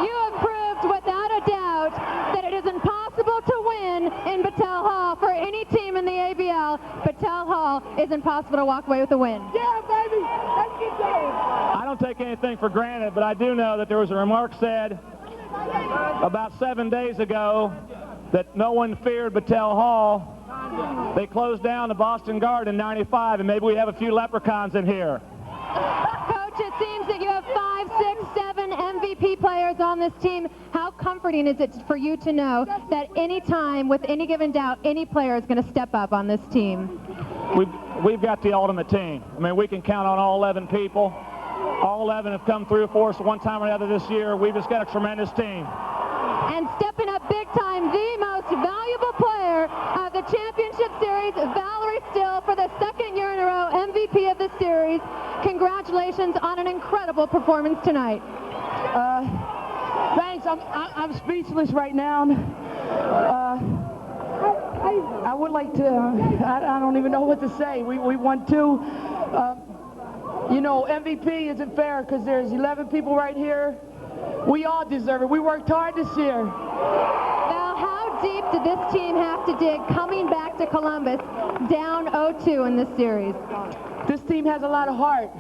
you have proved without a doubt that it is impossible to win in Battelle Hall for any team in the ABL. Battelle Hall is impossible to walk away with a win. Yeah, baby, let's keep going. I don't take anything for granted, but I do know that there was a remark said about 7 days ago that no one feared Battelle Hall. They closed down the Boston Garden in '95, and maybe we have a few leprechauns in here. Coach, it seems that you have 5, 6, 7 MVP players on this team. How comforting is it for you to know that any time, with any given doubt, any player is going to step up on this team? We've got the ultimate team. I mean, we can count on all 11 people. All 11 have come through for us one time or another this year. We've just got a tremendous team. And stepping up big time, the most valuable player of the championship series, Valerie Still, for the second year in a row, MVP of the series. Congratulations on an incredible performance tonight. Thanks. I'm speechless right now. I would like to, I don't even know what to say. We won 2. You know, MVP isn't fair because there's 11 people right here. We all deserve it. We worked hard this year. Val, how deep did this team have to dig coming back to Columbus down 0-2 in this series? This team has a lot of heart.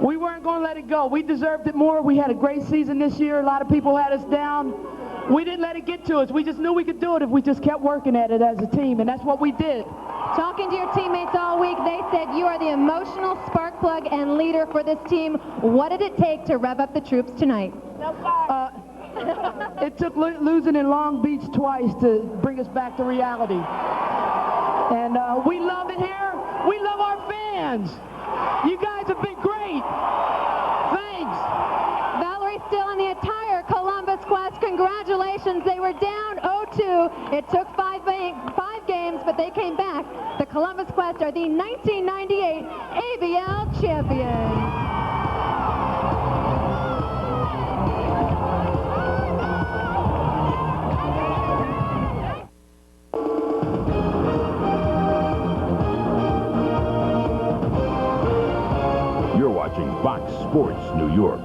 We weren't going to let it go. We deserved it more. We had a great season this year. A lot of people had us down. We didn't let it get to us. We just knew we could do it if we just kept working at it as a team, and that's what we did. Talking to your teammates all week, they said you are the emotional spark plug and leader for this team. What did it take to rev up the troops tonight? It took losing in Long Beach twice to bring us back to reality. And we love it here. We love our fans. You guys have been great. Thanks. Valerie Still and the entire Columbus Quest, congratulations. They were down 0-2. It took 5 games, but they came back. The Columbus Quest are the 1998 ABL champions. You're watching Fox Sports New York.